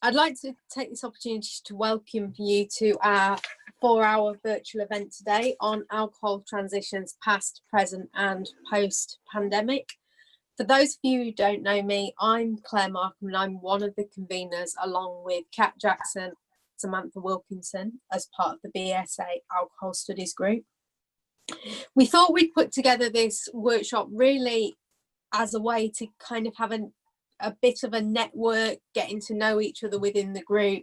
I'd like to take this opportunity to welcome you to our 4-hour virtual event today on alcohol transitions past, present and post-pandemic. For those of you who don't know me, I'm Claire Markham and I'm one of the conveners along with Kat Jackson, Samantha Wilkinson as part of the BSA Alcohol Studies Group. We thought we'd put together this workshop really as a way to kind of have a bit of a network, getting to know each other within the group,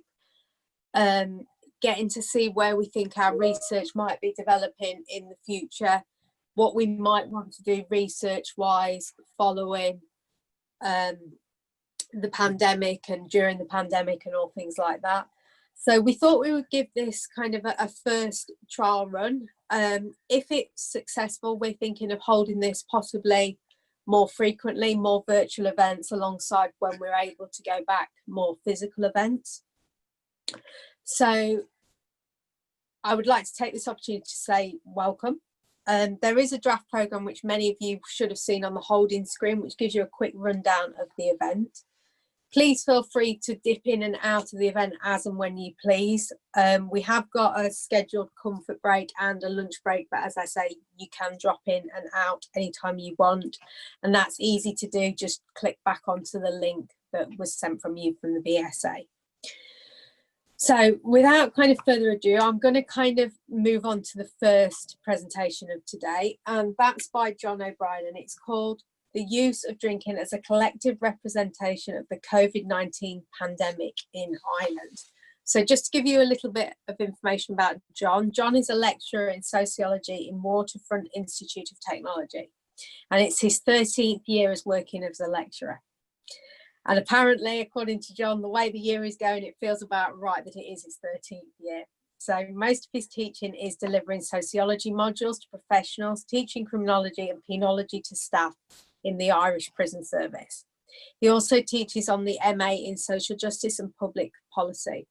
getting to see where we think our research might be developing in the future, what we might want to do research-wise following the pandemic and during the pandemic and all things like that. So we thought we would give this kind of a first trial run. If it's successful, we're thinking of holding this possibly more frequently, more virtual events alongside when we're able to go back, more physical events. So I would like to take this opportunity to say welcome. There is a draft programme which many of you should have seen on the holding screen, which gives you a quick rundown of the event. Please feel free to dip in and out of the event as and when you please. We have got a scheduled comfort break and a lunch break, but as I say, you can drop in and out anytime you want. And that's easy to do. Just click back onto the link that was sent from you from the BSA. So without kind of further ado, I'm going to kind of move on to the first presentation of today. And that's by John O'Brien, and it's called The Use of Drinking as a Collective Representation of the COVID-19 Pandemic in Ireland. So just to give you a little bit of information about John, John is a lecturer in sociology in Waterfront Institute of Technology, and it's his 13th year as working as a lecturer. And apparently, according to John, the way the year is going, it feels about right that it is his 13th year. So most of his teaching is delivering sociology modules to professionals, teaching criminology and penology to staff in the Irish prison service. He also teaches on the MA in social justice and public policy.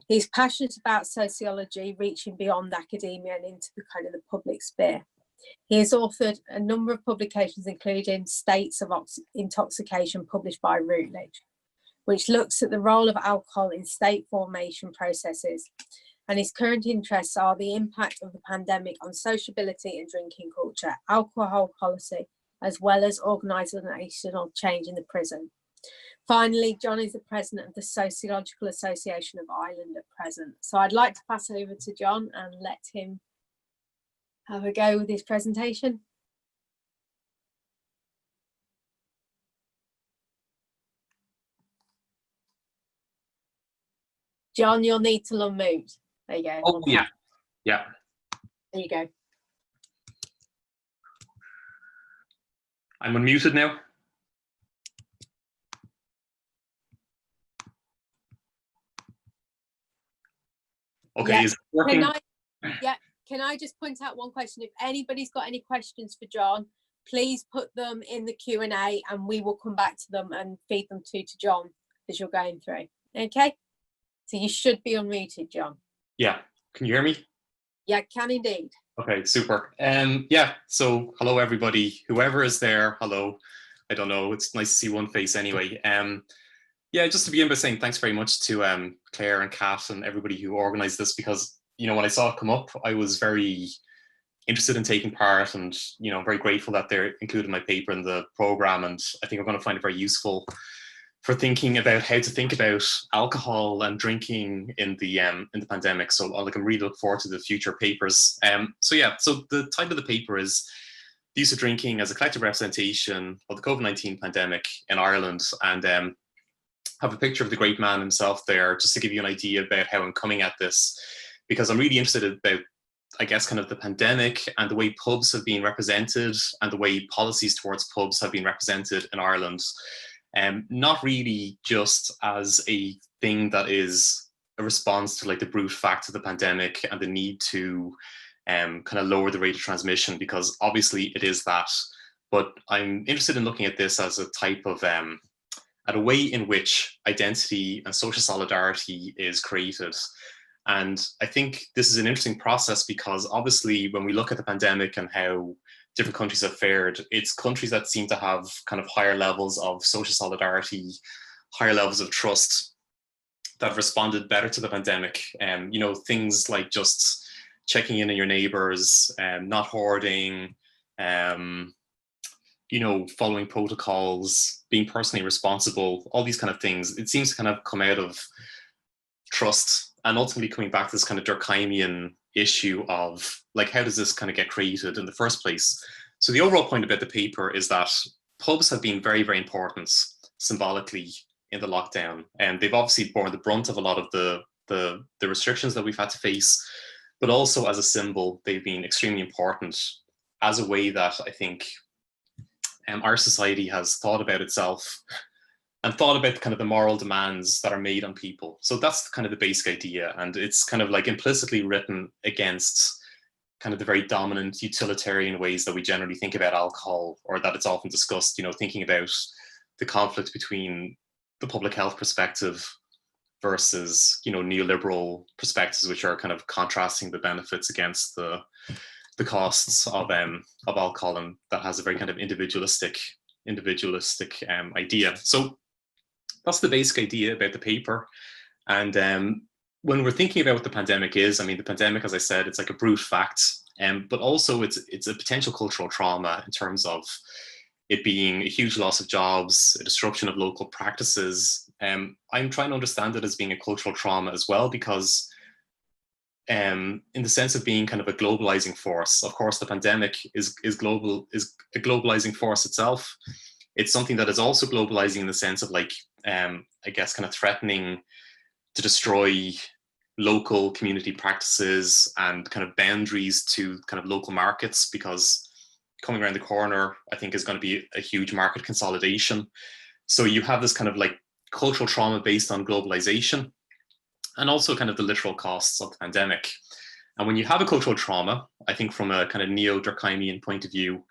He's passionate about sociology, reaching beyond academia and into the kind of the public sphere. He has authored a number of publications, including States of Intoxication, published by Routledge, which looks at the role of alcohol in state formation processes. And his current interests are the impact of the pandemic on sociability and drinking culture, alcohol policy, as well as organisational change in the prison. Finally, John is the president of the Sociological Association of Ireland at present. So I'd like to pass over to John and let him have a go with his presentation. John, you'll need to unmute. There you go. Oh, yeah. Yeah. There you go. I'm unmuted now. Okay, yeah. is it working? Can I just point out one question? If anybody's got any questions for John, please put them in the Q&A and we will come back to them and feed them to John as you're going through. Okay? So you should be unmuted, John. Yeah. Can you hear me? Yeah, can indeed. Okay, super. Yeah, so hello everybody. Whoever is there, hello. I don't know, it's nice to see one face anyway. Yeah, just to begin by saying thanks very much to Claire and Kat and everybody who organised this, because you know, when I saw it come up, I was very interested in taking part, and you know, very grateful that they're including my paper in the programme, and I think I'm going to find it very useful for thinking about how to think about alcohol and drinking in the pandemic. So I'm really looking forward to the future papers. So yeah, so the title of the paper is The Use of Drinking as a Collective Representation of the COVID-19 Pandemic in Ireland, and have a picture of the great man himself there, just to give you an idea about how I'm coming at this, because I'm really interested about, I guess, kind of the pandemic and the way pubs have been represented and the way policies towards pubs have been represented in Ireland. Not really just as a thing that is a response to like the brute fact of the pandemic and the need to kind of lower the rate of transmission, because obviously it is that, but I'm interested in looking at this as a type of, at a way in which identity and social solidarity is created. And I think this is an interesting process, because obviously when we look at the pandemic and how different countries have fared, it's countries that seem to have kind of higher levels of social solidarity, higher levels of trust, that have responded better to the pandemic. You know, things like just checking in on your neighbors, not hoarding, you know, following protocols, being personally responsible, all these kind of things. It seems to kind of come out of trust, and ultimately coming back to this kind of Durkheimian issue of like, how does this kind of get created in the first place? So the overall point about the paper is that pubs have been very, very important symbolically in the lockdown, and they've obviously borne the brunt of a lot of the restrictions that we've had to face, but also as a symbol, they've been extremely important as a way that I think our society has thought about itself and thought about kind of the moral demands that are made on people. So that's kind of the basic idea. And it's kind of like implicitly written against kind of the very dominant utilitarian ways that we generally think about alcohol, or that it's often discussed, you know, thinking about the conflict between the public health perspective versus, you know, neoliberal perspectives, which are kind of contrasting the benefits against the costs of alcohol, and that has a very kind of individualistic idea. So that's the basic idea about the paper. And when we're thinking about what the pandemic is, I mean, the pandemic, as I said, it's like a brute fact, but also it's a potential cultural trauma in terms of it being a huge loss of jobs, a disruption of local practices. I'm trying to understand it as being a cultural trauma as well, because in the sense of being kind of a globalizing force. Of course, the pandemic is a globalizing force itself. It's something that is also globalizing in the sense of like, I guess, kind of threatening to destroy local community practices and kind of boundaries to kind of local markets, because coming around the corner, I think, is going to be a huge market consolidation. So you have this kind of like cultural trauma based on globalization, and also kind of the literal costs of the pandemic. And when you have a cultural trauma, I think from a kind of neo-Durkheimian point of view,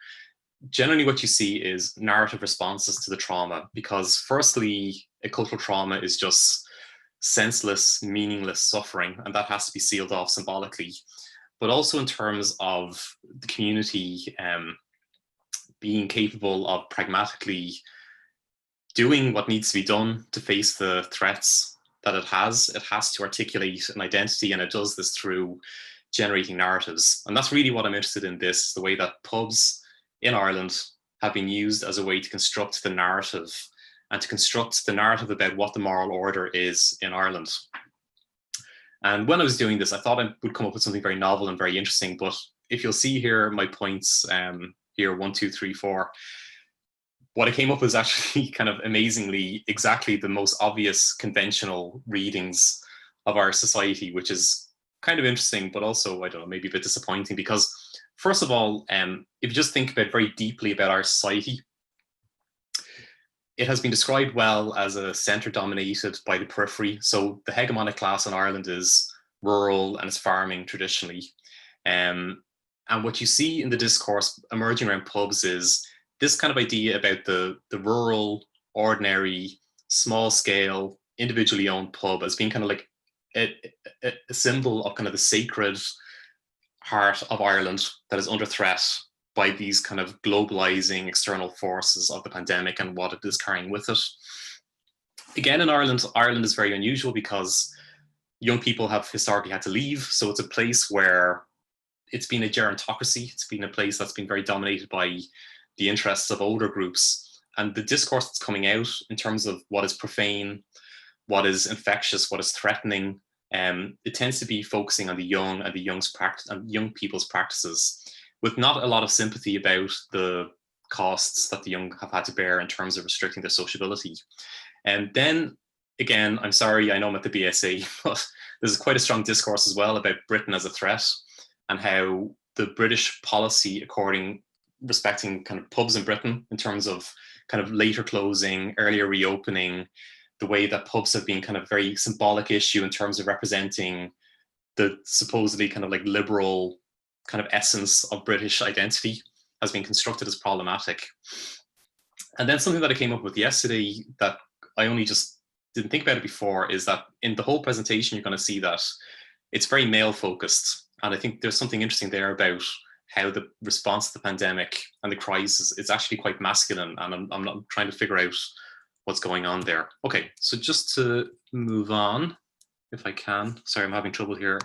generally what you see is narrative responses to the trauma, because firstly, a cultural trauma is just senseless, meaningless suffering, and that has to be sealed off symbolically. But also in terms of the community being capable of pragmatically doing what needs to be done to face the threats that it has to articulate an identity, and it does this through generating narratives. And that's really what I'm interested in, this, the way that pubs in Ireland have been used as a way to construct the narrative, and to construct the narrative about what the moral order is in Ireland. And when I was doing this, I thought I would come up with something very novel and very interesting, but if you'll see here, my points here, 1, 2, 3, 4, what I came up with is actually kind of amazingly exactly the most obvious conventional readings of our society, which is kind of interesting, but also, I don't know, maybe a bit disappointing, because first of all, if you just think about very deeply about our society, it has been described well as a centre dominated by the periphery. So the hegemonic class in Ireland is rural and it's farming traditionally. And what you see in the discourse emerging around pubs is this kind of idea about the rural, ordinary, small scale, individually owned pub as being kind of like a symbol of kind of the sacred heart of Ireland that is under threat by these kind of globalizing external forces of the pandemic and what it is carrying with it. Again, in Ireland is very unusual because young people have historically had to leave. So it's a place where it's been a gerontocracy. It's been a place that's been very dominated by the interests of older groups. And the discourse that's coming out in terms of what is profane, what is infectious, what is threatening, it tends to be focusing on the young and the young people's practices, with not a lot of sympathy about the costs that the young have had to bear in terms of restricting their sociability. And then again, I'm sorry, I know I'm at the BSA, but there's quite a strong discourse as well about Britain as a threat, and how the British policy respecting kind of pubs in Britain in terms of kind of later closing, earlier reopening, the way that pubs have been kind of very symbolic issue in terms of representing the supposedly kind of like liberal kind of essence of British identity, has been constructed as problematic. And then something that I came up with yesterday that I only just didn't think about it before is that in the whole presentation, you're going to see that it's very male focused. And I think there's something interesting there about how the response to the pandemic and the crisis is actually quite masculine. And I'm not trying to figure out what's going on there. Okay, so just to move on, if I can. Sorry, I'm having trouble here.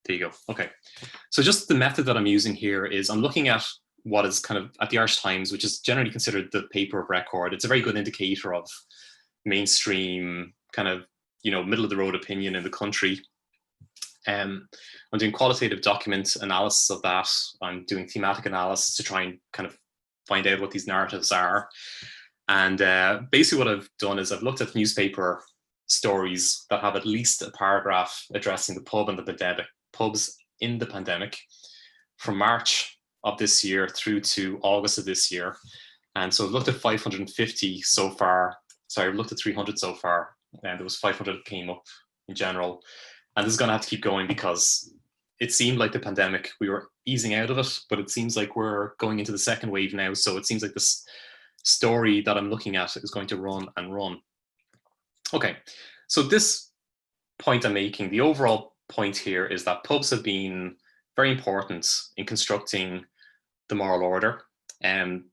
There you go. Okay, so just the method that I'm using here is I'm looking at what is kind of at the Irish Times, which is generally considered the paper of record. It's a very good indicator of mainstream kind of, you know, middle of the road opinion in the country. I'm doing qualitative document analysis of that. I'm doing thematic analysis to try and kind of find out what these narratives are. And basically what I've done is I've looked at newspaper stories that have at least a paragraph addressing the pub and the pandemic, pubs in the pandemic, from March of this year through to August of this year. And so I've looked at 550 so far. Sorry, I've looked at 300 so far, and there was 500 that came up in general. And this is going to have to keep going because it seemed like the pandemic, we were easing out of it, but it seems like we're going into the second wave now. So it seems like this story that I'm looking at is going to run and run. Okay, so this point I'm making, the overall point here is that pubs have been very important in constructing the moral order. And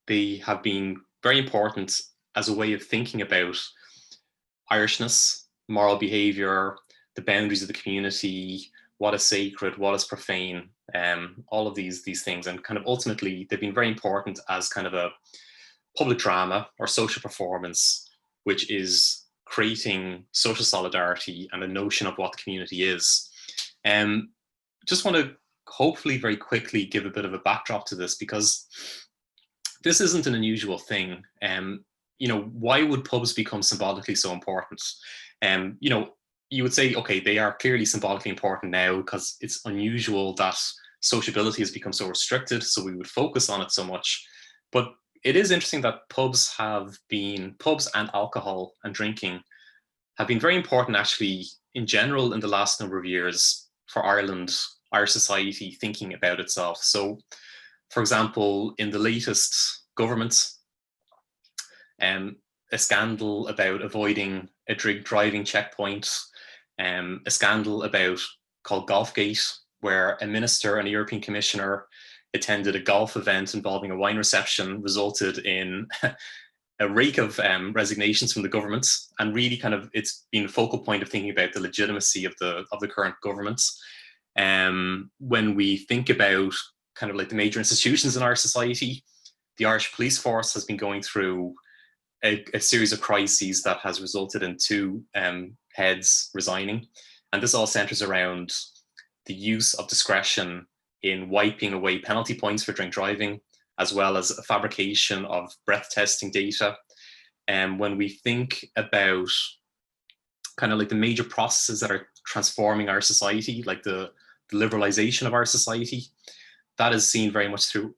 they have been very important as a way of thinking about Irishness, moral behavior, the boundaries of the community, what is sacred, what is profane, all of these things. And kind of ultimately, they've been very important as kind of a public drama or social performance, which is creating social solidarity and a notion of what the community is. Just want to hopefully very quickly give a bit of a backdrop to this, because this isn't an unusual thing. You know, why would pubs become symbolically so important? You know, you would say, okay, they are clearly symbolically important now because it's unusual that sociability has become so restricted, so we would focus on it so much. But it is interesting that pubs and alcohol and drinking have been very important actually in general in the last number of years for Ireland, Irish society thinking about itself. So, for example, in the latest government, a scandal about avoiding a drink driving checkpoint, a scandal called Golfgate, where a minister and a European commissioner attended a golf event involving a wine reception, resulted in a rake of resignations from the government, and really kind of it's been a focal point of thinking about the legitimacy of the current government. When we think about kind of like the major institutions in our society, the Irish police force has been going through a series of crises that has resulted in two heads resigning. And this all centers around the use of discretion in wiping away penalty points for drink driving, as well as a fabrication of breath testing data. And when we think about kind of like the major processes that are transforming our society, like the liberalization of our society, that is seen very much through,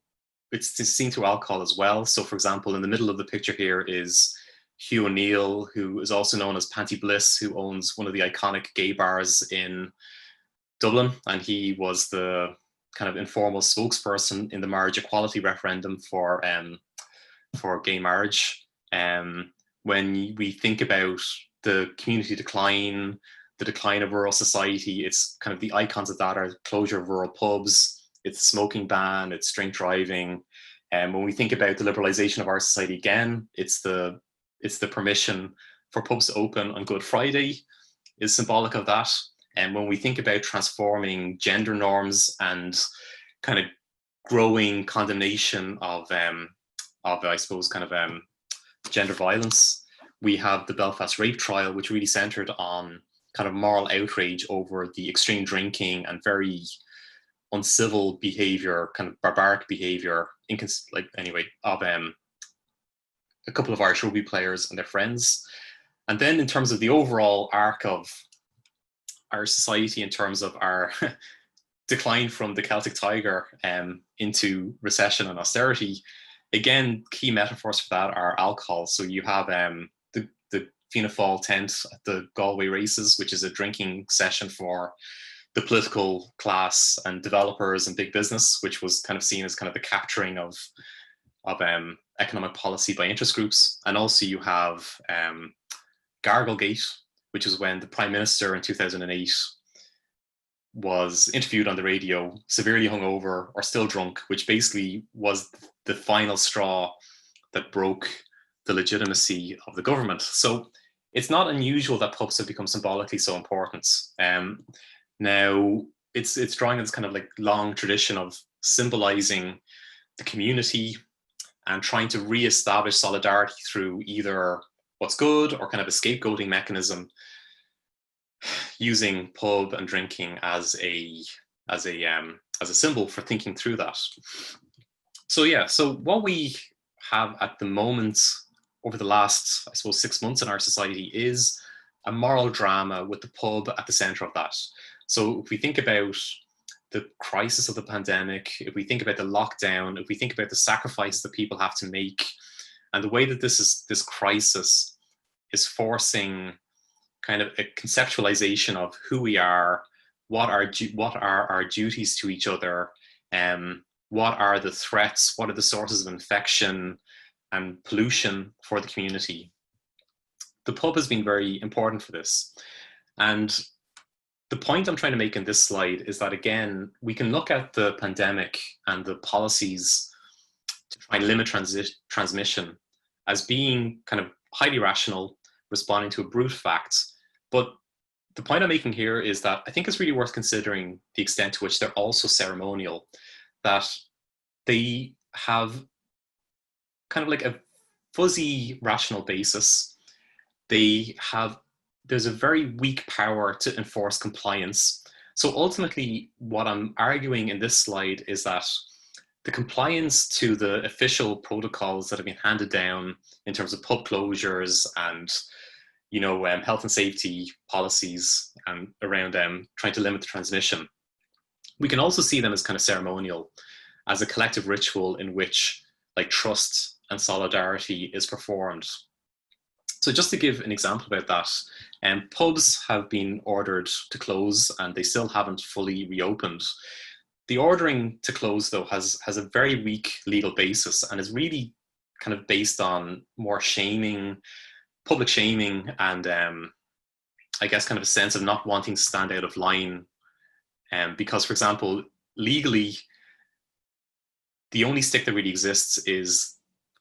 it's seen through alcohol as well. So for example, in the middle of the picture here is Hugh O'Neill, who is also known as Panty Bliss, who owns one of the iconic gay bars in Dublin. And he was the kind of informal spokesperson in the marriage equality referendum for gay marriage. When we think about the community decline, the decline of rural society, it's kind of the icons of that are closure of rural pubs, it's the smoking ban, it's drink driving. And when we think about the liberalization of our society again, it's the permission for pubs to open on Good Friday is symbolic of that. And when we think about transforming gender norms and kind of growing condemnation of I suppose, kind of gender violence, we have the Belfast rape trial, which really centered on kind of moral outrage over the extreme drinking and very uncivil behavior, kind of barbaric behavior, of a couple of Irish rugby players and their friends. And then in terms of the overall arc of our society, in terms of our decline from the Celtic Tiger into recession and austerity, again, key metaphors for that are alcohol. So you have the Fianna Fáil tent at the Galway races, which is a drinking session for the political class and developers and big business, which was kind of seen as kind of the capturing of economic policy by interest groups. And also you have Garglegate, which is when the Prime Minister in 2008 was interviewed on the radio, severely hungover or still drunk, which basically was the final straw that broke the legitimacy of the government. So it's not unusual that pubs have become symbolically so important. Now, it's drawing this kind of like long tradition of symbolizing the community and trying to re-establish solidarity through either what's good or kind of a scapegoating mechanism, using pub and drinking as a symbol for thinking through that. So yeah, so what we have at the moment over the last, I suppose, 6 months in our society is a moral drama with the pub at the center of that. So if we think about the crisis of the pandemic, if we think about the lockdown, if we think about the sacrifices that people have to make, and the way that this crisis is forcing kind of a conceptualization of who we are, what are our duties to each other, what are the threats, what are the sources of infection and pollution for the community. The pub has been very important for this. And the point I'm trying to make in this slide is that, again, we can look at the pandemic and the policies to try and limit transmission as being kind of highly rational, responding to a brute fact. But the point I'm making here is that I think it's really worth considering the extent to which they're also ceremonial, that they have kind of like a fuzzy rational basis. There's a very weak power to enforce compliance. So ultimately, what I'm arguing in this slide is that the compliance to the official protocols that have been handed down in terms of pub closures and health and safety policies and around trying to limit the transmission, we can also see them as kind of ceremonial, as a collective ritual in which like trust and solidarity is performed. So just to give an example about that, pubs have been ordered to close and they still haven't fully reopened. The ordering to close, though, has a very weak legal basis and is really kind of based on more shaming, public shaming, and I guess kind of a sense of not wanting to stand out of line. Because, for example, legally, the only stick that really exists is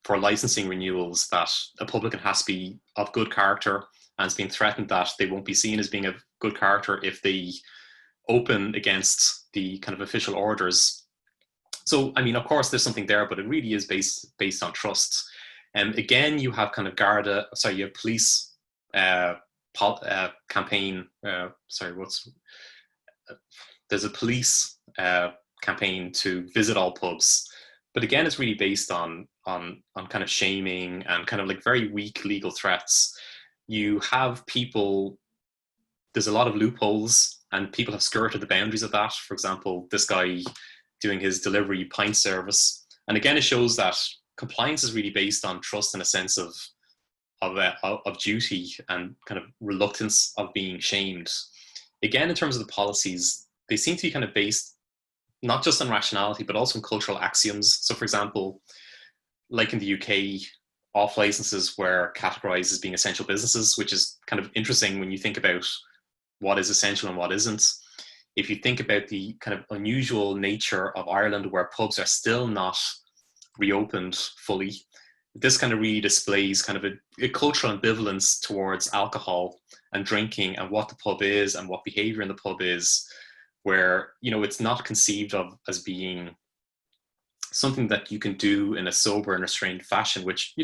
for licensing renewals that a publican has to be of good character, and it's been threatened that they won't be seen as being of good character if they open against the kind of official orders. So, I mean, of course, there's something there, but it really is based on trust. And again, you have kind of you have police campaign. There's a police campaign to visit all pubs, but again, it's really based on kind of shaming and kind of like very weak legal threats. You have people. There's a lot of loopholes, and people have skirted the boundaries of that. For example, this guy doing his delivery pint service, and again, it shows that compliance is really based on trust and a sense of duty and kind of reluctance of being shamed. Again, in terms of the policies, they seem to be kind of based not just on rationality, but also on cultural axioms. So, for example, like in the UK, off licenses were categorized as being essential businesses, which is kind of interesting when you think about what is essential and what isn't. If you think about the kind of unusual nature of Ireland, where pubs are still not reopened fully, this kind of really displays kind of a cultural ambivalence towards alcohol and drinking and what the pub is and what behavior in the pub is, where, it's not conceived of as being something that you can do in a sober and restrained fashion, which,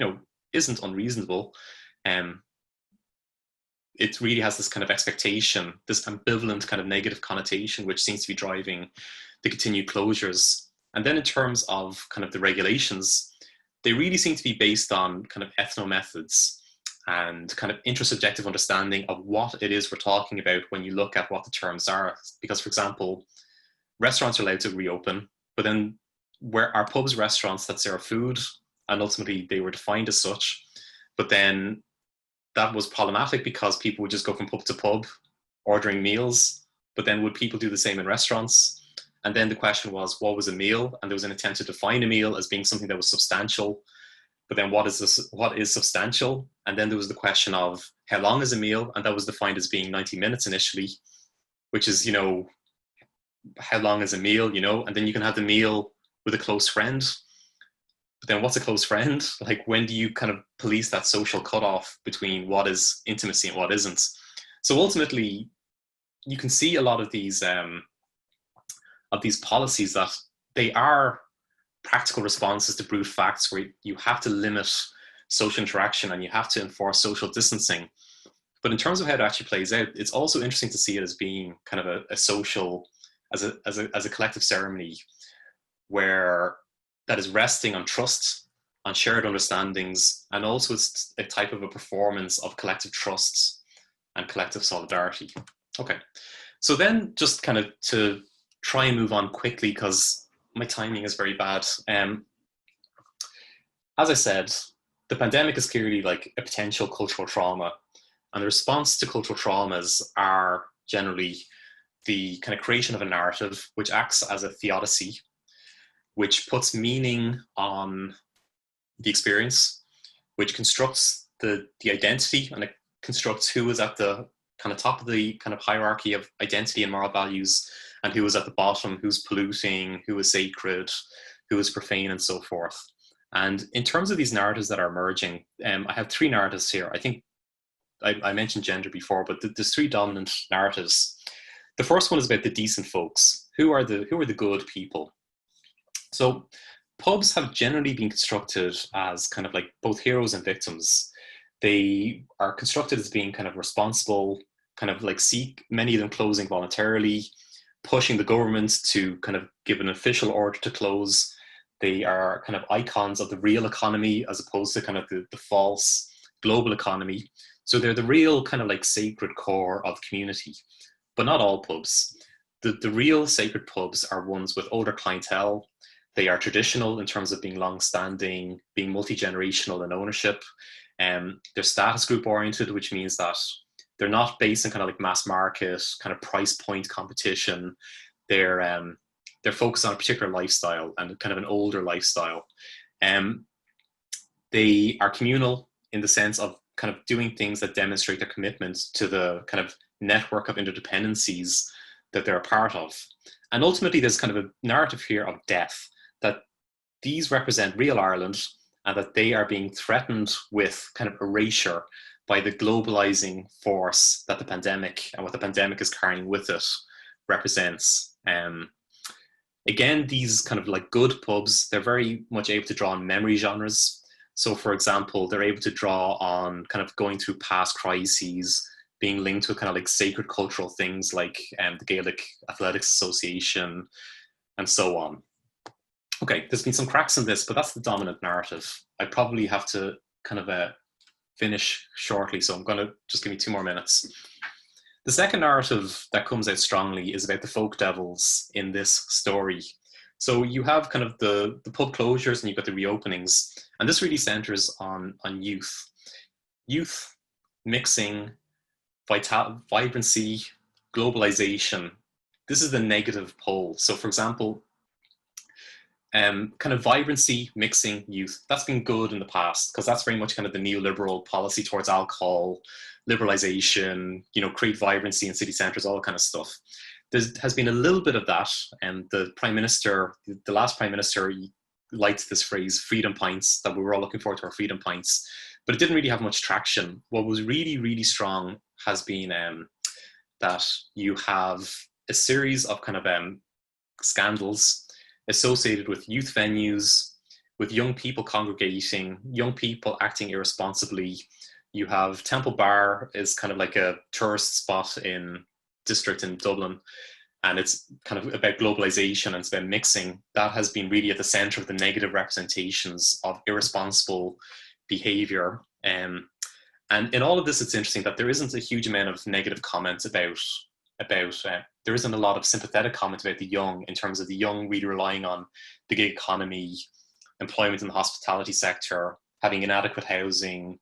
isn't unreasonable. It really has this kind of expectation, this ambivalent kind of negative connotation, which seems to be driving the continued closures. And then in terms of kind of the regulations, they really seem to be based on kind of ethnomethods and kind of intersubjective understanding of what it is we're talking about when you look at what the terms are. Because, for example, restaurants are allowed to reopen, but then where are pubs restaurants that serve food, and ultimately they were defined as such, but then that was problematic because people would just go from pub to pub ordering meals, but then would people do the same in restaurants? And then the question was, what was a meal? And there was an attempt to define a meal as being something that was substantial, but then what is substantial? And then there was the question of how long is a meal? And that was defined as being 90 minutes initially, which is, how long is a meal, and then you can have the meal with a close friend. But then what's a close friend? Like, when do you kind of police that social cutoff between what is intimacy and what isn't? So ultimately, you can see a lot of these policies that they are practical responses to brute facts, where you have to limit social interaction and you have to enforce social distancing. But in terms of how it actually plays out, it's also interesting to see it as being kind of a social, as a collective ceremony, where that is resting on trust, on shared understandings, and also it's a type of a performance of collective trusts and collective solidarity. Okay, so then just kind of to try and move on quickly, because my timing is very bad. As I said, the pandemic is clearly like a potential cultural trauma, and the response to cultural traumas are generally the kind of creation of a narrative which acts as a theodicy, which puts meaning on the experience, which constructs the identity, and it constructs who is at the kind of top of the kind of hierarchy of identity and moral values, and who is at the bottom, who's polluting, who is sacred, who is profane, and so forth. And in terms of these narratives that are emerging, I have three narratives here. I think I mentioned gender before, but there's three dominant narratives. The first one is about the decent folks. Who are the good people? So pubs have generally been constructed as kind of like both heroes and victims. They are constructed as being kind of responsible, kind of like many of them closing voluntarily, pushing the government to kind of give an official order to close. They are kind of icons of the real economy as opposed to kind of the false global economy. So they're the real kind of like sacred core of community, but not all pubs. The real sacred pubs are ones with older clientele. They are traditional in terms of being long-standing, being multi-generational in ownership. They're status group oriented, which means that they're not based in kind of like mass market, kind of price point competition. They're focused on a particular lifestyle and kind of an older lifestyle. They are communal in the sense of kind of doing things that demonstrate their commitment to the kind of network of interdependencies that they're a part of. And ultimately, there's kind of a narrative here of death, that these represent real Ireland and that they are being threatened with kind of erasure by the globalizing force that the pandemic and what the pandemic is carrying with it represents. Again, these kind of like good pubs, they're very much able to draw on memory genres. So for example, they're able to draw on kind of going through past crises, being linked to kind of like sacred cultural things like the Gaelic Athletics Association and so on. Okay, there's been some cracks in this, but that's the dominant narrative. I probably have to kind of finish shortly, so I'm going to just give me 2 more minutes. The second narrative that comes out strongly is about the folk devils in this story. So you have kind of the pub closures and you've got the reopenings, and this really centers on youth. Youth, mixing, vibrancy, globalization. This is the negative pole. So for example, kind of vibrancy, mixing, youth, that's been good in the past because that's very much kind of the neoliberal policy towards alcohol, liberalization, create vibrancy in city centres, all that kind of stuff. There has been a little bit of that, and the last prime minister liked this phrase, freedom pints, that we were all looking forward to our freedom pints, but it didn't really have much traction. What was really, really strong has been that you have a series of kind of scandals associated with youth venues, with young people congregating, young people acting irresponsibly. You have Temple Bar is kind of like a tourist spot district in Dublin, and it's kind of about globalization and it's about mixing. That has been really at the center of the negative representations of irresponsible behavior. And in all of this, it's interesting that there isn't a huge amount of negative comments about there isn't a lot of sympathetic comment about the young, in terms of the young really relying on the gig economy, employment in the hospitality sector, having inadequate housing,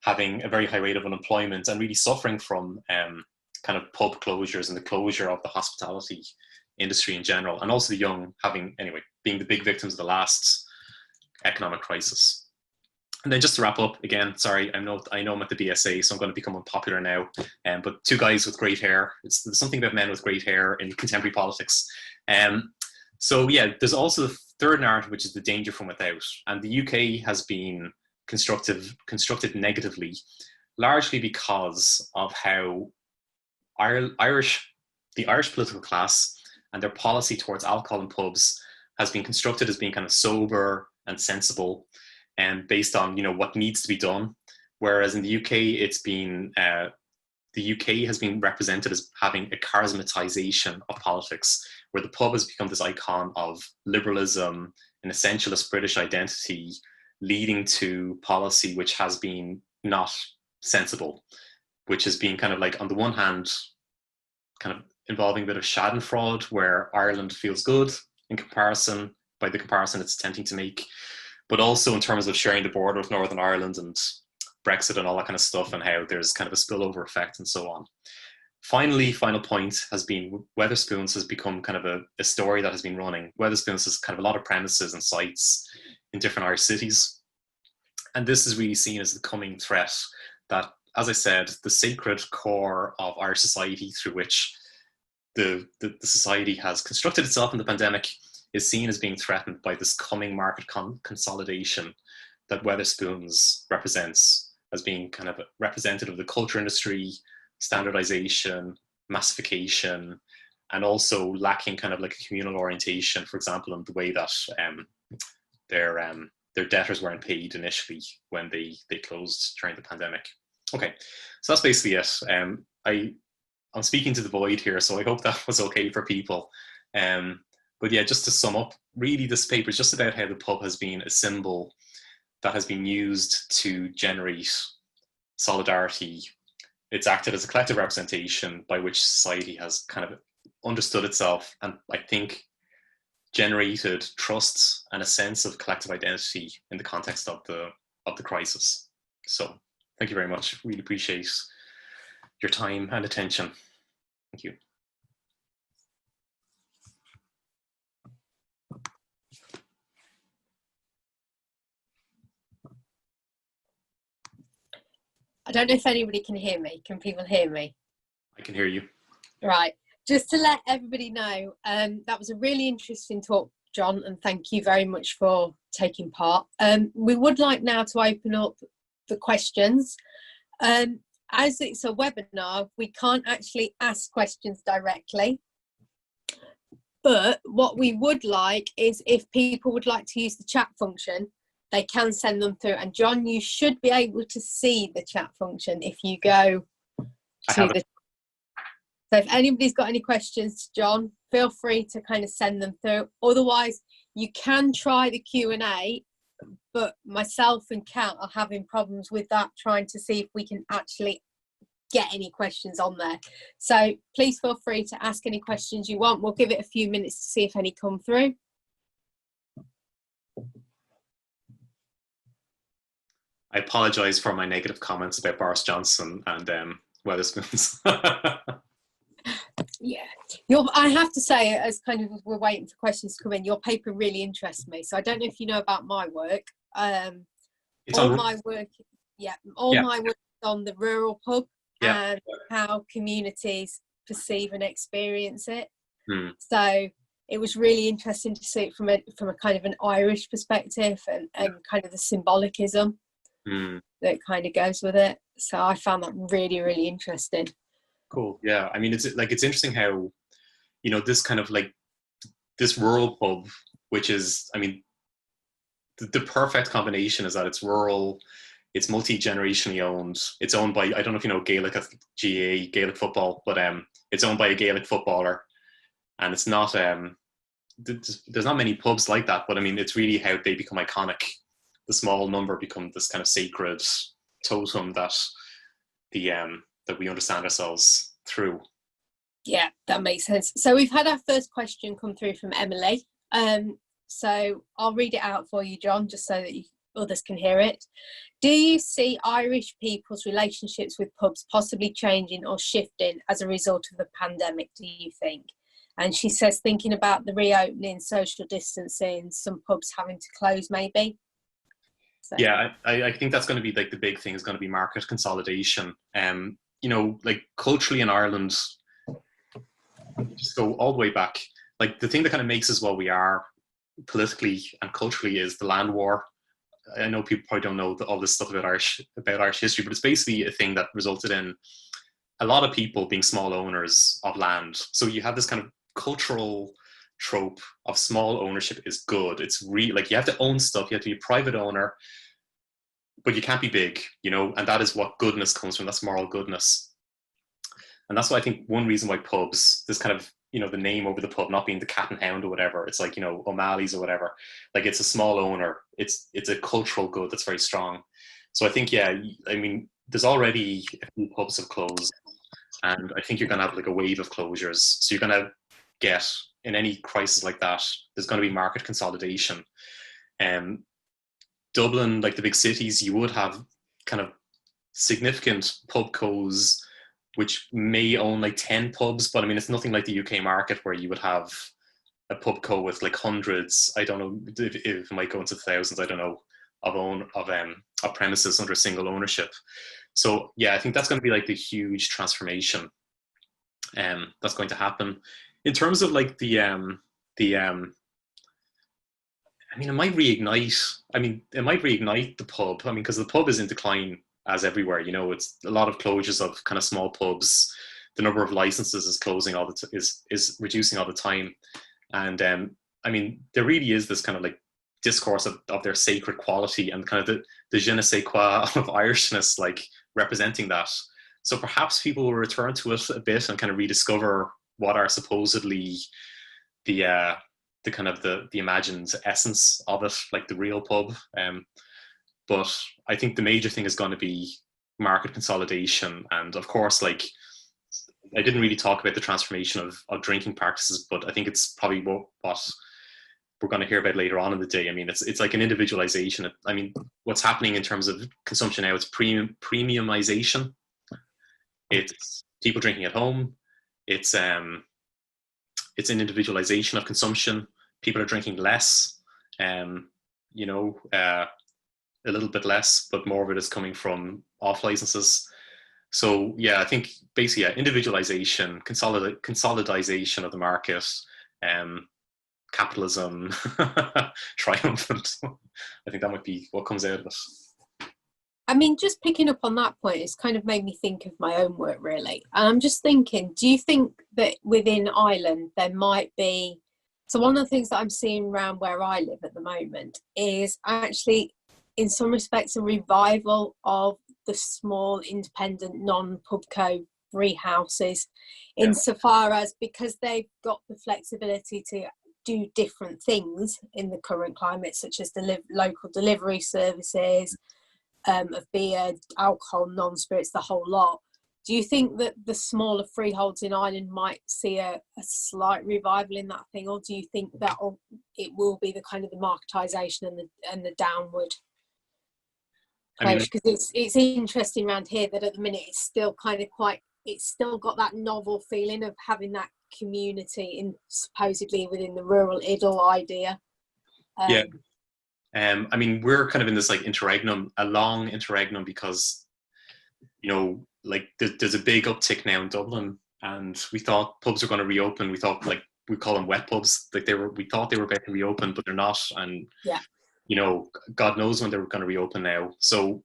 having a very high rate of unemployment, and really suffering from kind of pub closures and the closure of the hospitality industry in general, and also the young being the big victims of the last economic crisis. And then just to wrap up, again, sorry, I know I'm at the BSA, so I'm going to become unpopular now, but 2 guys with great hair. There's something about men with great hair in contemporary politics. So yeah, there's also the third narrative, which is the danger from without. And the UK has been constructed negatively, largely because of how the Irish political class and their policy towards alcohol in pubs has been constructed as being kind of sober and sensible and based on, what needs to be done. Whereas in the UK, it's been, the UK has been represented as having a charismatization of politics, where the pub has become this icon of liberalism, an essentialist British identity, leading to policy which has been not sensible, which has been kind of like, on the one hand, kind of involving a bit of schadenfreude, where Ireland feels good in comparison, by the comparison it's attempting to make, but also in terms of sharing the border with Northern Ireland and Brexit and all that kind of stuff, and how there's kind of a spillover effect and so on. Finally, final point has been Wetherspoons has become kind of a story that has been running. Wetherspoons has kind of a lot of premises and sites in different Irish cities. And this is really seen as the coming threat that, as I said, the sacred core of Irish society through which the society has constructed itself in the pandemic is seen as being threatened by this coming market consolidation that Wetherspoons represents as being kind of representative of the culture industry, standardization, massification, and also lacking kind of like a communal orientation, for example, in the way that their debtors weren't paid initially when they closed during the pandemic. Okay, so that's basically it. I'm speaking to the void here, so I hope that was okay for people. But yeah, just to sum up, really this paper is just about how the pub has been a symbol that has been used to generate solidarity. It's acted as a collective representation by which society has kind of understood itself, and I think generated trust and a sense of collective identity in the context of the crisis. So thank you very much. Really appreciate your time and attention. Thank you. I don't know if anybody can hear me. Can people hear me? I can hear you. Right. Just to let everybody know, that was a really interesting talk, John, and thank you very much for taking part. We would like now to open up the questions. As it's a webinar, we can't actually ask questions directly. But what we would like is if people would like to use the chat function, they can send them through. And John, you should be able to see the chat function if you go to the... So if anybody's got any questions to John, feel free to kind of send them through. Otherwise, you can try the Q&A, but myself and Kat are having problems with that, trying to see if we can actually get any questions on there. So please feel free to ask any questions you want. We'll give it a few minutes to see if any come through. I apologise for my negative comments about Boris Johnson and Wetherspoons. Yeah, I have to say, as kind of we're waiting for questions to come in, your paper really interests me. So I don't know if you know about my work. My work is on the rural pub and how communities perceive and experience it. So it was really interesting to see it from a kind of an Irish perspective and kind of the symbolicism that kind of goes with it. So I found that really, really interesting. Cool. Yeah. I mean, it's interesting how, this kind of like this rural pub, which is, I mean, the perfect combination is that it's rural, it's multi-generationally owned. It's owned by, I don't know if you know Gaelic football, but it's owned by a Gaelic footballer, and it's not there's not many pubs like that. But I mean, it's really how they become iconic. The small number become this kind of sacred totem that that we understand ourselves through. Yeah, that makes sense. So we've had our first question come through from Emily. So I'll read it out for you, John, just so that others can hear it. Do you see Irish people's relationships with pubs possibly changing or shifting as a result of the pandemic, do you think? And she says, thinking about the reopening, social distancing, some pubs having to close maybe. So. Yeah, I think that's going to be like the big thing is going to be market consolidation. Like culturally in Ireland, just go all the way back. like the thing that kind of makes us what we are politically and culturally is the land war. I know people probably don't know all this stuff about Irish history, but it's basically a thing that resulted in a lot of people being small owners of land. So you have this kind of cultural trope of small ownership is good. It's like you have to own stuff. You have to be a private owner, but you can't be big, you know, and that is what goodness comes from. That's moral goodness. And that's why I think one reason why pubs, this kind of, you know, the name over the pub not being the Cat and Hound or whatever, it's like, you know, O'Malley's or whatever, like it's a small owner. It's a cultural good that's very strong. So I think, yeah, I mean, there's already a few pubs have closed, and I think you're going to have like a wave of closures. So you're going to get, in any crisis like that, there's going to be market consolidation. Dublin, like the big cities, you would have kind of significant pubcos which may own like 10 pubs, but I mean, it's nothing like the UK market where you would have a pubco with like hundreds, I don't know if it might go into thousands, I don't know, of premises under single ownership. So yeah, I think that's going to be like the huge transformation that's going to happen. In terms of like I mean, it might reignite the pub. I mean, because the pub is in decline as everywhere. You know, it's a lot of closures of kind of small pubs. The number of licenses is closing is reducing all the time. And I mean, there really is this kind of like discourse of their sacred quality and kind of the je ne sais quoi of Irishness, like representing that. So perhaps people will return to it a bit and kind of rediscover what are supposedly the kind of the imagined essence of it, like the real pub. But I think the major thing is going to be market consolidation. And of course, like, I didn't really talk about the transformation of drinking practices, but I think it's probably what we're going to hear about later on in the day. I mean, it's like an individualization. I mean, what's happening in terms of consumption now, it's premiumization. It's people drinking at home. It's an individualization of consumption. People are drinking less, you know, a little bit less, but more of it is coming from off licenses. So yeah, I think basically, yeah, individualization, consolidization of the market, capitalism triumphant. I think that might be what comes out of it. I mean, just picking up on that point, it's kind of made me think of my own work, really. And I'm just thinking, do you think that within Ireland there might be, so one of the things that I'm seeing around where I live at the moment is actually, in some respects, a revival of the small independent non-pubco free houses, insofar as, because they've got the flexibility to do different things in the current climate, such as local delivery services, of beer, alcohol, non-spirits, the whole lot. Do you think that the smaller freeholds in Ireland might see a slight revival in that thing, or do you think that it will be the kind of the marketisation and the downward push? Because it's interesting around here that at the minute it's still kind of it's still got that novel feeling of having that community in supposedly within the rural idyll idea. Yeah. I mean, we're kind of in this like interregnum, a long interregnum, because, you know, like there's a big uptick now in Dublin, and we thought pubs were going to reopen. We thought, like, we call them wet pubs, like we thought they were about to reopen, but they're not. And yeah, you know, God knows when they're going to reopen now. So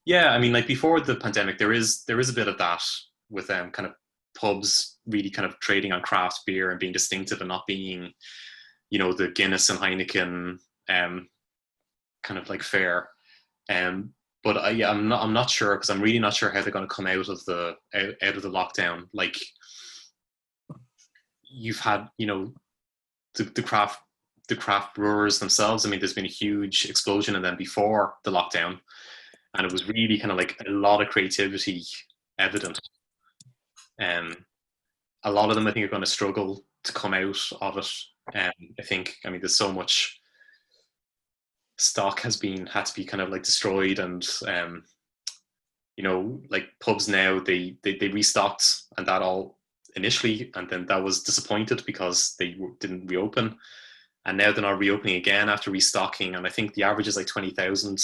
yeah, I mean, like before the pandemic, there is a bit of that with kind of pubs really kind of trading on craft beer and being distinctive and not being, you know, the Guinness and Heineken kind of like fare. But yeah, I'm not sure, because I'm really not sure how they're going to come out of the lockdown. Like, you've had, you know, the craft brewers themselves. I mean, there's been a huge explosion in them before the lockdown, and it was really kind of like a lot of creativity evident. A lot of them, I think, are going to struggle to come out of it. I think, I mean, there's so much stock had to be kind of like destroyed, and you know, like pubs now, they restocked, and that all initially, and then that was disappointed because they didn't reopen, and now they're not reopening again after restocking. And I think the average is like 20,000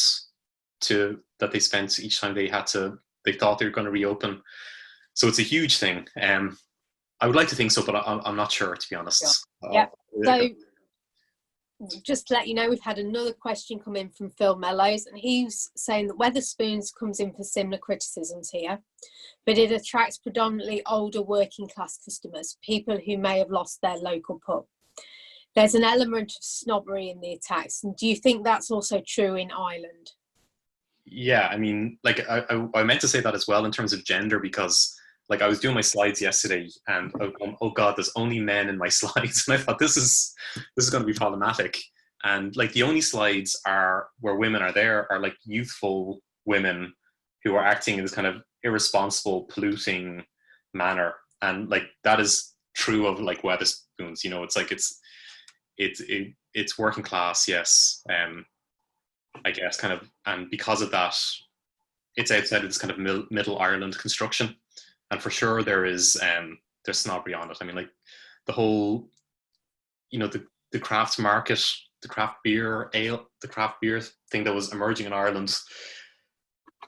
that they spent each time they thought they were going to reopen. So it's a huge thing. I would like to think so, but I'm not sure, to be honest. Yeah. So just to let you know, we've had another question come in from Phil Mellows, and he's saying that Wetherspoons comes in for similar criticisms here, but it attracts predominantly older working class customers, people who may have lost their local pub. There's an element of snobbery in the attacks, and do you think that's also true in Ireland? Yeah, I mean, like I meant to say that as well in terms of gender, because like I was doing my slides yesterday, and oh god, there's only men in my slides, and I thought this is going to be problematic. And like the only slides are where women are there are like youthful women who are acting in this kind of irresponsible, polluting manner, and like that is true of like Wetherspoons. You know, it's like it's working class, yes. I guess kind of, and because of that, it's outside of this kind of middle Ireland construction. And for sure there's snobbery on it. I mean, like the whole, you know, the craft market, the craft beer thing that was emerging in Ireland.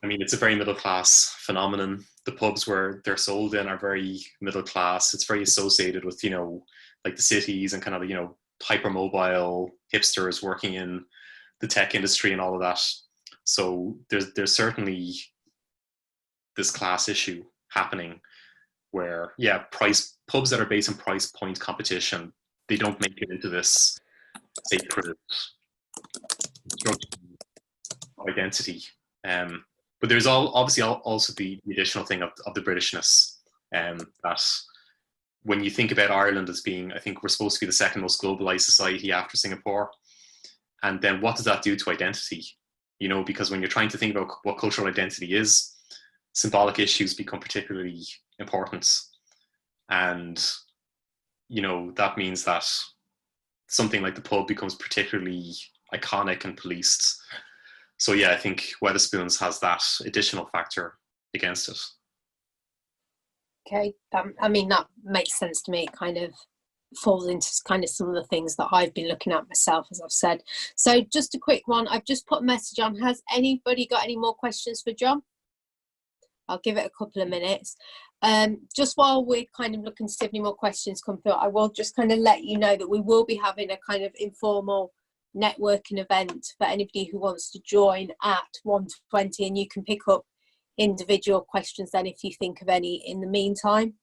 I mean, it's a very middle class phenomenon. The pubs where they're sold in are very middle class. It's very associated with, you know, like the cities and kind of, you know, hypermobile hipsters working in the tech industry and all of that. So there's certainly this class issue happening where, yeah, pubs that are based on price point competition, they don't make it into this sacred identity. But there's obviously also the additional thing of the Britishness, that when you think about Ireland as being, I think we're supposed to be the second most globalized society after Singapore. And then what does that do to identity? You know, because when you're trying to think about what cultural identity is, symbolic issues become particularly important. And, you know, that means that something like the pub becomes particularly iconic and policed. So yeah, I think Wetherspoons has that additional factor against it. Okay, I mean, that makes sense to me. It kind of falls into kind of some of the things that I've been looking at myself, as I've said. So just a quick one, I've just put a message on. Has anybody got any more questions for John? I'll give it a couple of minutes. Just while we're kind of looking to see if any more questions come through, I will just kind of let you know that we will be having a kind of informal networking event for anybody who wants to join at 1:20, and you can pick up individual questions then if you think of any in the meantime.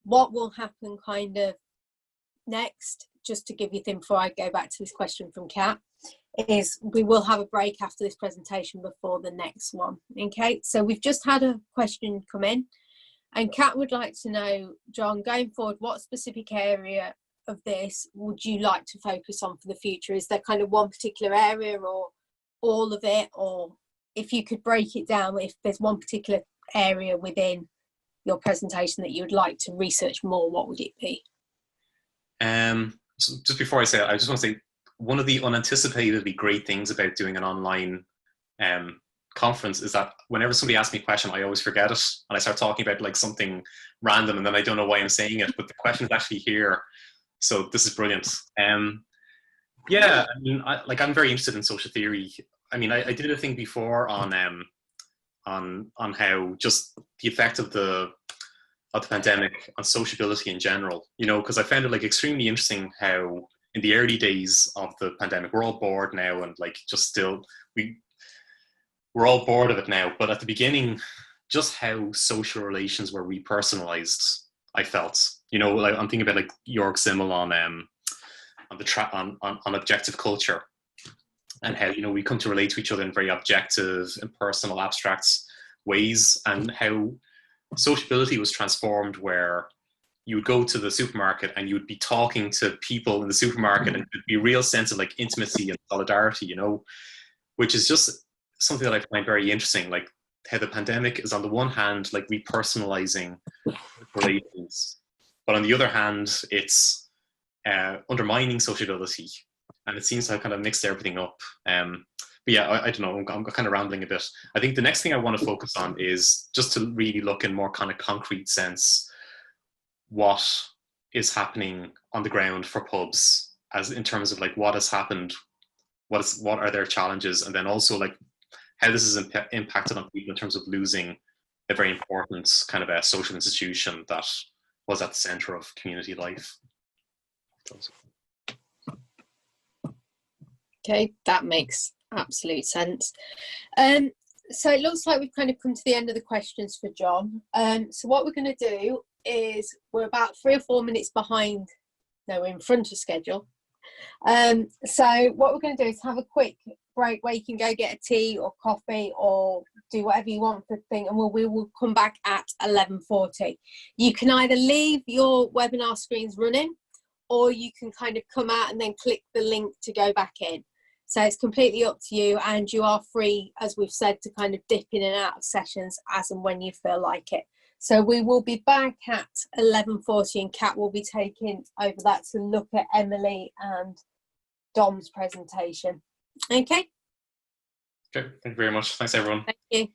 What will happen kind of next, just to give you a thing before I go back to this question from Kat, is we will have a break after this presentation before the next one. Okay, so we've just had a question come in, and Kat would like to know, John, going forward, what specific area of this would you like to focus on for the future? Is there kind of one particular area or all of it, or if you could break it down, if there's one particular area within your presentation that you would like to research more, what would it be? So just before I say it, I just want to say one of the unanticipatedly great things about doing an online conference is that whenever somebody asks me a question, I always forget it, and I start talking about like something random, and then I don't know why I'm saying it, but the question is actually here. So this is brilliant. Yeah, I mean, I'm very interested in social theory. I mean, I did a thing before on how just the effect of the pandemic on sociability in general, you know, because I found it like extremely interesting how in the early days of the pandemic, we're all bored now, and like just still we're all bored of it now. But at the beginning, just how social relations were repersonalized, I felt, you know, like I'm thinking about like Jörg Simmel on objective culture, and how, you know, we come to relate to each other in very objective, impersonal, abstract ways, and how sociability was transformed where you would go to the supermarket and you would be talking to people in the supermarket, and there'd be a real sense of like intimacy and solidarity, you know, which is just something that I find very interesting, like how the pandemic is on the one hand like repersonalizing relations, but on the other hand it's undermining sociability, and it seems to have kind of mixed everything up. But yeah, I don't know, I'm kind of rambling a bit. I think the next thing I want to focus on is just to really look in more kind of concrete sense what is happening on the ground for pubs, as in terms of like what has happened, what are their challenges, and then also like how this is impacted on people in terms of losing a very important kind of a social institution that was at the center of community life. Okay, that makes absolute sense. So it looks like we've kind of come to the end of the questions for John. So what we're going to do is we're about 3 or 4 minutes behind. No, we're in front of schedule. So what we're going to do is have a quick break where you can go get a tea or coffee or do whatever you want for the thing, and we will come back at 11:40. You can either leave your webinar screens running, or you can kind of come out and then click the link to go back in. So it's completely up to you, and you are free, as we've said, to kind of dip in and out of sessions as and when you feel like it. So we will be back at 11:40, and Kat will be taking over that to look at Emily and Dom's presentation. Okay. Okay, thank you very much. Thanks, everyone. Thank you.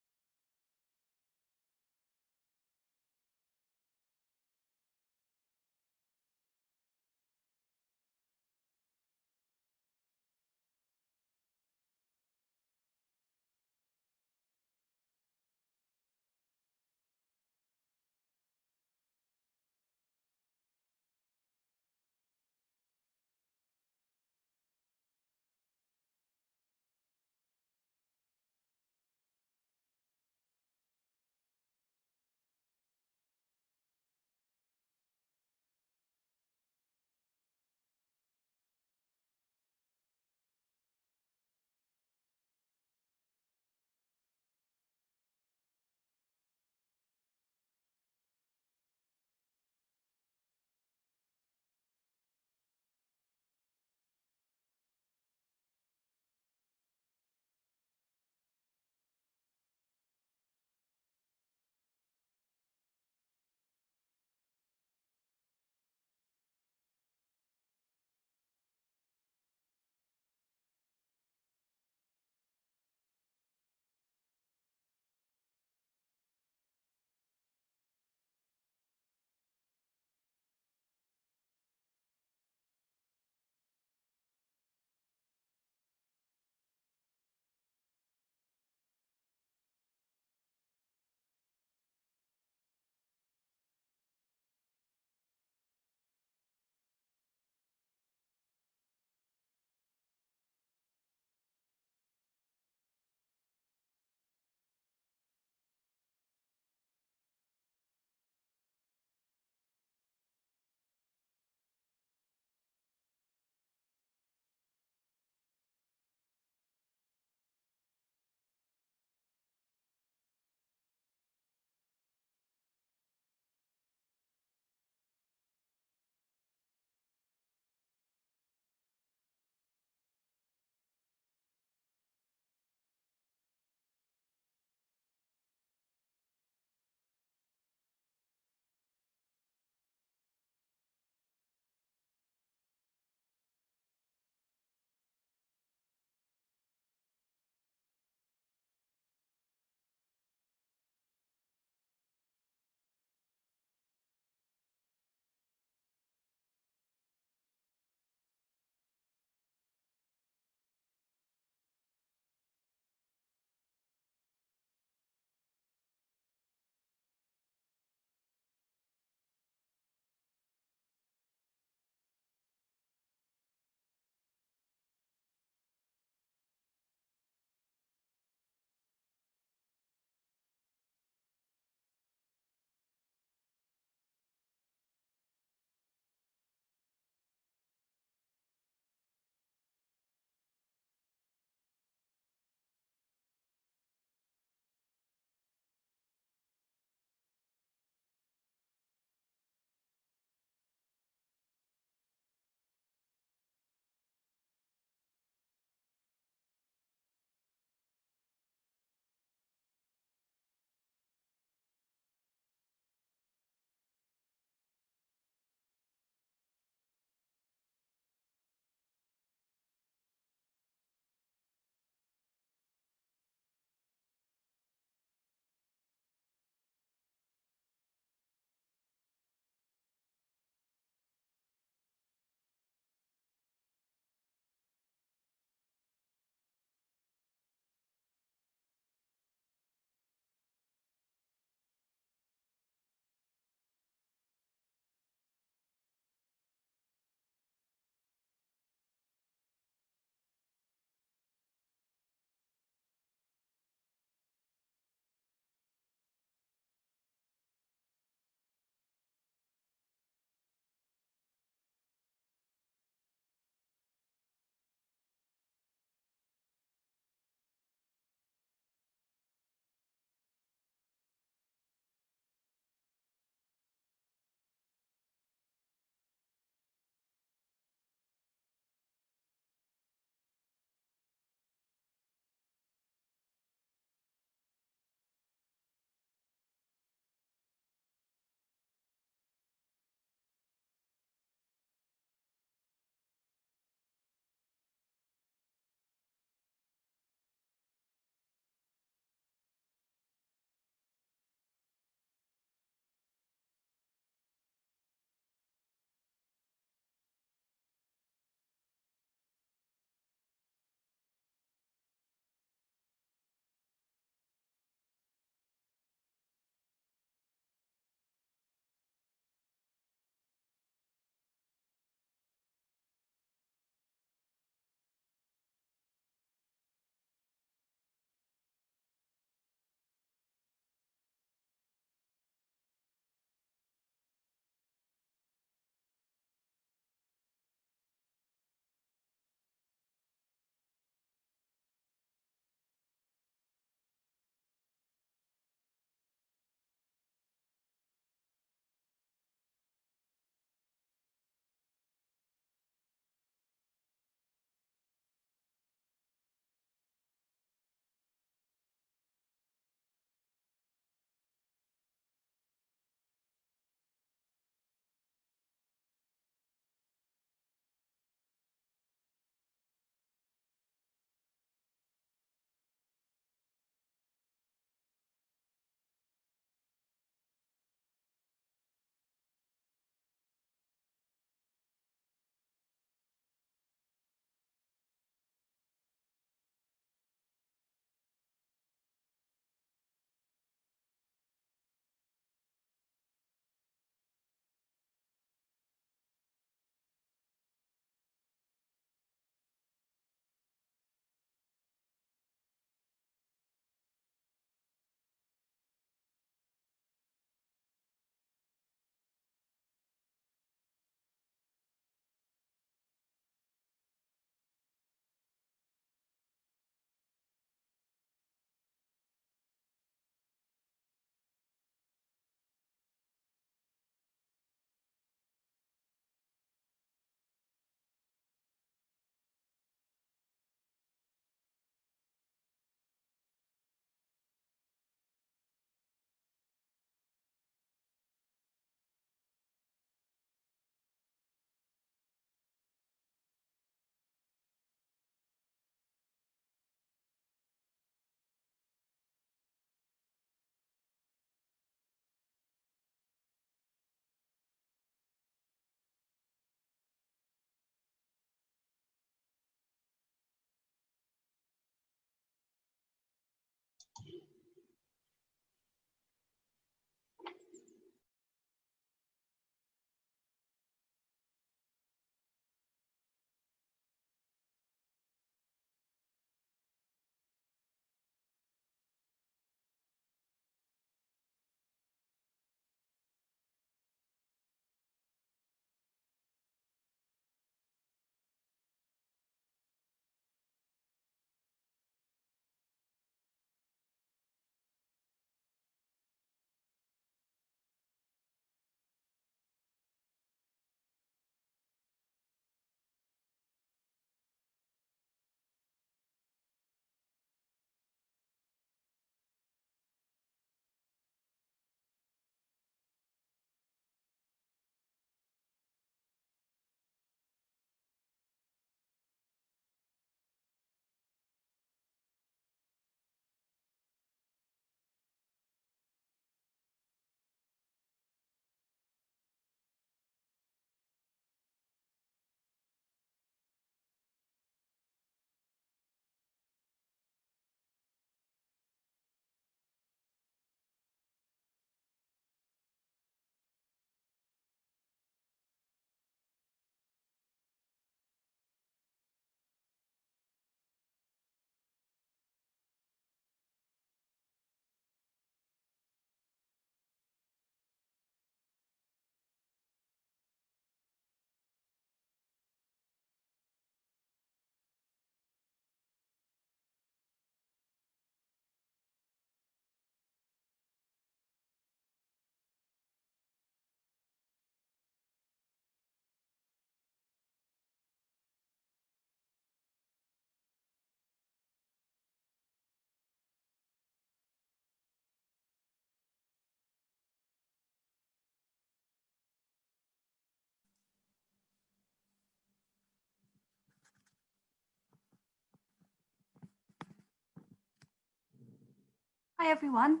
Hi everyone,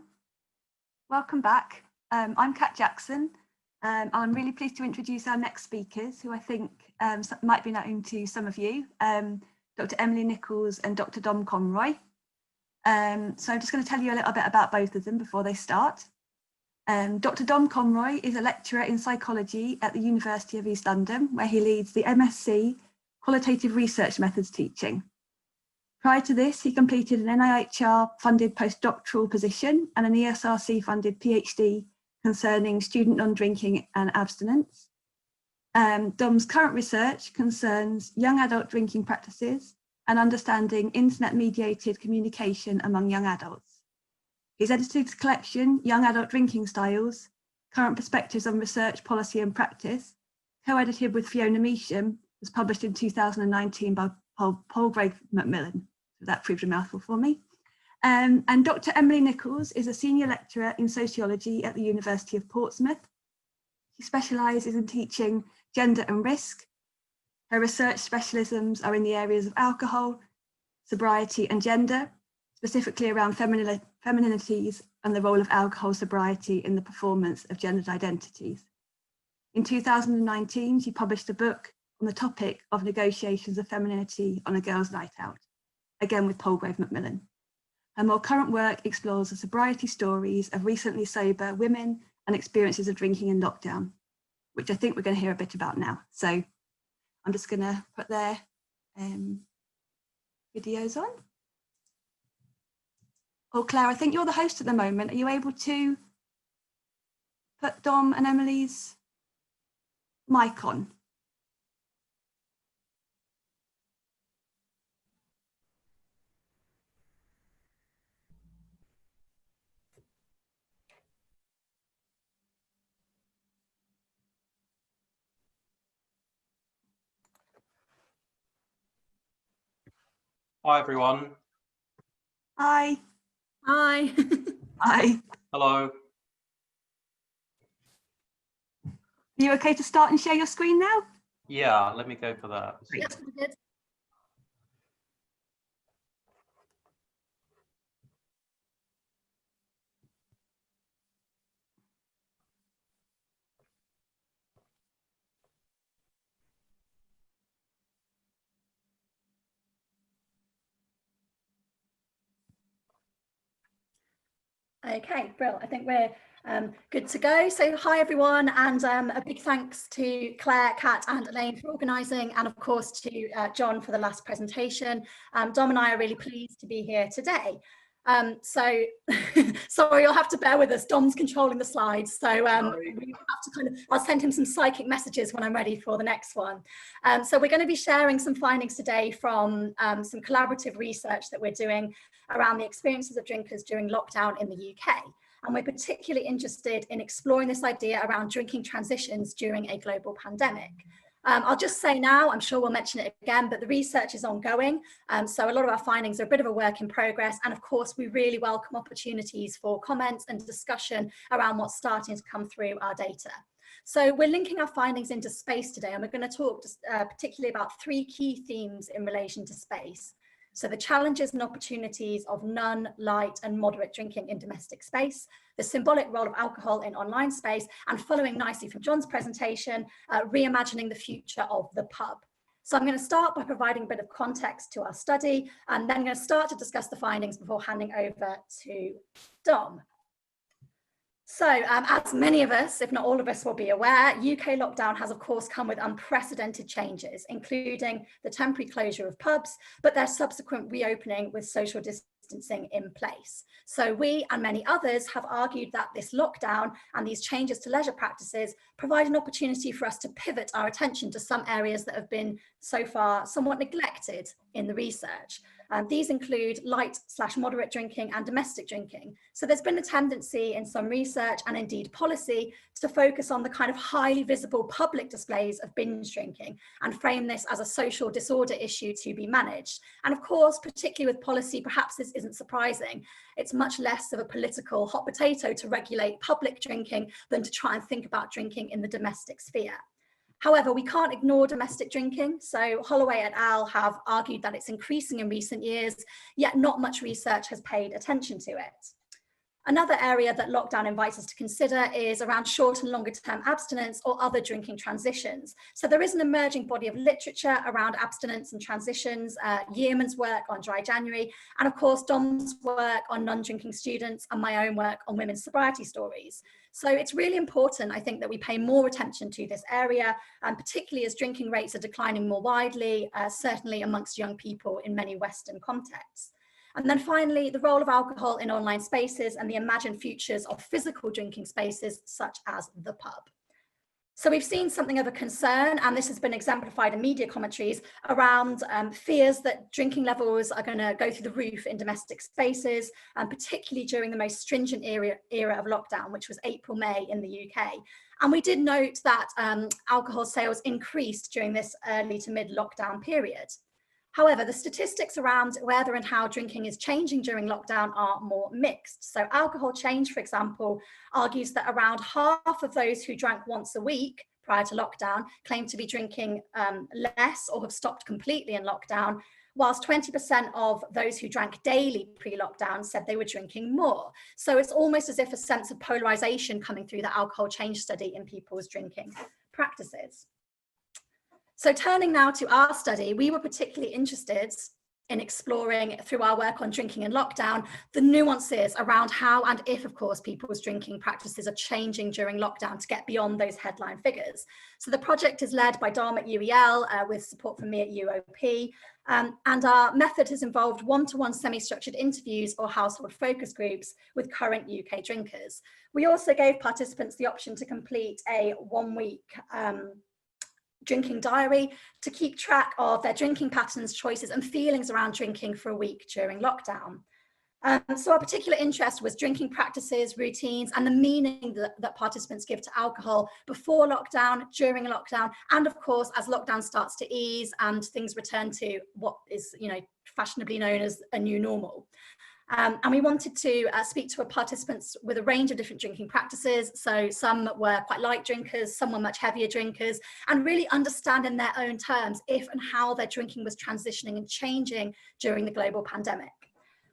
welcome back. I'm Kat Jackson. I'm really pleased to introduce our next speakers, who I think might be known to some of you, Dr. Emily Nichols and Dr. Dom Conroy. So I'm just going to tell you a little bit about both of them before they start. Dr. Dom Conroy is a lecturer in psychology at the University of East London, where he leads the MSc Qualitative Research Methods teaching. Prior to this, he completed an NIHR-funded postdoctoral position and an ESRC-funded PhD concerning student non-drinking and abstinence. Dom's current research concerns young adult drinking practices and understanding internet-mediated communication among young adults. He's edited his collection, Young Adult Drinking Styles, Current Perspectives on Research, Policy and Practice, co-edited with Fiona Measham, was published in 2019 by Palgrave Macmillan. That proved a mouthful for me. And Dr. Emily Nichols is a senior lecturer in sociology at the University of Portsmouth. She specialises in teaching gender and risk. Her research specialisms are in the areas of alcohol, sobriety and gender, specifically around femininities and the role of alcohol sobriety in the performance of gendered identities. In 2019, she published a book on the topic of negotiations of femininity on a girls' night out, again with Palgrave Macmillan. Her more current work explores the sobriety stories of recently sober women and experiences of drinking in lockdown, which I think we're going to hear a bit about now. So I'm just going to put their videos on. Oh, Claire, I think you're the host at the moment. Are you able to put Dom and Emily's mic on? Hi everyone. Hi. Hi. Hi. Hello. Are you okay to start and share your screen now? Yeah, let me go for that. Yes, we did. Okay, Brill. I think we're good to go. So hi everyone, and a big thanks to Claire, Kat and Elaine for organising, and of course to John for the last presentation. Dom and I are really pleased to be here today. So sorry, you'll have to bear with us. Dom's controlling the slides, so we have to I'll send him some psychic messages when I'm ready for the next one. So we're going to be sharing some findings today from some collaborative research that we're doing around the experiences of drinkers during lockdown in the UK. And we're particularly interested in exploring this idea around drinking transitions during a global pandemic. I'll just say now, I'm sure we'll mention it again, but the research is ongoing. So a lot of our findings are a bit of a work in progress. And of course, we really welcome opportunities for comments and discussion around what's starting to come through our data. So we're linking our findings into space today, and we're going to talk particularly about three key themes in relation to space. So the challenges and opportunities of none, light and moderate drinking in domestic space, the symbolic role of alcohol in online space, and following nicely from John's presentation, reimagining the future of the pub. So I'm going to start by providing a bit of context to our study, and then I'm going to start to discuss the findings before handing over to Dom. So as many of us, if not all of us, will be aware, UK lockdown has of course come with unprecedented changes, including the temporary closure of pubs, but their subsequent reopening with social distancing in place. So we and many others have argued that this lockdown and these changes to leisure practices provide an opportunity for us to pivot our attention to some areas that have been so far somewhat neglected in the research. These include light/moderate drinking and domestic drinking. So there's been a tendency in some research and indeed policy to focus on the kind of highly visible public displays of binge drinking and frame this as a social disorder issue to be managed. And of course, particularly with policy, perhaps this isn't surprising. It's much less of a political hot potato to regulate public drinking than to try and think about drinking in the domestic sphere. However, we can't ignore domestic drinking. So Holloway et al. Have argued that it's increasing in recent years, yet not much research has paid attention to it. Another area that lockdown invites us to consider is around short and longer term abstinence or other drinking transitions. So there is an emerging body of literature around abstinence and transitions, Yearman's work on Dry January, and of course Dom's work on non-drinking students and my own work on women's sobriety stories. So it's really important, I think, that we pay more attention to this area, and particularly as drinking rates are declining more widely, certainly amongst young people in many Western contexts. And then finally, the role of alcohol in online spaces and the imagined futures of physical drinking spaces, such as the pub. So we've seen something of a concern, and this has been exemplified in media commentaries around fears that drinking levels are going to go through the roof in domestic spaces, and particularly during the most stringent era of lockdown, which was April, May in the UK. And we did note that alcohol sales increased during this early to mid lockdown period. However, the statistics around whether and how drinking is changing during lockdown are more mixed. So Alcohol Change, for example, argues that around half of those who drank once a week prior to lockdown claim to be drinking less or have stopped completely in lockdown, whilst 20% of those who drank daily pre-lockdown said they were drinking more. So it's almost as if a sense of polarization coming through the Alcohol Change study in people's drinking practices. So turning now to our study, we were particularly interested in exploring through our work on drinking in lockdown, the nuances around how and if, of course, people's drinking practices are changing during lockdown to get beyond those headline figures. So the project is led by Dom at UEL with support from me at UOP. And our method has involved one-to-one semi-structured interviews or household focus groups with current UK drinkers. We also gave participants the option to complete a one-week drinking diary to keep track of their drinking patterns, choices and feelings around drinking for a week during lockdown. So our particular interest was drinking practices, routines and the meaning that participants give to alcohol before lockdown, during lockdown, and of course as lockdown starts to ease and things return to what is, fashionably known as a new normal. And we wanted to speak to our participants with a range of different drinking practices. So some were quite light drinkers, some were much heavier drinkers, and really understand in their own terms if and how their drinking was transitioning and changing during the global pandemic.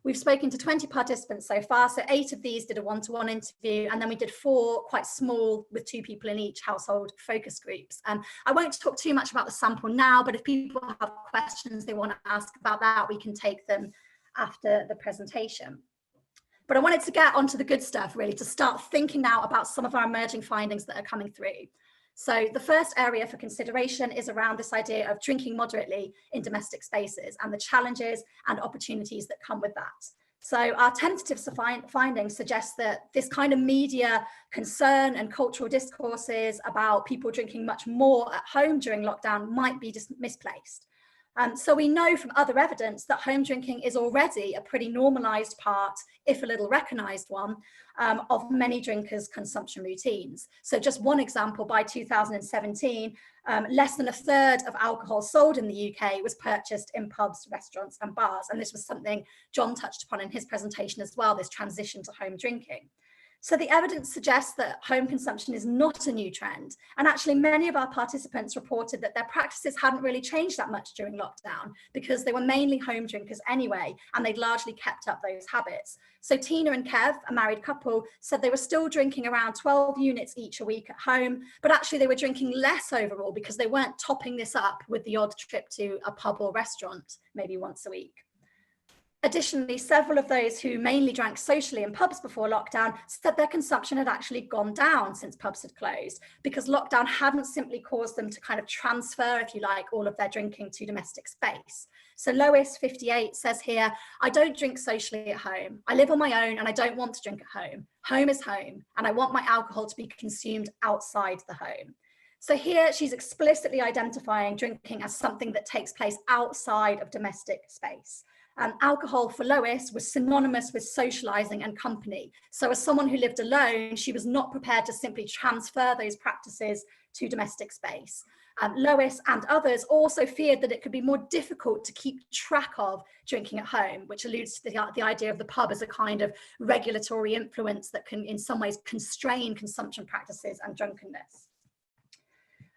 We've spoken to 20 participants so far, so 8 of these did a one-to-one interview, and then we did 4 quite small with 2 people in each household focus groups. I won't talk too much about the sample now, but if people have questions they want to ask about that, we can take them after the presentation. But I wanted to get onto the good stuff, really, to start thinking now about some of our emerging findings that are coming through. So the first area for consideration is around this idea of drinking moderately in domestic spaces and the challenges and opportunities that come with that. So our tentative findings suggest that this kind of media concern and cultural discourses about people drinking much more at home during lockdown might be just misplaced. So we know from other evidence that home drinking is already a pretty normalised part, if a little recognised one, of many drinkers' consumption routines. So just one example, by 2017, less than a third of alcohol sold in the UK was purchased in pubs, restaurants and bars. And this was something John touched upon in his presentation as well, this transition to home drinking. So the evidence suggests that home consumption is not a new trend. And actually many of our participants reported that their practices hadn't really changed that much during lockdown because they were mainly home drinkers anyway, and they'd largely kept up those habits. So Tina and Kev, a married couple, said they were still drinking around 12 units each a week at home, but actually they were drinking less overall because they weren't topping this up with the odd trip to a pub or restaurant, maybe once a week. Additionally, several of those who mainly drank socially in pubs before lockdown said their consumption had actually gone down since pubs had closed because lockdown hadn't simply caused them to kind of transfer, if you like, all of their drinking to domestic space. So Lois, 58, says here, I don't drink socially at home. I live on my own and I don't want to drink at home. Home is home and I want my alcohol to be consumed outside the home. So here she's explicitly identifying drinking as something that takes place outside of domestic space. Alcohol for Lois was synonymous with socializing and company. So as someone who lived alone, she was not prepared to simply transfer those practices to domestic space. Lois and others also feared that it could be more difficult to keep track of drinking at home, which alludes to the idea of the pub as a kind of regulatory influence that can in some ways constrain consumption practices and drunkenness.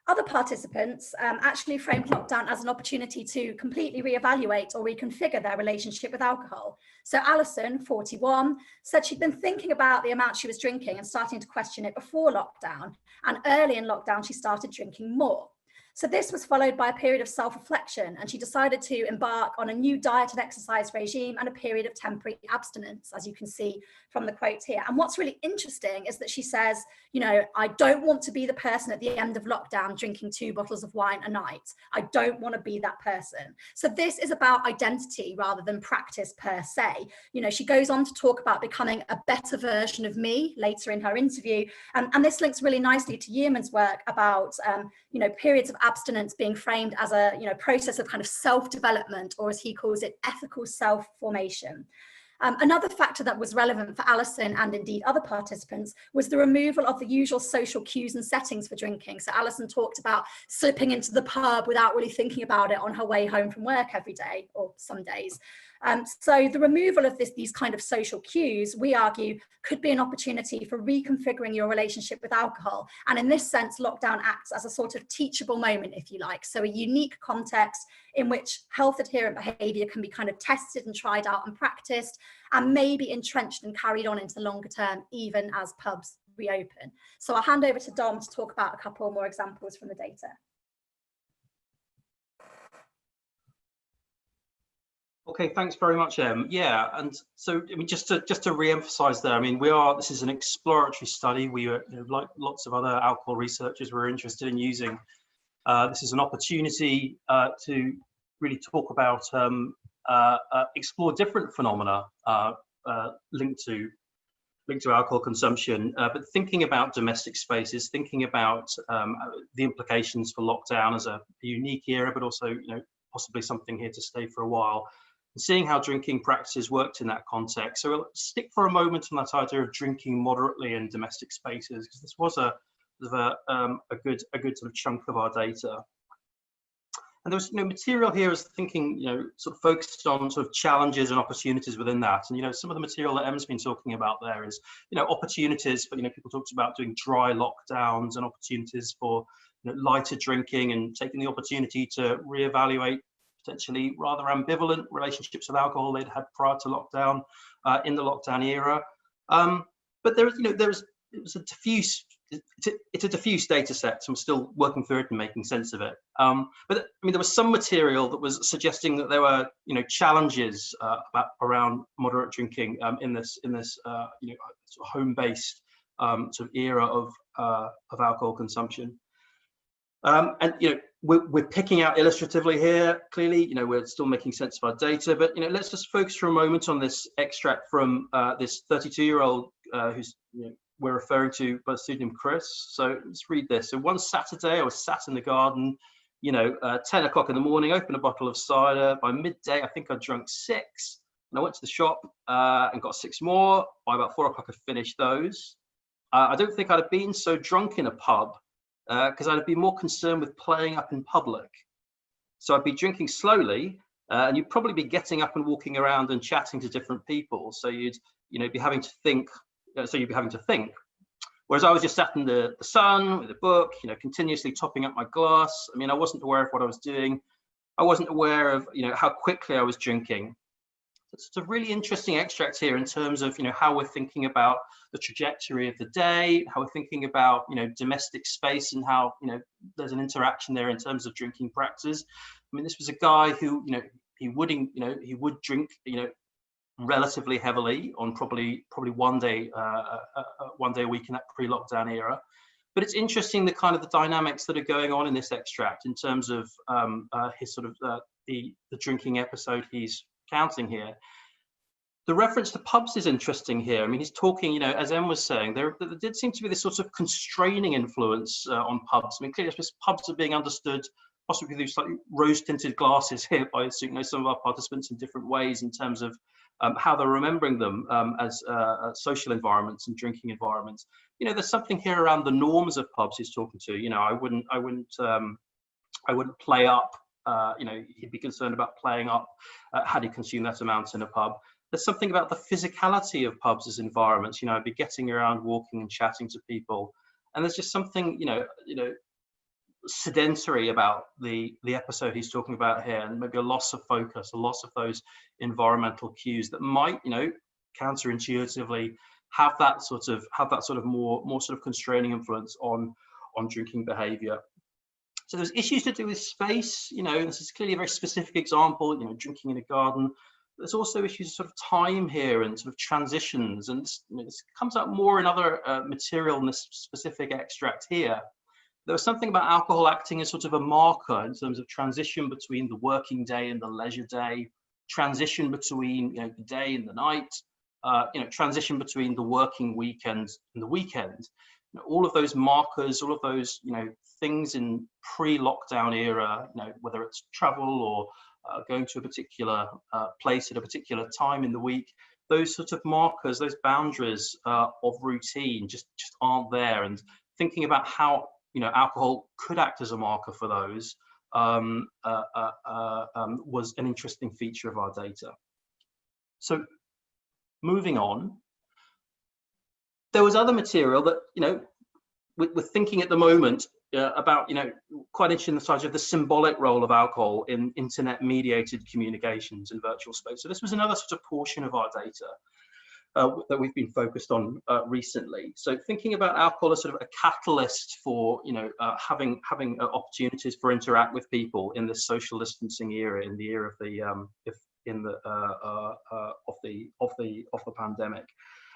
Other participants actually framed lockdown as an opportunity to completely reevaluate or reconfigure their relationship with alcohol. So Alison, 41, said she'd been thinking about the amount she was drinking and starting to question it before lockdown. And early in lockdown, she started drinking more. So this was followed by a period of self-reflection, and she decided to embark on a new diet and exercise regime and a period of temporary abstinence, as you can see from the quote here. And what's really interesting is that she says, you know, I don't want to be the person at the end of lockdown drinking 2 bottles of wine a night. I don't want to be that person. So this is about identity rather than practice per se. You know, she goes on to talk about becoming a better version of me later in her interview. And this links really nicely to Yearman's work about, you know, periods of abstinence being framed as a, you know, process of kind of self-development, or as he calls it, ethical self-formation. Another factor that was relevant for Alison and indeed other participants was the removal of the usual social cues and settings for drinking. So Alison talked about slipping into the pub without really thinking about it on her way home from work every day, or some days. So the removal of these kind of social cues, we argue, could be an opportunity for reconfiguring your relationship with alcohol. And in this sense, lockdown acts as a sort of teachable moment, if you like. So a unique context in which health adherent behaviour can be kind of tested and tried out and practiced, and maybe entrenched and carried on into the longer term, even as pubs reopen. So I'll hand over to Dom to talk about a couple more examples from the data. Okay, thanks very much, Em. Yeah, and so I mean, just to re-emphasize there, I mean, this is an exploratory study. We are, you know, like lots of other alcohol researchers, we're interested in using this is an opportunity to really talk about explore different phenomena linked to alcohol consumption, but thinking about domestic spaces, thinking about the implications for lockdown as a unique era, but also, you know, possibly something here to stay for a while, and seeing how drinking practices worked in that context. So we'll stick for a moment on that idea of drinking moderately in domestic spaces, because this was a good sort of chunk of our data. And there was, you know, material here is thinking, you know, sort of focused on sort of challenges and opportunities within that. And, you know, some of the material that Em's been talking about there is, you know, opportunities for, you know, people talked about doing dry lockdowns and opportunities for, you know, lighter drinking and taking the opportunity to reevaluate potentially rather ambivalent relationships with alcohol they'd had prior to lockdown in the lockdown era. But there was, you know, it's a diffuse data set, so I'm still working through it and making sense of it. But I mean, there was some material that was suggesting that there were, you know, challenges around moderate drinking in this you know, sort of home-based sort of era of alcohol consumption. And, you know, we're picking out illustratively here. Clearly, you know, we're still making sense of our data, but, you know, let's just focus for a moment on this extract from this 32-year-old who's, you know, we're referring to by the pseudonym Chris. So let's read this. So one Saturday, I was sat in the garden, you know, 10 o'clock in the morning, opened a bottle of cider. By midday, I think I drunk 6. And I went to the shop and got 6 more. By about 4 o'clock, I finished those. I don't think I'd have been so drunk in a pub because I'd have been more concerned with playing up in public. So I'd be drinking slowly and you'd probably be getting up and walking around and chatting to different people. So you'd, you know, be having to think. Whereas I was just sat in the sun with a book, you know, continuously topping up my glass. I mean, I wasn't aware of what I was doing. I wasn't aware of, you know, how quickly I was drinking. It's a really interesting extract here in terms of, you know, how we're thinking about the trajectory of the day, how we're thinking about, you know, domestic space and how, you know, there's an interaction there in terms of drinking practices. I mean, this was a guy who, you know, he would drink, you know, relatively heavily on probably one day a week in that pre-lockdown era. But it's interesting the kind of the dynamics that are going on in this extract in terms of his sort of the drinking episode he's counting here. The reference to pubs is interesting here. I mean, he's talking, you know, as Em was saying, there did seem to be this sort of constraining influence on pubs. I mean, clearly pubs are being understood possibly through slightly rose-tinted glasses here by, you know, some of our participants in different ways in terms of how they're remembering them as social environments and drinking environments. You know, there's something here around the norms of pubs he's talking to. You know, I wouldn't play up. You know, he'd be concerned about playing up had he consumed that amount in a pub. There's something about the physicality of pubs as environments. You know, I'd be getting around, walking and chatting to people, and there's just something, you know, sedentary about the episode he's talking about here, and maybe a loss of focus, a loss of those environmental cues that might, you know, counterintuitively have that sort of more sort of constraining influence on drinking behavior. So there's issues to do with space, you know, this is clearly a very specific example, you know, drinking in a garden. There's also issues of sort of time here and sort of transitions, and you know, this comes out more in other material in this specific extract here. There was something about alcohol acting as sort of a marker in terms of transition between the working day and the leisure day, transition between, you know, the day and the night, you know, transition between the working weekend and the weekend. You know, all of those markers, all of those, you know, things in pre-lockdown era, you know, whether it's travel or going to a particular place at a particular time in the week, those sort of markers, those boundaries of routine just aren't there. And thinking about how, you know, alcohol could act as a marker for those was an interesting feature of our data. So moving on, there was other material that, you know, we're thinking at the moment about, you know, quite interested in the side of the symbolic role of alcohol in internet mediated communications in virtual space. So this was another sort of portion of our data that we've been focused on recently. So thinking about alcohol as sort of a catalyst for, you know, having opportunities for interact with people in this social distancing era, in the era of the of the pandemic.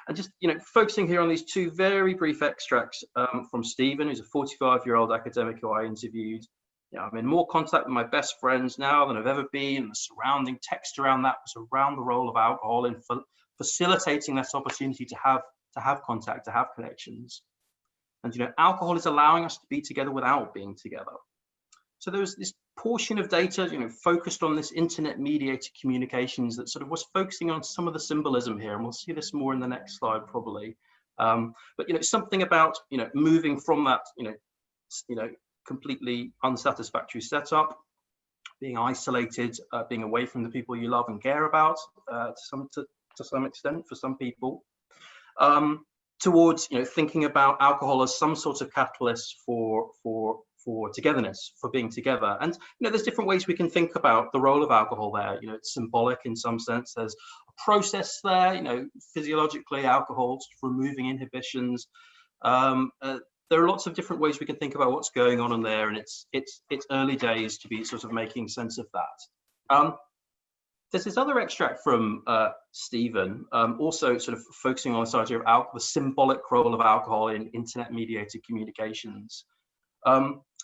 And just, you know, focusing here on these two very brief extracts from Stephen, who's a 45-year-old academic who I interviewed. You know, I'm in more contact with my best friends now than I've ever been, and the surrounding text around that was around the role of alcohol in facilitating this opportunity to have contact, to have connections. And, you know, alcohol is allowing us to be together without being together. So there was this portion of data, you know, focused on this internet mediated communications that sort of was focusing on some of the symbolism here, and we'll see this more in the next slide probably. But, you know, something about, you know, moving from that, you know, completely unsatisfactory setup, being isolated, being away from the people you love and care about, to some extent for some people, towards, you know, thinking about alcohol as some sort of catalyst for togetherness, for being together. And, you know, there's different ways we can think about the role of alcohol there. You know, it's symbolic in some sense. There's a process there, you know, physiologically, alcohol removing inhibitions. There are lots of different ways we can think about what's going on in there, and it's early days to be sort of making sense of that. There's this other extract from Stephen, also sort of focusing on this idea of the symbolic role of alcohol in internet-mediated communications,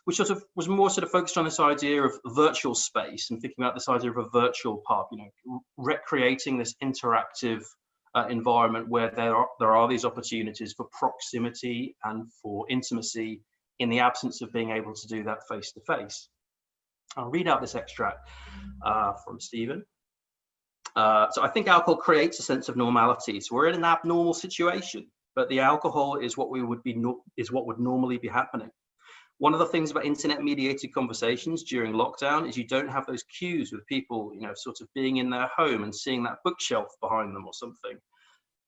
which sort of was more sort of focused on this idea of virtual space and thinking about this idea of a virtual pub, you know, recreating this interactive environment where there are these opportunities for proximity and for intimacy in the absence of being able to do that face to face. I'll read out this extract from Stephen. So I think alcohol creates a sense of normality. So we're in an abnormal situation, but the alcohol is what would normally be happening. One of the things about internet mediated conversations during lockdown is you don't have those cues with people, you know, sort of being in their home and seeing that bookshelf behind them or something.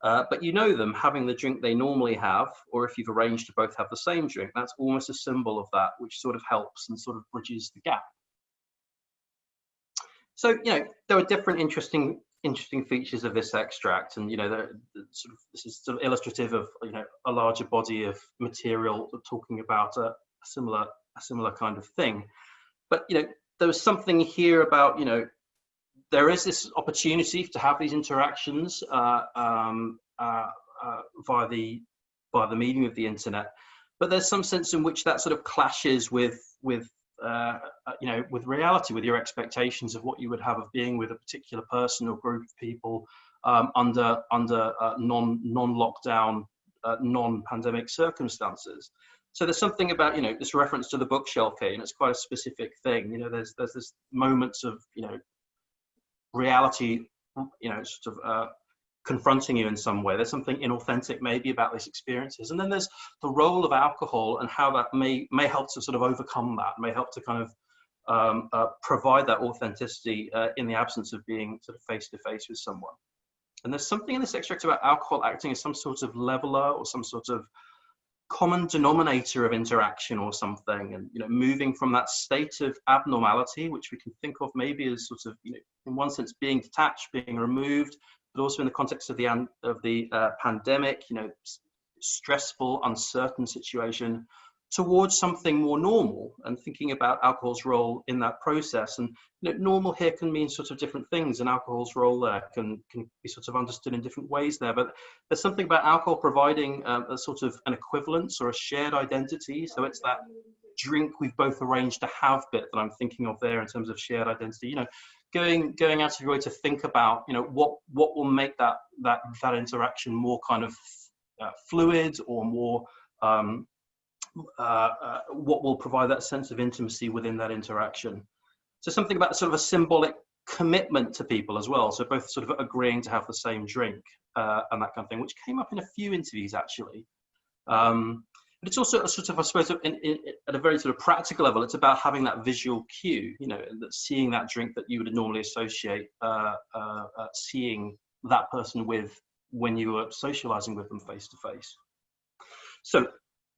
But you know them having the drink they normally have, or if you've arranged to both have the same drink, that's almost a symbol of that, which sort of helps and sort of bridges the gap. So, you know, there were different interesting features of this extract, and, you know, this is sort of illustrative of, you know, a larger body of material talking about a similar kind of thing. But, you know, there was something here about, you know, there is this opportunity to have these interactions via the medium of the internet, but there's some sense in which that sort of clashes with you know, with reality, with your expectations of what you would have of being with a particular person or group of people under non-lockdown, non-pandemic circumstances. So there's something about, you know, this reference to the bookshelf here, and it's quite a specific thing. You know, there's this moments of, you know, reality, you know, sort of confronting you in some way. There's something inauthentic maybe about these experiences. And then there's the role of alcohol and how that may help to sort of overcome that, may help to kind of provide that authenticity in the absence of being sort of face to face with someone. And there's something in this extract about alcohol acting as some sort of leveler or some sort of common denominator of interaction or something, and moving from that state of abnormality, which we can think of maybe as sort of in one sense being detached, being removed, but also in the context of the pandemic, stressful, uncertain situation, towards something more normal, and thinking about alcohol's role in that process. And normal here can mean sort of different things, and alcohol's role there can be sort of understood in different ways there. But there's something about alcohol providing a sort of an equivalence or a shared identity. So it's that drink we've both arranged to have bit that I'm thinking of there in terms of shared identity. Going out of your way to think about what will make that interaction more kind of fluid, or more what will provide that sense of intimacy within that interaction. So something about sort of a symbolic commitment to people as well. So both sort of agreeing to have the same drink and that kind of thing, which came up in a few interviews actually. But it's also a sort of, I suppose, at a very sort of practical level, it's about having that visual cue, that seeing that drink that you would normally associate seeing that person with when you were socializing with them face to face. So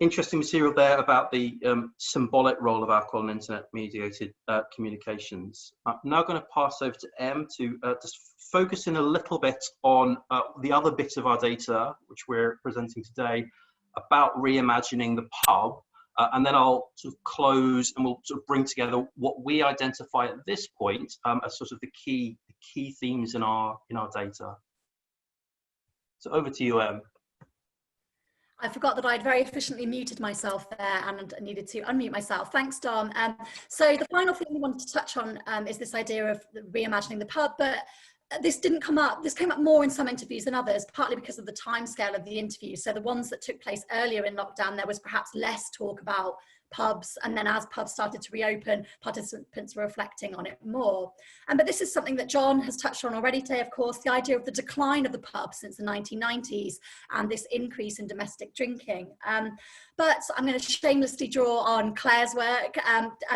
interesting material there about the symbolic role of alcohol and internet-mediated communications. I'm now going to pass over to Em to just focus in a little bit on the other bit of our data, which we're presenting today, about reimagining the pub. And then I'll sort of close, and we'll sort of bring together what we identify at this point as sort of the key themes in our data. So over to you, Em. I forgot that I'd very efficiently muted myself there and needed to unmute myself. Thanks, Dom. So the final thing we wanted to touch on is this idea of reimagining the pub, but this didn't come up. This came up more in some interviews than others, partly because of the timescale of the interview. So the ones that took place earlier in lockdown, there was perhaps less talk about pubs, and then as pubs started to reopen, participants were reflecting on it more. But this is something that John has touched on already today, of course, the idea of the decline of the pub since the 1990s and this increase in domestic drinking. But I'm going to shamelessly draw on Claire's work.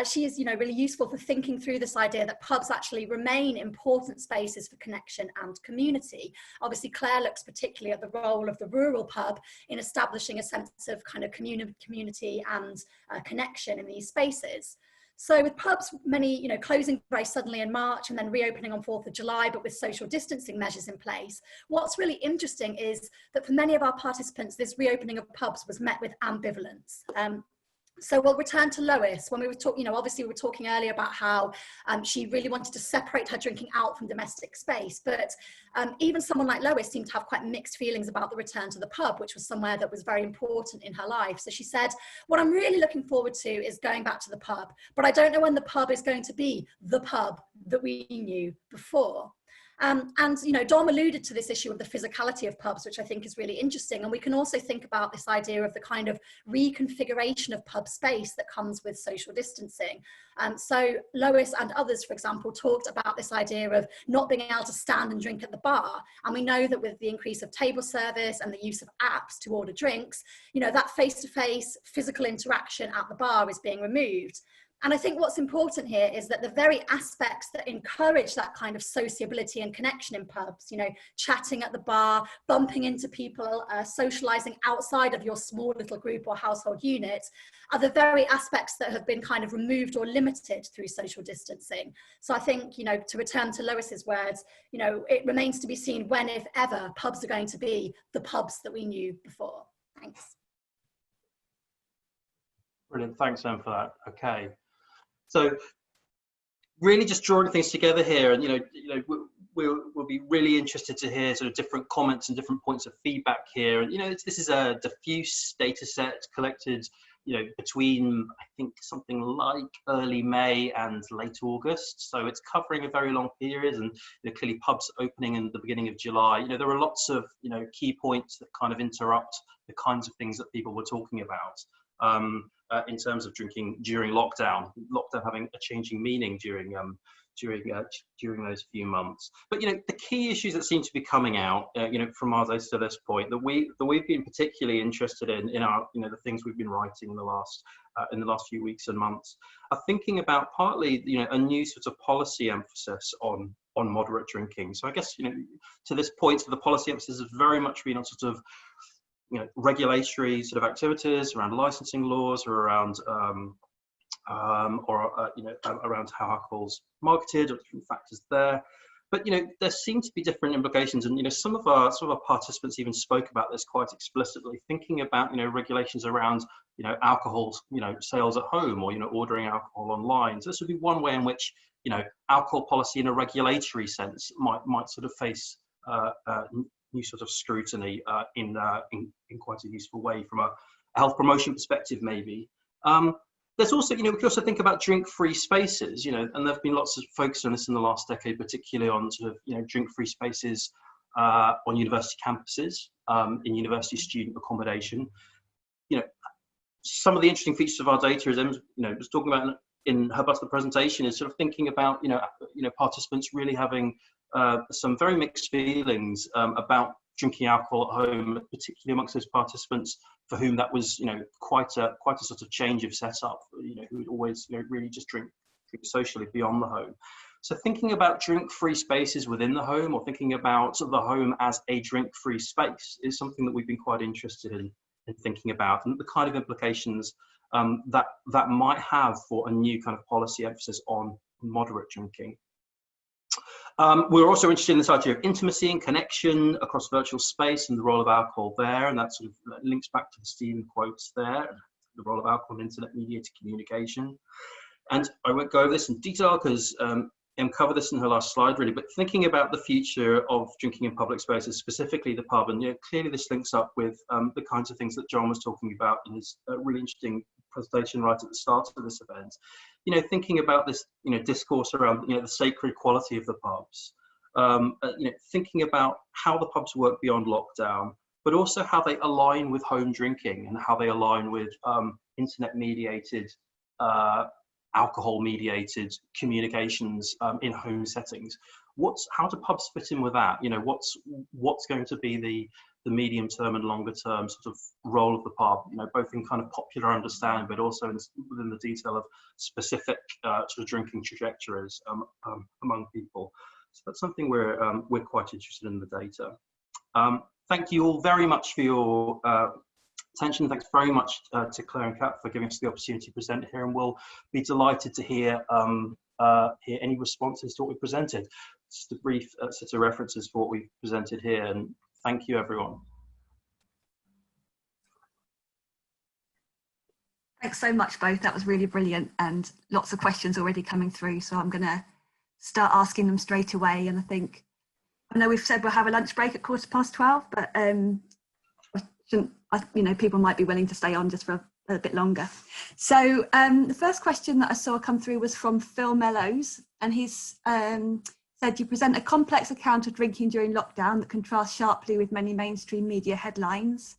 She is, really useful for thinking through this idea that pubs actually remain important spaces for connection and community. Obviously, Claire looks particularly at the role of the rural pub in establishing a sense of kind of community and connection in these spaces. So with pubs, many, closing very suddenly in March and then reopening on 4th of July, but with social distancing measures in place, what's really interesting is that for many of our participants, this reopening of pubs was met with ambivalence. So we'll return to Lois. When we were talking, obviously we were talking earlier about how she really wanted to separate her drinking out from domestic space, but even someone like Lois seemed to have quite mixed feelings about the return to the pub, which was somewhere that was very important in her life. So she said, what I'm really looking forward to is going back to the pub, but I don't know when the pub is going to be the pub that we knew before. And Dom alluded to this issue of the physicality of pubs, which I think is really interesting. And we can also think about this idea of the kind of reconfiguration of pub space that comes with social distancing. So Lois and others, for example, talked about this idea of not being able to stand and drink at the bar. And we know that with the increase of table service and the use of apps to order drinks, that face-to-face physical interaction at the bar is being removed. And I think what's important here is that the very aspects that encourage that kind of sociability and connection in pubs, chatting at the bar, bumping into people, socializing outside of your small little group or household unit, are the very aspects that have been kind of removed or limited through social distancing. So I think, to return to Lois's words, it remains to be seen when, if ever, pubs are going to be the pubs that we knew before. Thanks. Brilliant, thanks, Em, for that. Okay. So really just drawing things together here, and we'll be really interested to hear sort of different comments and different points of feedback here. And this is a diffuse data set collected between, I think, something like early May and late August. So it's covering a very long period, and clearly pubs opening in the beginning of July. There are lots of key points that kind of interrupt the kinds of things that people were talking about. In terms of drinking during lockdown having a changing meaning during those few months. But the key issues that seem to be coming out, from our data to this point, that we've been particularly interested in our the things we've been writing in the last few weeks and months, are thinking about partly a new sort of policy emphasis on moderate drinking. So I guess to this point, the policy emphasis has very much been on sort of regulatory sort of activities around licensing laws, or around around how alcohol's marketed, or different factors there. But there seem to be different implications, and some of our participants even spoke about this quite explicitly, thinking about regulations around alcohol sales at home, or ordering alcohol online. So this would be one way in which alcohol policy in a regulatory sense might sort of face new sort of scrutiny in quite a useful way from a health promotion perspective, maybe. There's also, we could also think about drink-free spaces, and there have been lots of focus on this in the last decade, particularly on sort of, drink-free spaces on university campuses, in university student accommodation. Some of the interesting features of our data, as Em was talking about in her part of the presentation, is sort of thinking about, participants really having some very mixed feelings about drinking alcohol at home, particularly amongst those participants for whom that was, quite a sort of change of setup, who would always, really just drink socially beyond the home. So thinking about drink-free spaces within the home, or thinking about the home as a drink-free space, is something that we've been quite interested in thinking about, and the kind of implications that might have for a new kind of policy emphasis on moderate drinking. We're also interested in this idea of intimacy and connection across virtual space, and the role of alcohol there, and that sort of links back to the Stephen quotes there, the role of alcohol in internet-mediated communication. And I won't go over this in detail because Em covered this in her last slide, really, but thinking about the future of drinking in public spaces, specifically the pub, and clearly this links up with the kinds of things that John was talking about in his really interesting presentation right at the start of this event. Thinking about this, discourse around, the sacred quality of the pubs, thinking about how the pubs work beyond lockdown, but also how they align with home drinking, and how they align with internet-mediated, alcohol-mediated communications in home settings. How do pubs fit in with that? What's going to be the medium-term and longer-term sort of role of the pub? Both in kind of popular understanding, but also within the detail of specific sort of drinking trajectories among people. So that's something we're quite interested in the data. Thank you all very much for your attention. Thanks very much to Claire and Kat for giving us the opportunity to present here, and we'll be delighted to hear any responses to what we presented. Just a brief set of references for what we've presented here, and thank you, everyone. Thanks so much, both. That was really brilliant, and lots of questions already coming through. So I'm going to start asking them straight away. And I know we've said we'll have a lunch break at 12:15, but people might be willing to stay on just for a bit longer. So the first question that I saw come through was from Phil Mellows, and he's said, you present a complex account of drinking during lockdown that contrasts sharply with many mainstream media headlines,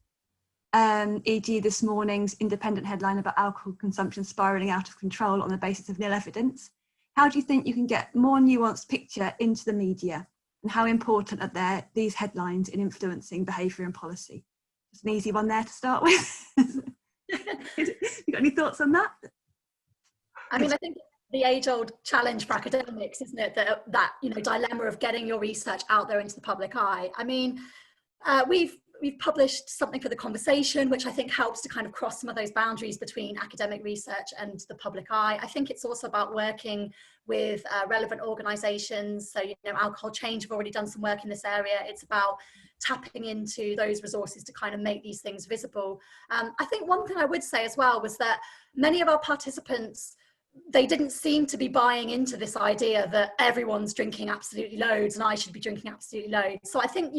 e.g. this morning's independent headline about alcohol consumption spiralling out of control on the basis of nil evidence. How do you think you can get more nuanced picture into the media, and how important are these headlines in influencing behaviour and policy? Just an easy one there to start with. You got any thoughts on that? I mean, I think the age-old challenge for academics, isn't it, that dilemma of getting your research out there into the public eye. I mean, we've published something for the conversation, which I think helps to kind of cross some of those boundaries between academic research and the public eye. I think it's also about working with relevant organisations. So, Alcohol Change have already done some work in this area. It's about tapping into those resources to kind of make these things visible. I think one thing I would say as well was that many of our participants, they didn't seem to be buying into this idea that everyone's drinking absolutely loads and I should be drinking absolutely loads. So I think,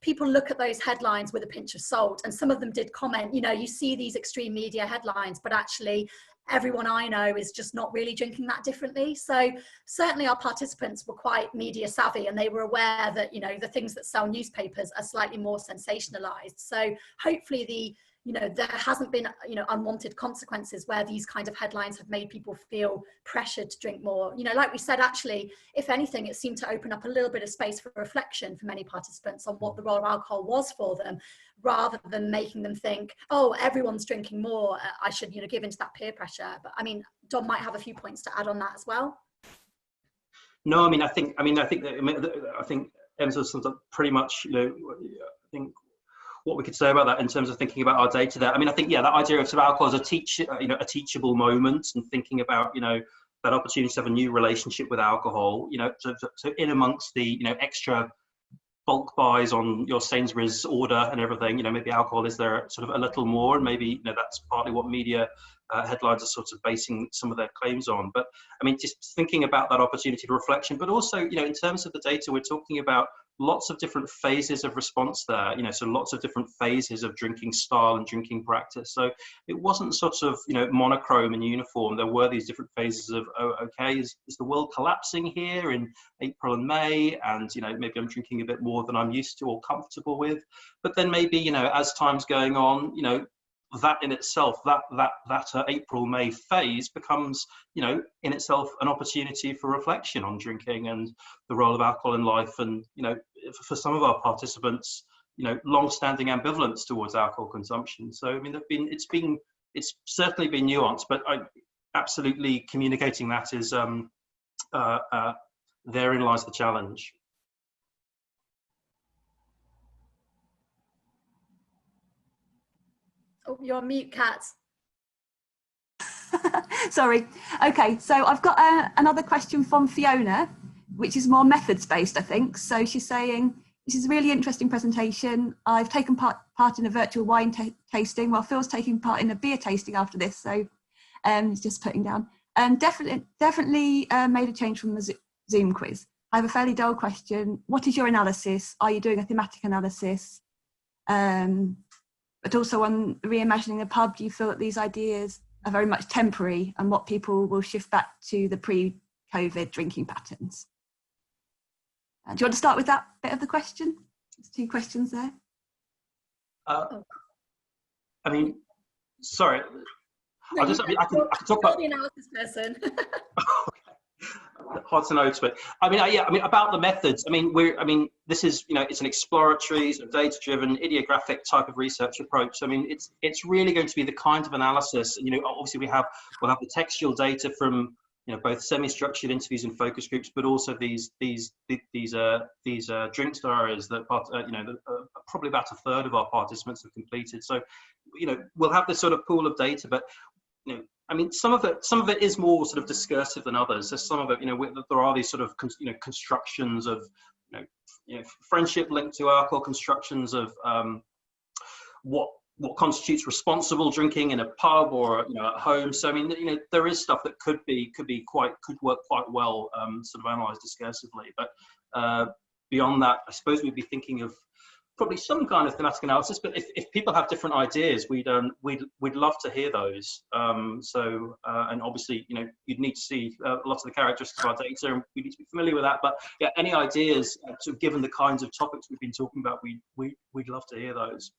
people look at those headlines with a pinch of salt, and some of them did comment, you see these extreme media headlines, but actually everyone I know is just not really drinking that differently. So certainly our participants were quite media savvy, and they were aware that, the things that sell newspapers are slightly more sensationalized. So hopefully there hasn't been, unwanted consequences where these kind of headlines have made people feel pressured to drink more. Like we said, actually, if anything, it seemed to open up a little bit of space for reflection for many participants on what the role of alcohol was for them, rather than making them think, oh, everyone's drinking more, I should, give into that peer pressure. But I mean, Don might have a few points to add on that as well. No, I think Emma sums up pretty much, I think what we could say about that in terms of thinking about our data there. I mean, I think, yeah, that idea of sort of alcohol as a teachable moment, and thinking about, that opportunity to have a new relationship with alcohol, so in amongst the, extra bulk buys on your Sainsbury's order and everything, maybe alcohol is there sort of a little more, and maybe, that's partly what media headlines are sort of basing some of their claims on. But I mean, just thinking about that opportunity for reflection, but also, in terms of the data, we're talking about lots of different phases of response there, so lots of different phases of drinking style and drinking practice. So it wasn't sort of, monochrome and uniform. There were these different phases of, oh, okay, is the world collapsing here in April and May? And, maybe I'm drinking a bit more than I'm used to or comfortable with. But then maybe, as time's going on, that in itself, that April-May phase becomes, in itself an opportunity for reflection on drinking and the role of alcohol in life. And, for some of our participants, long-standing ambivalence towards alcohol consumption. So, I mean, it's certainly been nuanced, but absolutely communicating that is, therein lies the challenge. Oh, you're on mute, Kat. Sorry. Okay, so I've got another question from Fiona, which is more methods based, I think. So she's saying, this is a really interesting presentation. I've taken part in a virtual wine tasting, while Phil's taking part in a beer tasting after this. So it's just putting down. Definitely made a change from the Zoom quiz. I have a fairly dull question. What is your analysis? Are you doing a thematic analysis? But also on reimagining the pub, do you feel that these ideas are very much temporary, and what people will shift back to the pre-COVID drinking patterns? Do you want to start with that bit of the question? There's two questions there. I mean, sorry. No, I can talk about the analysis person. Hard to know, but I mean, about the methods. I mean, this is, it's an exploratory, sort of data-driven, ideographic type of research approach. I mean, it's really going to be the kind of analysis. Obviously we'll have the textual data from, both semi-structured interviews and focus groups, but also these drink diaries that probably about a third of our participants have completed. So, we'll have this sort of pool of data, but I mean, some of it is more sort of discursive than others. There's some of it, there are these sort of constructions of friendship linked to alcohol, constructions of what constitutes responsible drinking in a pub or at home. So I mean, there is stuff that could work quite well, sort of analysed discursively. But beyond that, I suppose we'd be thinking of probably some kind of thematic analysis. But if people have different ideas, we'd love to hear those. And obviously, you'd need to see lots of the characteristics of our data, and we need to be familiar with that. But yeah, any ideas, sort of given the kinds of topics we've been talking about, we'd love to hear those.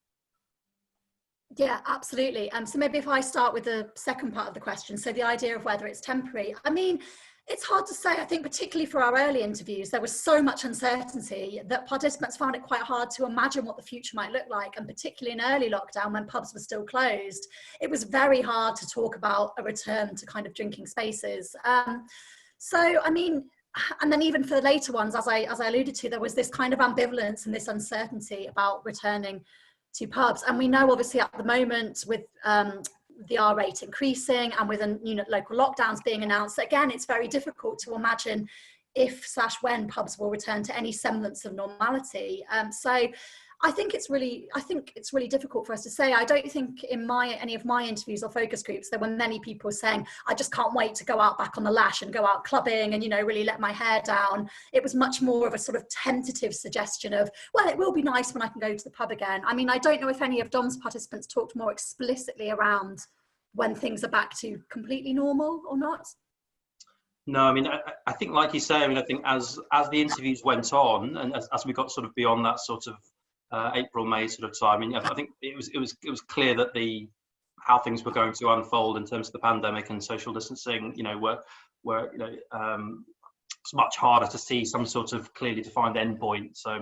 Yeah, absolutely. So maybe if I start with the second part of the question, so the idea of whether it's temporary. I mean, it's hard to say. I think particularly for our early interviews, there was so much uncertainty that participants found it quite hard to imagine what the future might look like. And particularly in early lockdown, when pubs were still closed, it was very hard to talk about a return to kind of drinking spaces. So, I mean, and then even for the later ones, as I alluded to, there was this kind of ambivalence and this uncertainty about returning to pubs. And we know obviously at the moment with the R rate increasing and with local lockdowns being announced, again, it's very difficult to imagine if/when pubs will return to any semblance of normality. So I think it's really difficult for us to say. I don't think in any of my interviews or focus groups there were many people saying, I just can't wait to go out back on the lash and go out clubbing and really let my hair down. It was much more of a sort of tentative suggestion of, well, it will be nice when I can go to the pub again. I mean, I don't know if any of Dom's participants talked more explicitly around when things are back to completely normal or not. No, I mean, I think, like you say, I mean, I think as the interviews went on and as we got sort of beyond that sort of April, May sort of time, I mean, I think it was clear that how things were going to unfold in terms of the pandemic and social distancing, were it's much harder to see some sort of clearly defined endpoint. So I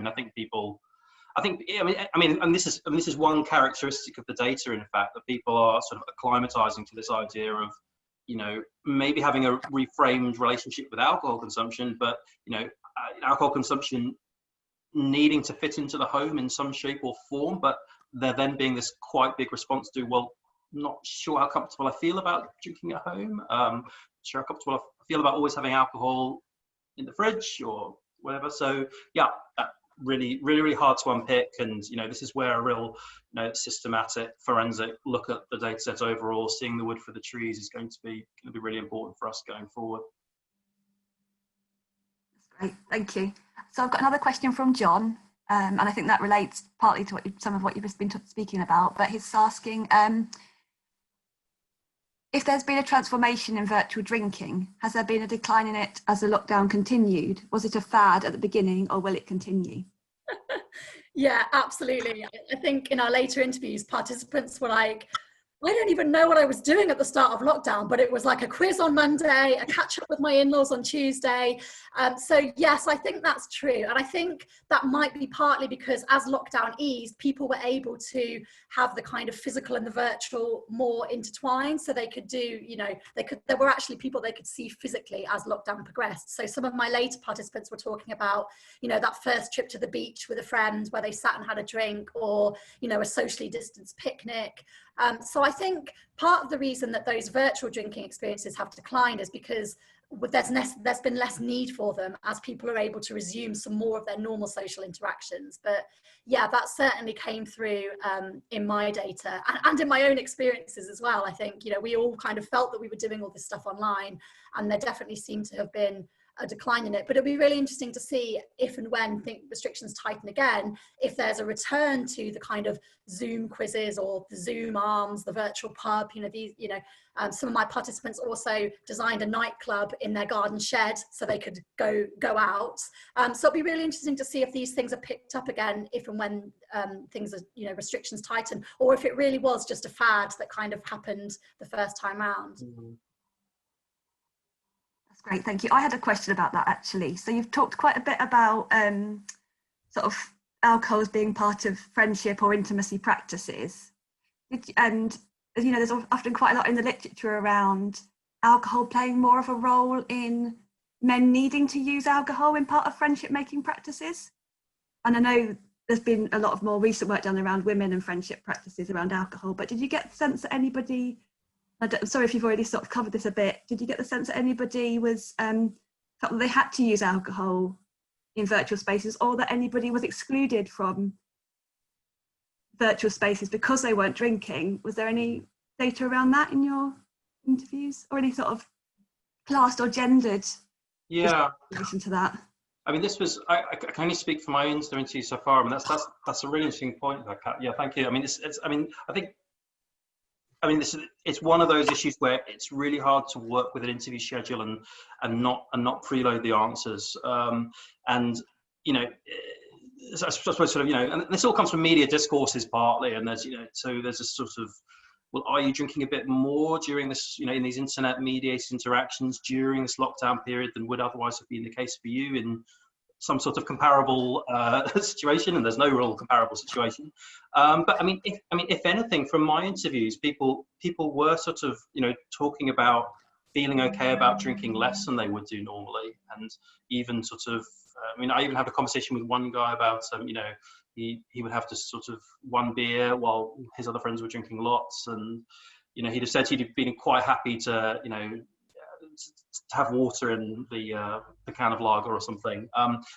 mean, and this is one characteristic of the data, in fact, that people are sort of acclimatizing to this idea of, maybe having a reframed relationship with alcohol consumption, but alcohol consumption needing to fit into the home in some shape or form, but there then being this quite big response to, well, not sure how comfortable I feel about drinking at home, sure how comfortable I feel about always having alcohol in the fridge or whatever. So yeah, that really hard to unpick. And this is where a real systematic forensic look at the data set overall, seeing the wood for the trees, is going to be really important for us going forward. That's great, thank you. So I've got another question from John, and I think that relates partly to some of what you've just been speaking about, but he's asking, if there's been a transformation in virtual drinking, has there been a decline in it as the lockdown continued? Was it a fad at the beginning, or will it continue? Yeah, absolutely. I think in our later interviews, participants were like, I don't even know what I was doing at the start of lockdown, but it was like a quiz on Monday, a catch up with my in-laws on Tuesday. So yes, I think that's true. And I think that might be partly because as lockdown eased, people were able to have the kind of physical and the virtual more intertwined. So they could do, there were actually people they could see physically as lockdown progressed. So some of my later participants were talking about, that first trip to the beach with a friend where they sat and had a drink, or, a socially distanced picnic. So I think part of the reason that those virtual drinking experiences have declined is because there's been less need for them as people are able to resume some more of their normal social interactions. But yeah, that certainly came through in my data and in my own experiences as well. I think, we all kind of felt that we were doing all this stuff online, and there definitely seemed to have been a decline in it. But it'll be really interesting to see if and when restrictions tighten again, if there's a return to the kind of Zoom quizzes or the Zoom arms, the virtual pub. Some of my participants also designed a nightclub in their garden shed so they could go out. So it'll be really interesting to see if these things are picked up again, if and when things are, restrictions tighten, or if it really was just a fad that kind of happened the first time round. Mm-hmm. Great, thank you. I had a question about that actually. So you've talked quite a bit about sort of alcohol as being part of friendship or intimacy practices. And there's often quite a lot in the literature around alcohol playing more of a role in men needing to use alcohol in part of friendship making practices. And I know there's been a lot of more recent work done around women and friendship practices around alcohol, but did you get the sense that anybody, I'm sorry if you've already sort of covered this a bit, did you get the sense that anybody was felt that they had to use alcohol in virtual spaces, or that anybody was excluded from virtual spaces because they weren't drinking? Was there any data around that in your interviews, or any sort of classed or gendered relation to that? I mean, this was, I can only speak for my interview so far, and that's a really interesting point. Yeah, thank you. I mean, it's one of those issues where it's really hard to work with an interview schedule and not preload the answers. I suppose sort of, and this all comes from media discourses partly, and there's, so there's a sort of, well, are you drinking a bit more during this, in these internet mediated interactions during this lockdown period than would otherwise have been the case for you in some sort of comparable situation? And there's no real comparable situation. But I mean, if anything, from my interviews, people were sort of, talking about feeling okay about drinking less than they would do normally, and even sort of, I even had a conversation with one guy about, he would have just sort of one beer while his other friends were drinking lots, and he'd have said he'd been quite happy to, to have water in the can of lager or something.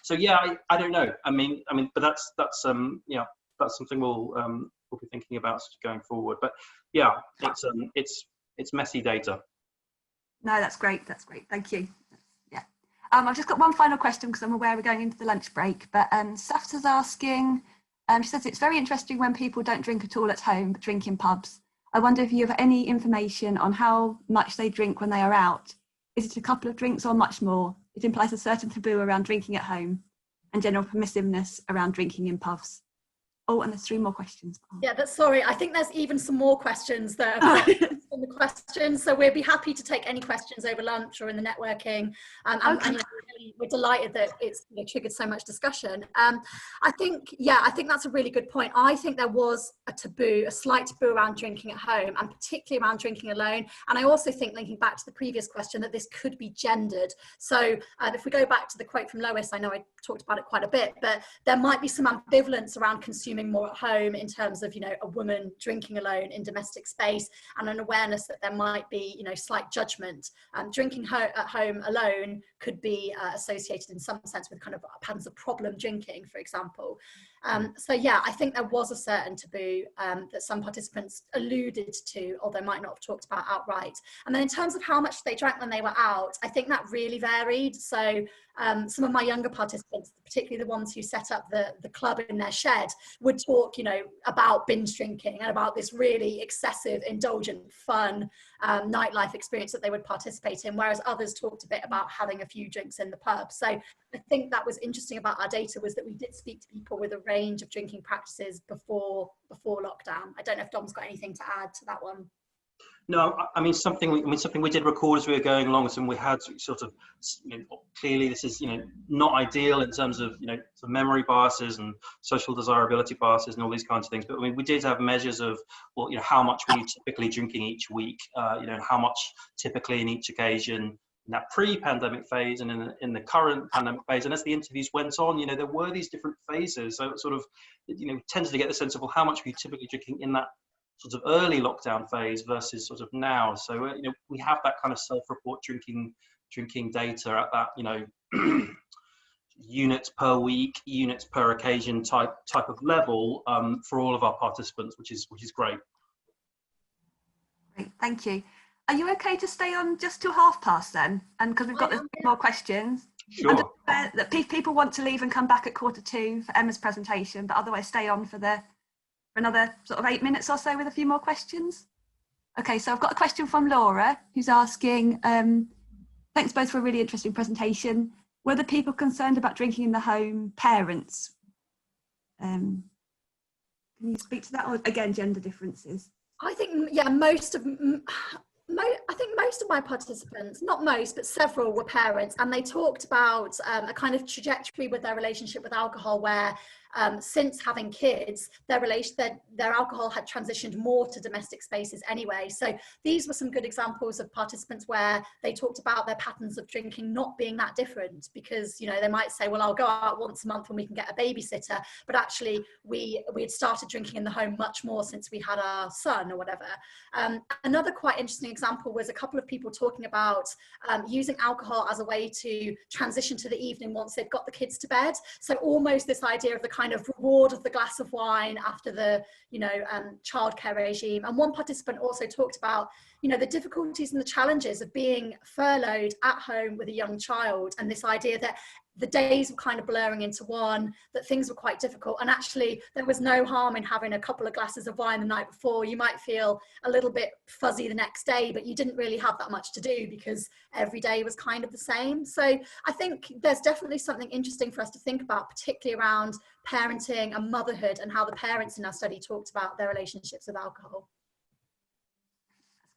So yeah, I don't know. I mean, but that's something we'll be thinking about going forward. But yeah, it's messy data. No, that's great. That's great. Thank you. Yeah. I've just got one final question because I'm aware we're going into the lunch break. But Safta's asking. She says it's very interesting when people don't drink at all at home but drink in pubs. I wonder if you have any information on how much they drink when they are out. Is it a couple of drinks or much more? It implies a certain taboo around drinking at home and general permissiveness around drinking in pubs. Oh, and there's 3 more questions. Yeah, but sorry, I think there's even some more questions that have on the questions, so we'll be happy to take any questions over lunch or in the networking. And you know, we're delighted that it's, you know, triggered so much discussion. I think that's a really good point. I think there was a taboo, a slight taboo around drinking at home, and particularly around drinking alone. And I also think, linking back to the previous question, that this could be gendered. So if we go back to the quote from Lois, I know I talked about it quite a bit, but there might be some ambivalence around consuming more at home in terms of, you know, a woman drinking alone in domestic space, and an awareness that there might be, you know, slight judgment. Drinking at home alone could be associated in some sense with kind of patterns of problem drinking, for example. So yeah, I think there was a certain taboo that some participants alluded to, although might not have talked about outright. And then in terms of how much they drank when they were out, I think that really varied. So some of my younger participants, particularly the ones who set up the club in their shed, would talk, you know, about binge drinking and about this really excessive, indulgent, fun nightlife experience that they would participate in, whereas others talked a bit about having a few drinks in the pub. So I think that was interesting about our data, was that we did speak to people with a range of drinking practices before lockdown. I don't know if Dom's got anything to add to that one. No, I mean, something we did record as we were going along, and we had sort of, you know, clearly this is, you know, not ideal in terms of, you know, the memory biases and social desirability biases and all these kinds of things. But I mean, we did have measures of, well, you know, how much were you typically drinking each week, you know, and how much typically in each occasion in that pre-pandemic phase and in the current pandemic phase. And as the interviews went on, you know, there were these different phases. So it sort of, you know, tended to get the sense of, well, how much were you typically drinking in that sort of early lockdown phase versus sort of now. So you know, we have that kind of self-report drinking data at that, you know, units per week, units per occasion type of level for all of our participants, which is great. Great, thank you. Are you okay to stay on just till 1:30 then? And because we've got more questions. Sure. That people want to leave and come back at 1:45 for Emma's presentation, but otherwise stay on for another sort of 8 minutes or so with a few more questions. Okay, so I've got a question from Laura, who's asking, thanks both for a really interesting presentation. Were the people concerned about drinking in the home parents? Can you speak to that, or again, gender differences? I think, yeah, I think most of my participants, not most, but several, were parents, and they talked about a kind of trajectory with their relationship with alcohol where since having kids, their alcohol had transitioned more to domestic spaces anyway. So these were some good examples of participants where they talked about their patterns of drinking not being that different, because, you know, they might say, well, I'll go out once a month when we can get a babysitter, but actually we had started drinking in the home much more since we had our son or whatever. Another quite interesting example was a couple of people talking about using alcohol as a way to transition to the evening once they've got the kids to bed. So almost this idea of the kind of reward of the glass of wine after the, you know, childcare regime. And one participant also talked about, you know, the difficulties and the challenges of being furloughed at home with a young child, and this idea that the days were kind of blurring into one, that things were quite difficult. And actually there was no harm in having a couple of glasses of wine the night before. You might feel a little bit fuzzy the next day, but you didn't really have that much to do because every day was kind of the same. So I think there's definitely something interesting for us to think about, particularly around parenting and motherhood, and how the parents in our study talked about their relationships with alcohol.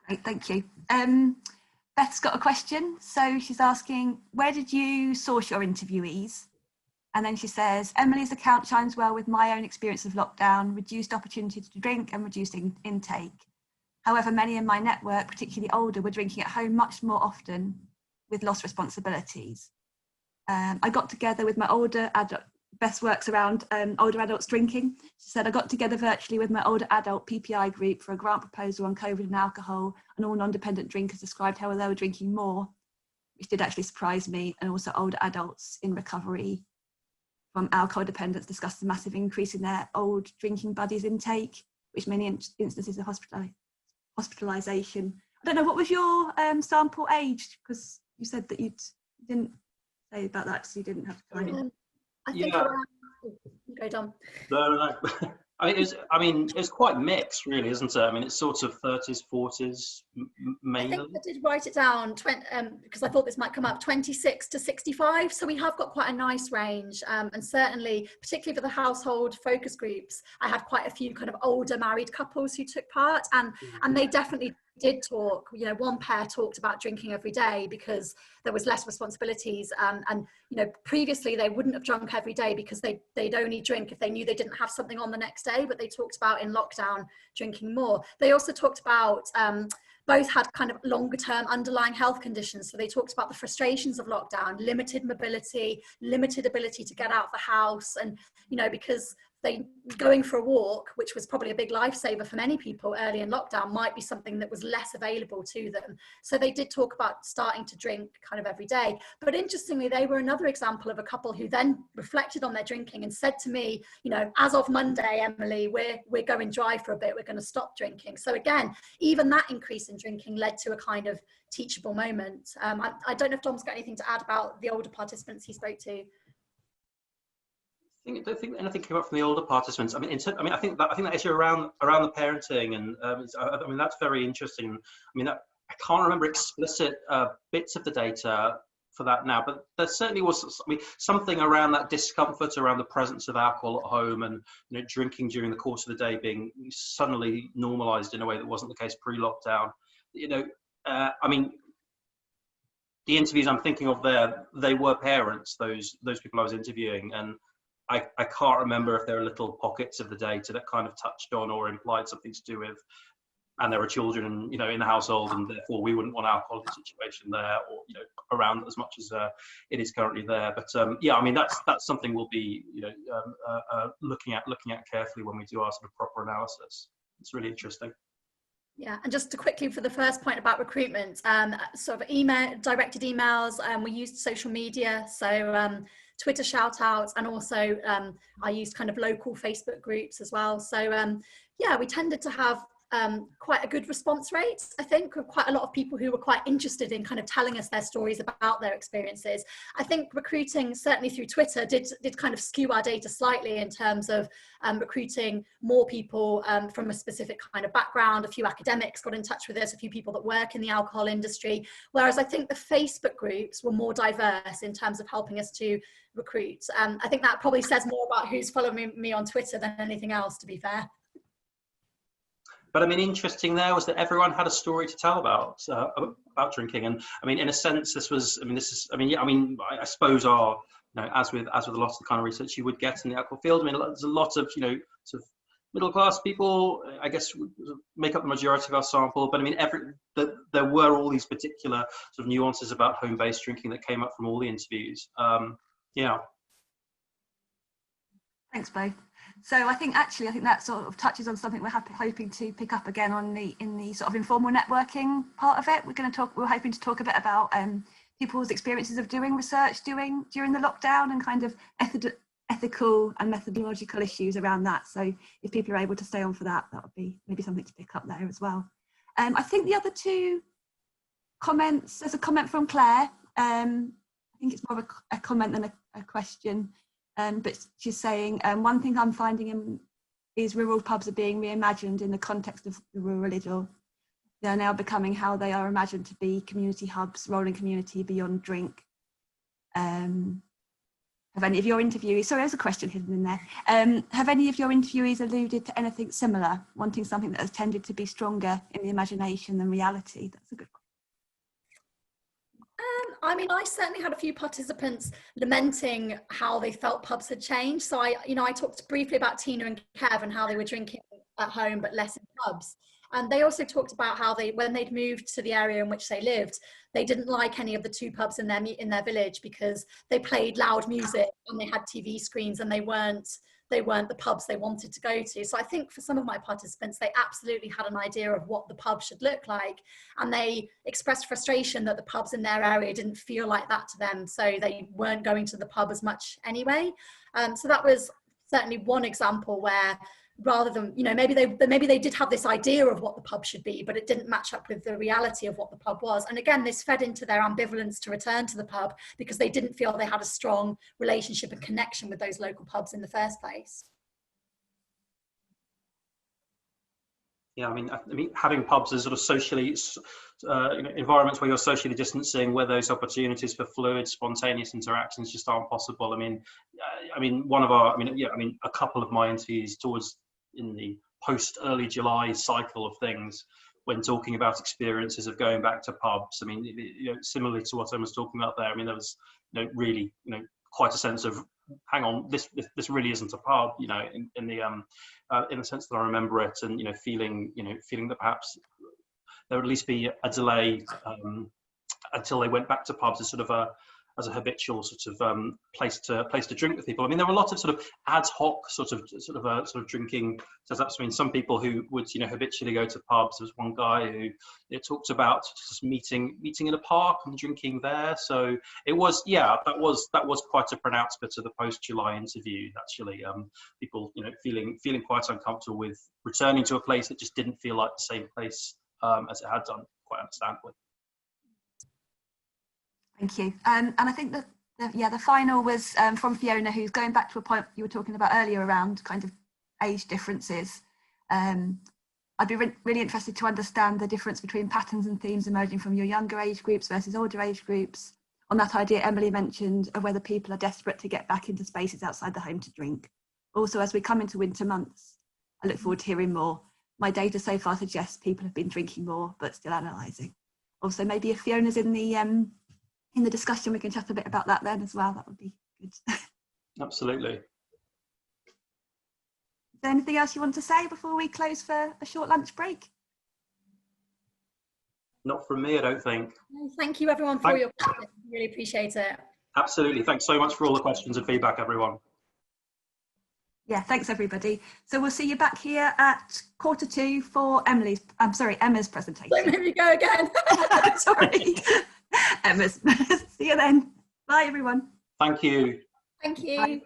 Great, thank you. Beth's got a question. So she's asking, where did you source your interviewees? And then she says, Emily's account chimes well with my own experience of lockdown, reduced opportunity to drink and reduced intake. However, many in my network, particularly older, were drinking at home much more often with lost responsibilities. I got together with my older adult, Beth works around older adults drinking. She said, I got together virtually with my older adult PPI group for a grant proposal on COVID and alcohol, and all non-dependent drinkers described how they were drinking more, which did actually surprise me. And also older adults in recovery from alcohol dependence discussed the massive increase in their old drinking buddies intake, which many instances of hospitalisation. I don't know, what was your sample age? Because you said that you didn't say about that, so you didn't have time. I think around, go Dom. No. I mean, it's quite mixed, really, isn't it? I mean, it's sort of 30s, 40s, mainly. I think I did write it down because I thought this might come up, 26 to 65. So we have got quite a nice range, and certainly, particularly for the household focus groups, I had quite a few kind of older married couples who took part, and they definitely did talk, you know, one pair talked about drinking every day because there was less responsibilities, and you know, previously they wouldn't have drunk every day because they'd only drink if they knew they didn't have something on the next day, but they talked about in lockdown drinking more. They also talked about both had kind of longer term underlying health conditions. So they talked about the frustrations of lockdown, limited mobility, limited ability to get out of the house. And, you know, because they going for a walk, which was probably a big lifesaver for many people early in lockdown, might be something that was less available to them. So they did talk about starting to drink kind of every day. But interestingly, they were another example of a couple who then reflected on their drinking and said to me, you know, as of Monday, Emily, we're going dry for a bit, we're going to stop drinking. So again, even that increase in drinking led to a kind of teachable moment. I don't know if Dom's got anything to add about the older participants he spoke to. I don't think anything came up from the older participants. I mean, I think that issue around the parenting, and I mean, that's very interesting. I mean, I can't remember explicit bits of the data for that now, but there certainly was, I mean, something around that discomfort around the presence of alcohol at home, and, you know, drinking during the course of the day being suddenly normalized in a way that wasn't the case pre-lockdown. You know, I mean, the interviews I'm thinking of there, they were parents, those people I was interviewing, and I can't remember if there are little pockets of the data that kind of touched on or implied something to do with, and there are children, you know, in the household, and therefore we wouldn't want alcohol in the situation there, or, you know, around as much as it is currently there. But yeah, I mean, that's something we'll be, you know, looking at carefully when we do our sort of proper analysis. It's really interesting. Yeah, and just to quickly for the first point about recruitment, sort of directed emails, we used social media, so Twitter shout outs, and also I used kind of local Facebook groups as well. So yeah, we tended to have quite a good response rate, I think, with quite a lot of people who were quite interested in kind of telling us their stories about their experiences. I think recruiting, certainly through Twitter, did kind of skew our data slightly in terms of recruiting more people from a specific kind of background. A few academics got in touch with us, a few people that work in the alcohol industry, whereas I think the Facebook groups were more diverse in terms of helping us to recruit. I think that probably says more about who's following me on Twitter than anything else, to be fair. But I mean, interesting there was that everyone had a story to tell about drinking, and I mean, in a sense, this was. I mean, this is. I mean, yeah. I mean, I suppose our, you know, as with a lot of the kind of research you would get in the alcohol field. I mean, there's a lot of, you know, sort of middle class people, I guess, make up the majority of our sample. But I mean, there were all these particular sort of nuances about home-based drinking that came up from all the interviews. Yeah. Thanks both. So I think that sort of touches on something we're hoping to pick up again on in the sort of informal networking part of it. We're hoping to talk a bit about people's experiences of doing research during the lockdown, and kind of ethical and methodological issues around that. So if people are able to stay on for that, that would be maybe something to pick up there as well. I think the other two comments, there's a comment from Claire. I think it's more of a comment than a question. But she's saying, one thing I'm finding is rural pubs are being reimagined in the context of the rural idyll. They're now becoming how they are imagined to be: community hubs, rolling community beyond drink. Have any of your interviewees, sorry, there's a question hidden in there. Have any of your interviewees alluded to anything similar, wanting something that has tended to be stronger in the imagination than reality? That's a good question. I mean, I certainly had a few participants lamenting how they felt pubs had changed. So I talked briefly about Tina and Kev and how they were drinking at home but less in pubs. And they also talked about how when they'd moved to the area in which they lived, they didn't like any of the two pubs in their village because they played loud music and they had TV screens, and they weren't the pubs they wanted to go to. So I think for some of my participants, they absolutely had an idea of what the pub should look like, and they expressed frustration that the pubs in their area didn't feel like that to them, so they weren't going to the pub as much anyway. So that was certainly one example where, rather than, you know, maybe they did have this idea of what the pub should be, but it didn't match up with the reality of what the pub was. And again, this fed into their ambivalence to return to the pub because they didn't feel they had a strong relationship and connection with those local pubs in the first place. Yeah, I mean, having pubs as sort of socially, environments where you're socially distancing, where those opportunities for fluid, spontaneous interactions just aren't possible. A couple of my interviews in the post early July cycle of things when talking about experiences of going back to pubs. I mean, similarly to what I was talking about there, I mean, there was, really, quite a sense of, hang on, this really isn't a pub, in the sense that I remember it, and feeling that perhaps there would at least be a delay until they went back to pubs as a habitual sort of place to drink with people. I mean, there were a lot of sort of ad hoc sort of drinking setups. I mean, some people who would habitually go to pubs. There was one guy who talked about just meeting in a park and drinking there. So it was, that was quite a pronounced bit of the post-July interview. Actually, people feeling quite uncomfortable with returning to a place that just didn't feel like the same place as it had done, quite understandably. Thank you. And I think that the final was from Fiona, who's going back to a point you were talking about earlier around kind of age differences. I'd be really interested to understand the difference between patterns and themes emerging from your younger age groups versus older age groups. On that idea Emily mentioned of whether people are desperate to get back into spaces outside the home to drink. Also, as we come into winter months, I look forward to hearing more. My data so far suggests people have been drinking more, but still analysing. Also, maybe if Fiona's in the discussion, we can chat a bit about that then as well. That would be good. Absolutely. Is there anything else you want to say before we close for a short lunch break? Not from me, I don't think. Thank you everyone for your questions. Really appreciate it. Absolutely. Thanks so much for all the questions and feedback, everyone. Yeah, thanks everybody. So we'll see you back here at 2:45 for Emma's presentation. So maybe go again. Sorry. Emma's. See you then. Bye everyone. Thank you. Thank you. Bye.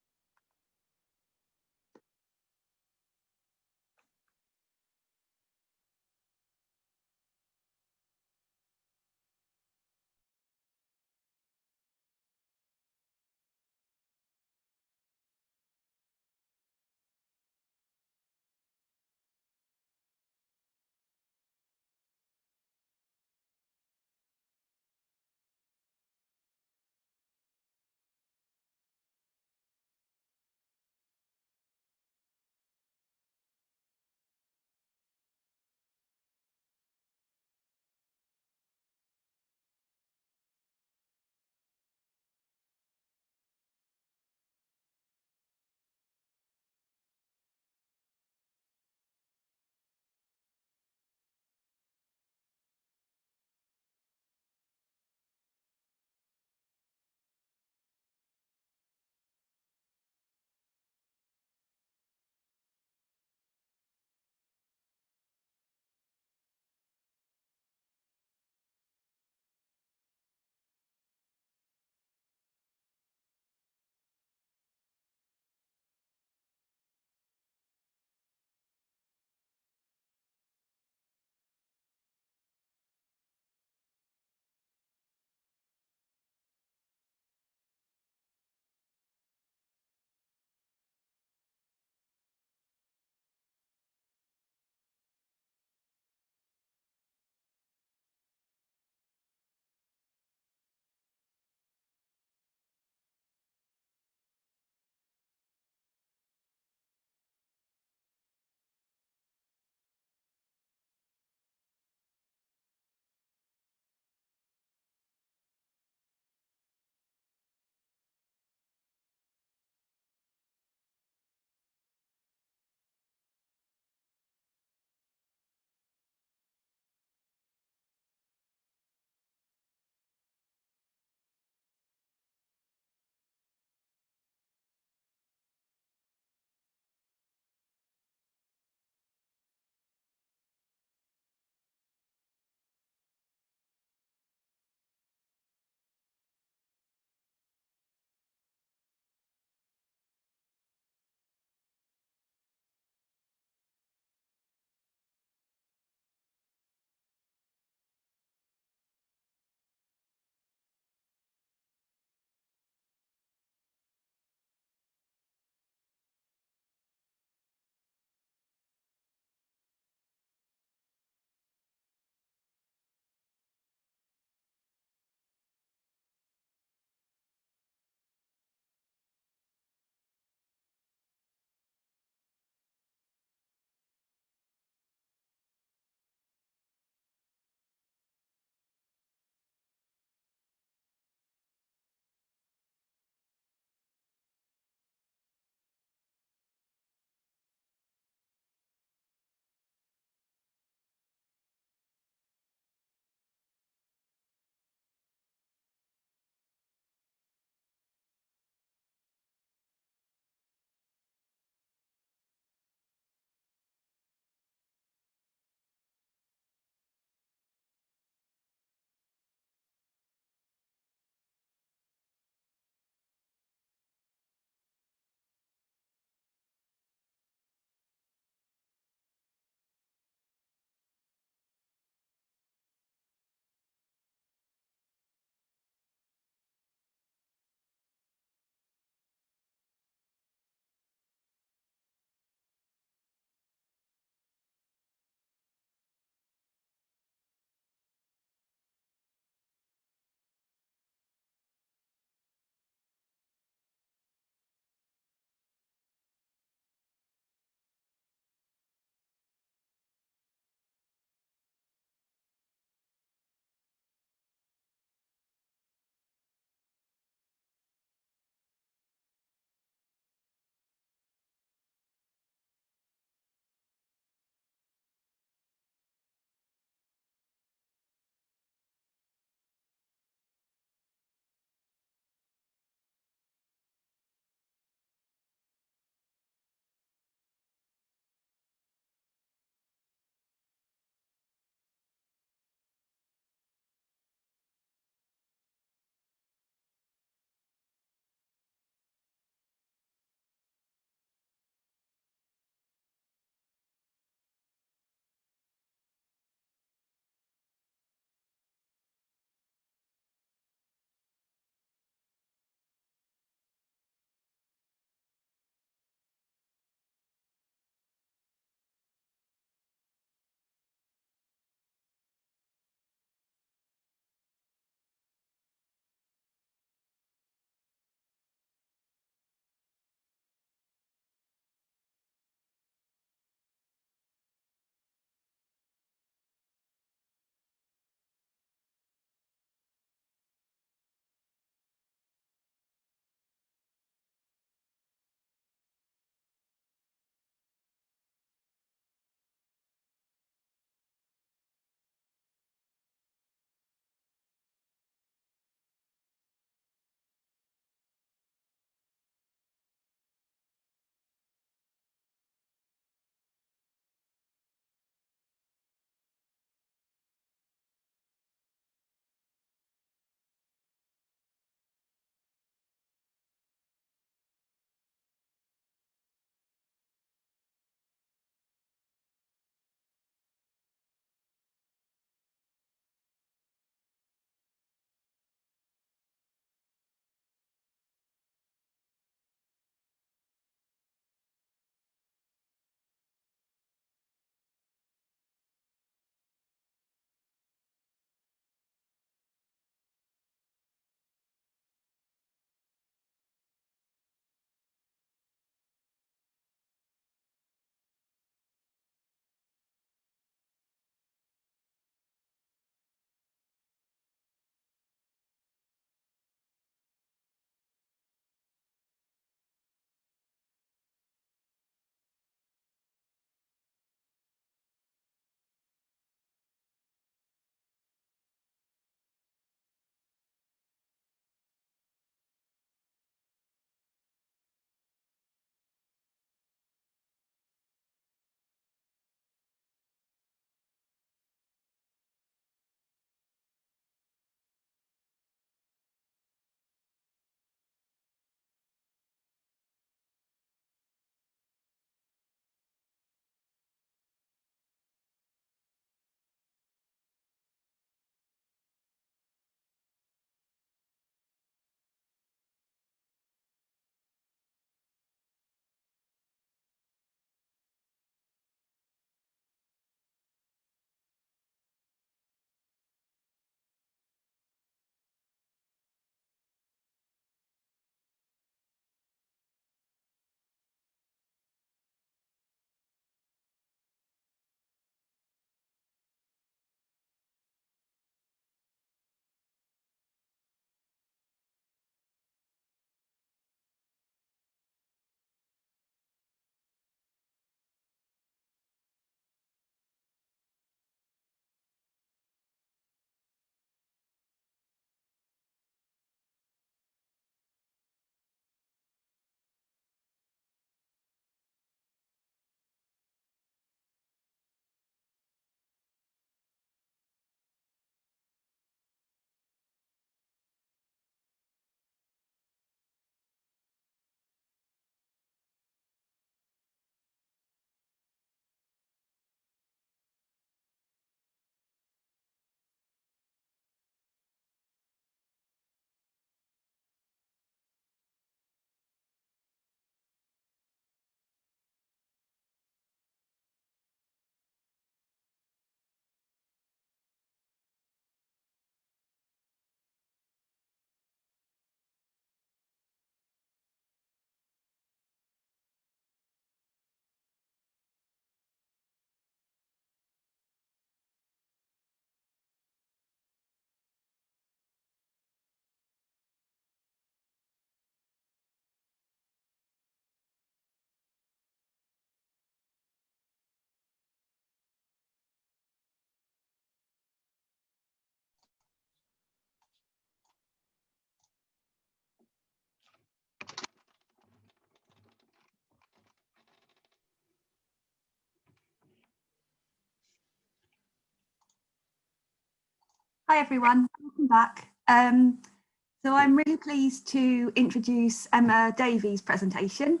Hi everyone, welcome back. So I'm really pleased to introduce Emma Davies' presentation.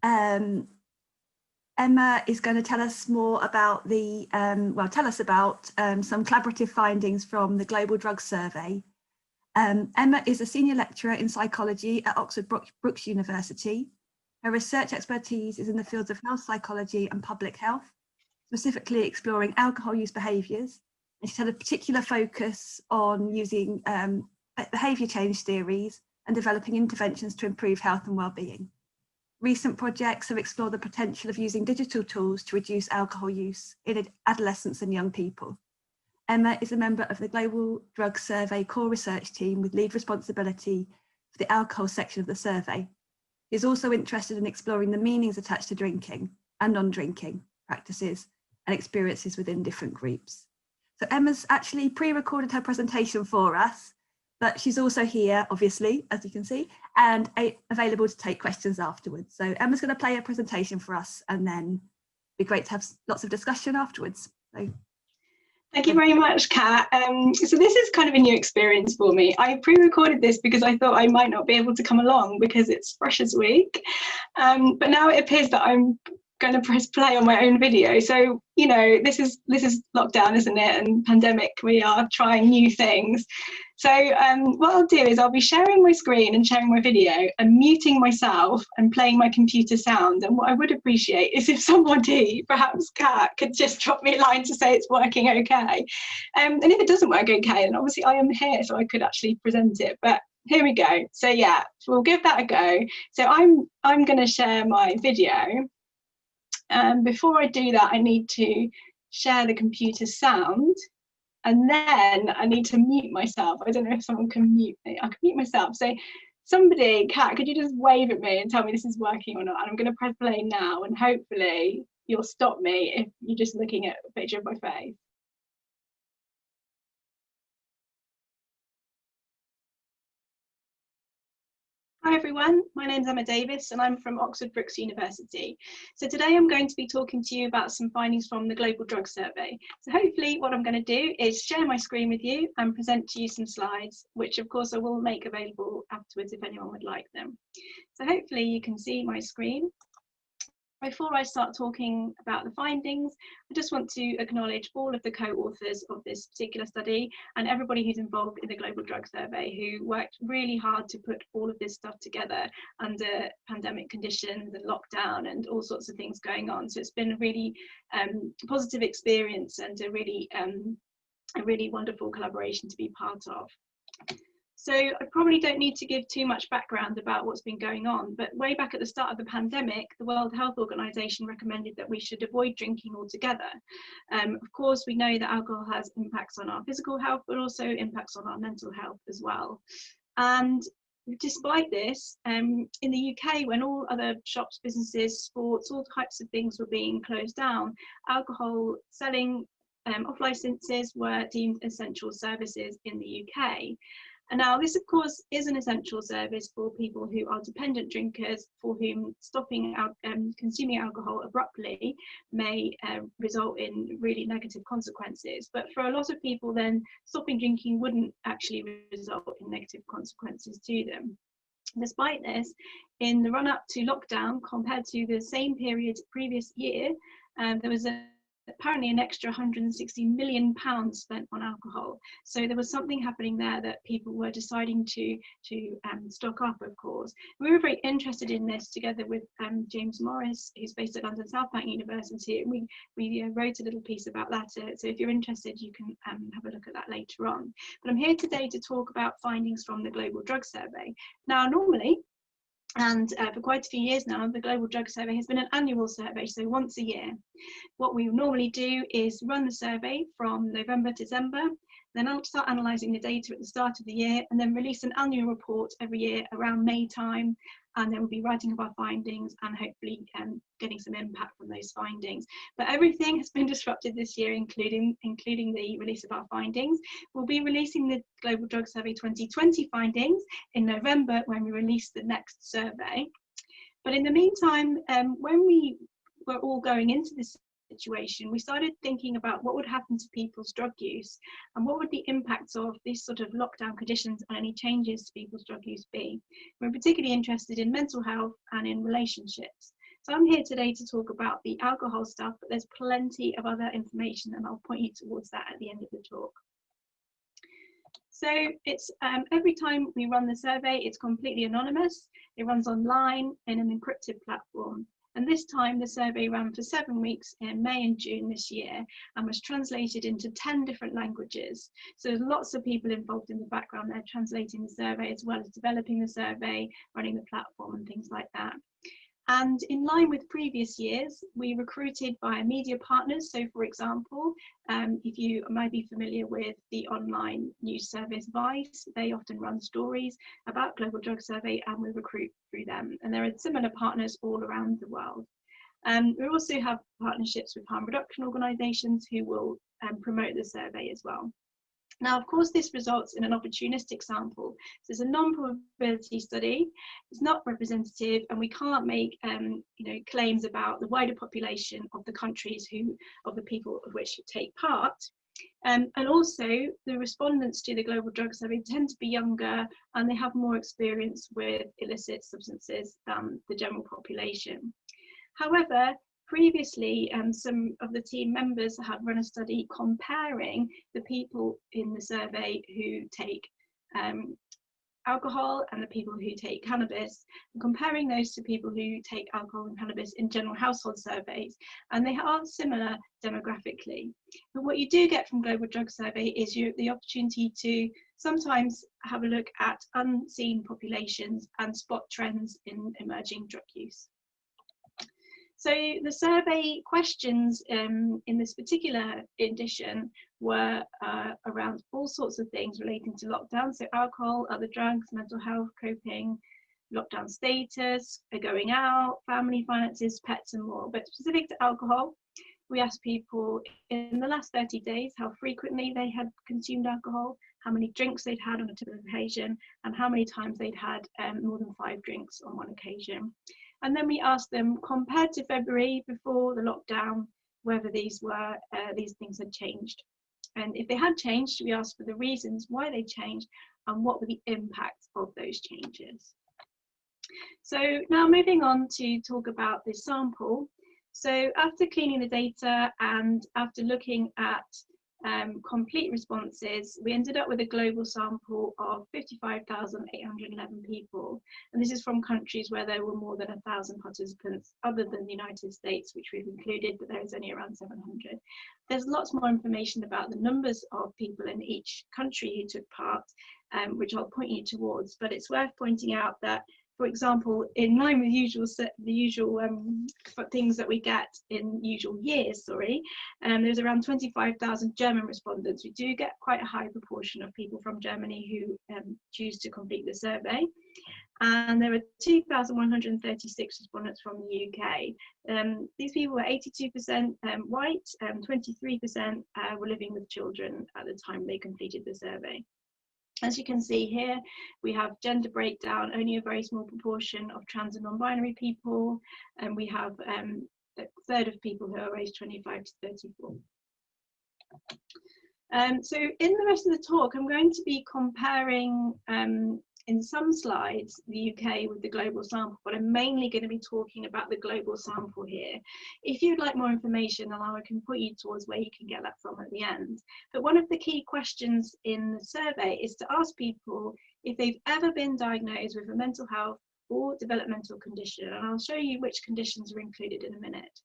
Emma is going to tell us more about the, some collaborative findings from the Global Drug Survey. Emma is a senior lecturer in psychology at Oxford Brookes University. Her research expertise is in the fields of health psychology and public health, specifically exploring alcohol use behaviours. And she's had a particular focus on using behaviour change theories and developing interventions to improve health and well-being. Recent projects have explored the potential of using digital tools to reduce alcohol use in adolescents and young people. Emma is a member of the Global Drug Survey core research team with lead responsibility for the alcohol section of the survey. She is also interested in exploring the meanings attached to drinking and non-drinking practices and experiences within different groups. So Emma's actually pre-recorded her presentation for us, but she's also here, obviously, as you can see, and available to take questions afterwards. So Emma's going to play a presentation for us, and then it'd be great to have lots of discussion afterwards. So, thank you very much, Kat. So this is kind of a new experience for me. I pre-recorded this because I thought I might not be able to come along because it's Freshers Week, but now it appears that I'm going to press play on my own video. So, you know, this is lockdown, isn't it? And pandemic, we are trying new things. So what I'll do is I'll be sharing my screen and sharing my video and muting myself and playing my computer sound. And what I would appreciate is if somebody, perhaps Kat, could just drop me a line to say it's working okay. And if it doesn't work okay, then obviously I am here, so I could actually present it. But here we go. So yeah, we'll give that a go. So I'm going to share my video. Before I do that, I need to share the computer sound, and then I need to mute myself. I don't know if someone can mute me. I can mute myself. So somebody, Kat, could you just wave at me and tell me this is working or not? And I'm going to press play now, and hopefully you'll stop me if you're just looking at a picture of my face. Hi everyone, my name's Emma Davies and I'm from Oxford Brookes University. So today I'm going to be talking to you about some findings from the Global Drug Survey. So hopefully what I'm going to do is share my screen with you and present to you some slides, which of course I will make available afterwards if anyone would like them. So hopefully you can see my screen. Before I start talking about the findings, I just want to acknowledge all of the co-authors of this particular study and everybody who's involved in the Global Drug Survey who worked really hard to put all of this stuff together under pandemic conditions and lockdown and all sorts of things going on. So it's been a really positive experience and a really wonderful collaboration to be part of. So I probably don't need to give too much background about what's been going on, but way back at the start of the pandemic, the World Health Organization recommended that we should avoid drinking altogether. Of course, we know that alcohol has impacts on our physical health, but also impacts on our mental health as well. And despite this, in the UK, when all other shops, businesses, sports, all types of things were being closed down, alcohol selling off licenses were deemed essential services in the UK. And now this, of course, is an essential service for people who are dependent drinkers, for whom stopping consuming alcohol abruptly may result in really negative consequences. But for a lot of people, then stopping drinking wouldn't actually result in negative consequences to them. Despite this, in the run-up to lockdown, compared to the same period previous year, there was apparently an extra £160 million spent on alcohol. So there was something happening there that people were deciding to stock up, of course. We were very interested in this together with James Morris, who's based at London South Bank University. And we wrote a little piece about that. So if you're interested, you can have a look at that later on. But I'm here today to talk about findings from the Global Drug Survey. Now, normally, and for quite a few years now, the Global Drug Survey has been an annual survey, so once a year. What we normally do is run the survey from November to December, then I'll start analysing the data at the start of the year, and then release an annual report every year around May time, and then we'll be writing up our findings and hopefully getting some impact from those findings. But everything has been disrupted this year, including the release of our findings. We'll be releasing the Global Drug Survey 2020 findings in November when we release the next survey. But in the meantime, when we were all going into this situation, we started thinking about what would happen to people's drug use and what would the impacts of these sort of lockdown conditions and any changes to people's drug use be. We're particularly interested in mental health and in relationships. So I'm here today to talk about the alcohol stuff, but there's plenty of other information and I'll point you towards that at the end of the talk. So it's every time we run the survey, it's completely anonymous. It runs online in an encrypted platform. And this time the survey ran for 7 weeks in May and June this year and was translated into 10 different languages. So there's lots of people involved in the background there translating the survey as well as developing the survey, running the platform and things like that. And in line with previous years, we recruited via media partners. So for example, if you might be familiar with the online news service Vice, they often run stories about Global Drug Survey and we recruit through them. And there are similar partners all around the world. We also have partnerships with harm reduction organisations who will promote the survey as well. Now, of course, this results in an opportunistic sample. So it's a non-probability study. It's not representative, and we can't make claims about the wider population of the countries of the people of which take part. And also, the respondents to the Global Drug Survey tend to be younger, and they have more experience with illicit substances than the general population. However, previously, some of the team members have run a study comparing the people in the survey who take alcohol and the people who take cannabis, and comparing those to people who take alcohol and cannabis in general household surveys, and they are similar demographically. But what you do get from Global Drug Survey is the opportunity to sometimes have a look at unseen populations and spot trends in emerging drug use. So the survey questions in this particular edition were around all sorts of things relating to lockdown, so alcohol, other drugs, mental health, coping, lockdown status, going out, family finances, pets and more. But specific to alcohol, we asked people in the last 30 days how frequently they had consumed alcohol, how many drinks they'd had on a typical occasion, and how many times they'd had more than 5 drinks on one occasion. And then we asked them, compared to February before the lockdown, whether these things had changed. And if they had changed, we asked for the reasons why they changed and what were the impacts of those changes. So now moving on to talk about this sample. So after cleaning the data and after looking at complete responses, we ended up with a global sample of 55,811 people, and this is from countries where there were more than 1,000 participants other than the United States, which we've included, but there is only around 700. There's lots more information about the numbers of people in each country who took part, which I'll point you towards, but it's worth pointing out that, for example, in line with the usual things that we get in usual years, there's around 25,000 German respondents. We do get quite a high proportion of people from Germany who choose to complete the survey. And there are 2,136 respondents from the UK. These people were 82% white, 23% were living with children at the time they completed the survey. As you can see here, we have gender breakdown, only a very small proportion of trans and non-binary people, and we have a third of people who are aged 25 to 34. So in the rest of the talk, I'm going to be comparing in some slides the UK with the global sample, but I'm mainly going to be talking about the global sample here. If you'd like more information, I can put you towards where you can get that from at the end. But one of the key questions in the survey is to ask people if they've ever been diagnosed with a mental health or developmental condition, and I'll show you which conditions are included in a minute.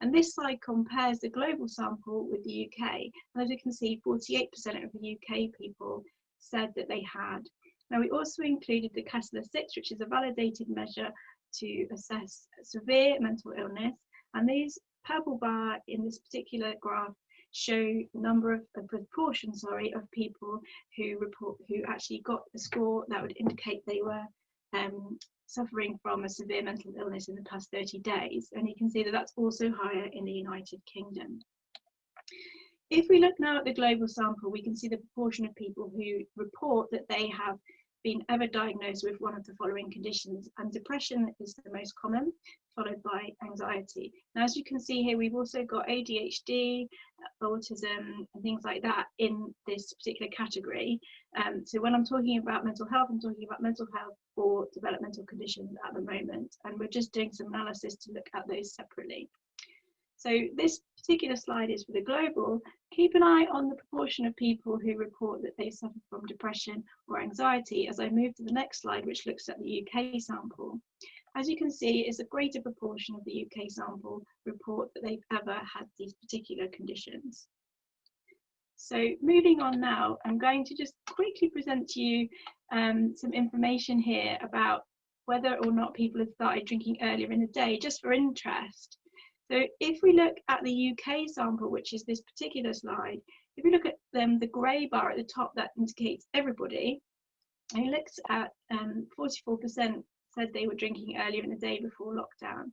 And this slide compares the global sample with the UK, and as you can see, 48% of the UK people said that they had. Now, we also included the Kessler-6, which is a validated measure to assess severe mental illness. And these purple bar in this particular graph show the number of proportion, of people who actually got a score that would indicate they were suffering from a severe mental illness in the past 30 days. And you can see that that's also higher in the United Kingdom. If we look now at the global sample, we can see the proportion of people who report that they have been ever diagnosed with one of the following conditions, and depression is the most common, followed by anxiety. Now, as you can see here, we've also got ADHD, autism, and things like that in this particular category. So when I'm talking about mental health, I'm talking about mental health or developmental conditions at the moment, and we're just doing some analysis to look at those separately. So this particular slide is for the global. Keep an eye on the proportion of people who report that they suffer from depression or anxiety as I move to the next slide, which looks at the UK sample. As you can see, it's a greater proportion of the UK sample report that they've ever had these particular conditions. So moving on now, I'm going to just quickly present to you some information here about whether or not people have started drinking earlier in the day, just for interest. So if we look at the UK sample, which is this particular slide, if we look at the grey bar at the top, that indicates everybody. And it looks at 44% said they were drinking earlier in the day before lockdown.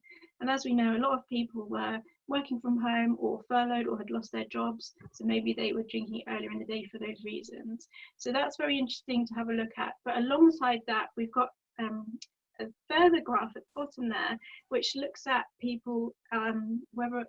And as we know, a lot of people were working from home or furloughed or had lost their jobs. So maybe they were drinking earlier in the day for those reasons. So that's very interesting to have a look at. But alongside that, we've got a further graph at the bottom there, which looks at people, whether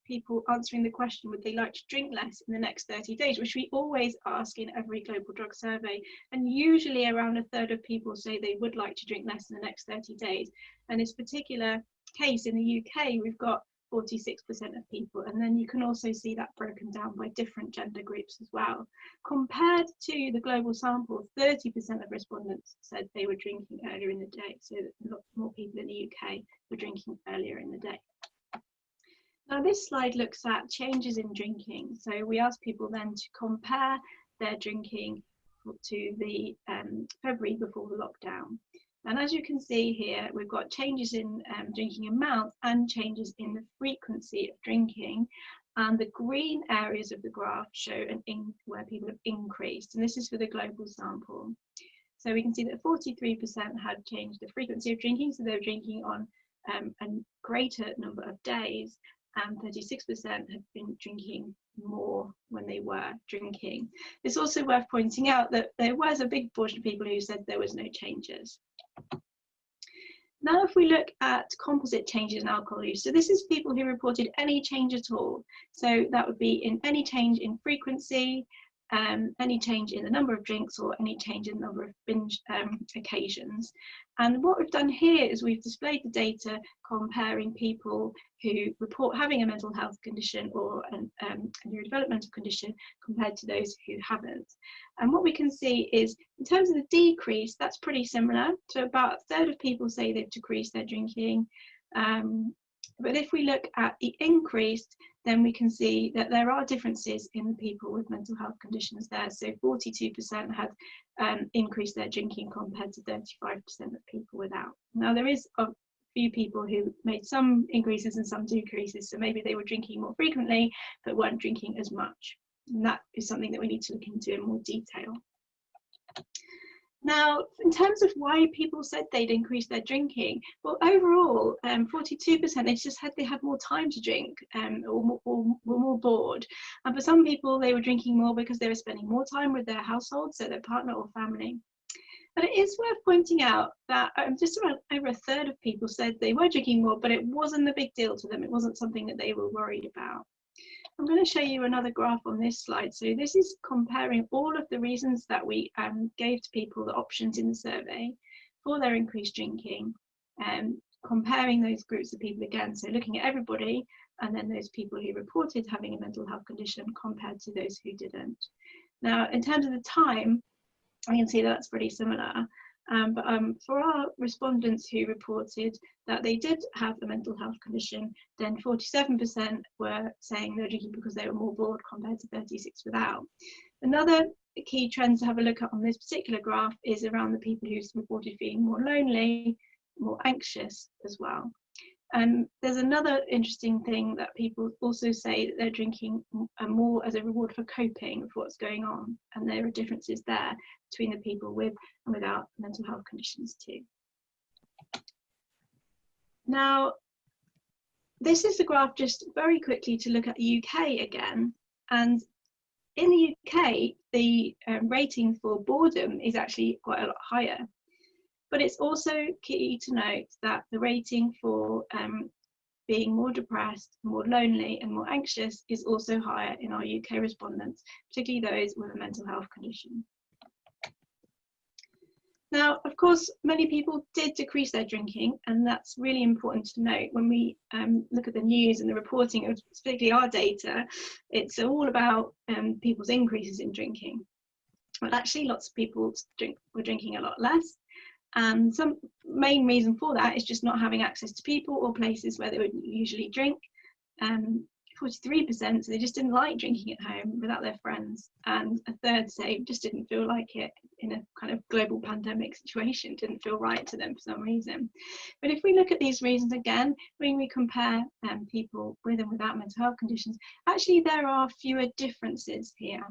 people answering the question, would they like to drink less in the next 30 days, which we always ask in every global drug survey. And usually around a third of people say they would like to drink less in the next 30 days. And this particular case in the UK, we've got 46% of people, and then you can also see that broken down by different gender groups as well. Compared to the global sample, 30% of respondents said they were drinking earlier in the day, so a lot more people in the UK were drinking earlier in the day. Now this slide looks at changes in drinking, so we asked people then to compare their drinking to the February before the lockdown. And as you can see here, we've got changes in drinking amount and changes in the frequency of drinking. And the green areas of the graph show where people have increased. And this is for the global sample. So we can see that 43% had changed the frequency of drinking. So they were drinking on a greater number of days. And 36% had been drinking more when they were drinking. It's also worth pointing out that there was a big portion of people who said there was no changes. Now if we look at composite changes in alcohol use, so this is people who reported any change at all. So that would be in any change in frequency, any change in the number of drinks, or any change in the number of binge occasions. And what we've done here is we've displayed the data comparing people who report having a mental health condition or a neurodevelopmental condition compared to those who haven't. And what we can see is, in terms of the decrease, that's pretty similar. So about a third of people say they've decreased their drinking. But if we look at the increase, then we can see that there are differences in the people with mental health conditions there. So 42% had increased their drinking compared to 35% of people without. Now there is a few people who made some increases and some decreases, so maybe they were drinking more frequently but weren't drinking as much. And that is something that we need to look into in more detail. Now, in terms of why people said they'd increase their drinking, well, overall, 42% they had more time to drink or were more bored. And for some people, they were drinking more because they were spending more time with their household, so their partner or family. But it is worth pointing out that just around over a third of people said they were drinking more, but it wasn't a big deal to them. It wasn't something that they were worried about. I'm going to show you another graph on this slide. So this is comparing all of the reasons that we gave to people, the options in the survey for their increased drinking, and comparing those groups of people again. So looking at everybody and then those people who reported having a mental health condition compared to those who didn't. Now, in terms of the time, I can see that's pretty similar. But for our respondents who reported that they did have the mental health condition, then 47% were saying they're drinking because they were more bored compared to 36% without. Another key trend to have a look at on this particular graph is around the people who reported feeling more lonely, more anxious as well. There's another interesting thing that people also say that they're drinking more as a reward for coping with what's going on, and there are differences there between the people with and without mental health conditions too. Now, this is the graph just very quickly to look at the UK again, and in the UK the rating for boredom is actually quite a lot higher. But it's also key to note that the rating for being more depressed, more lonely and more anxious is also higher in our UK respondents, particularly those with a mental health condition. Now, of course, many people did decrease their drinking, and that's really important to note. When we look at the news and the reporting of particularly our data, it's all about people's increases in drinking. But actually, lots of people were drinking a lot less. And some main reason for that is just not having access to people or places where they would usually drink. 43%, so they just didn't like drinking at home without their friends, and a third say just didn't feel like it in a kind of global pandemic situation, didn't feel right to them for some reason. But if we look at these reasons again, when we compare people with and without mental health conditions, actually there are fewer differences here.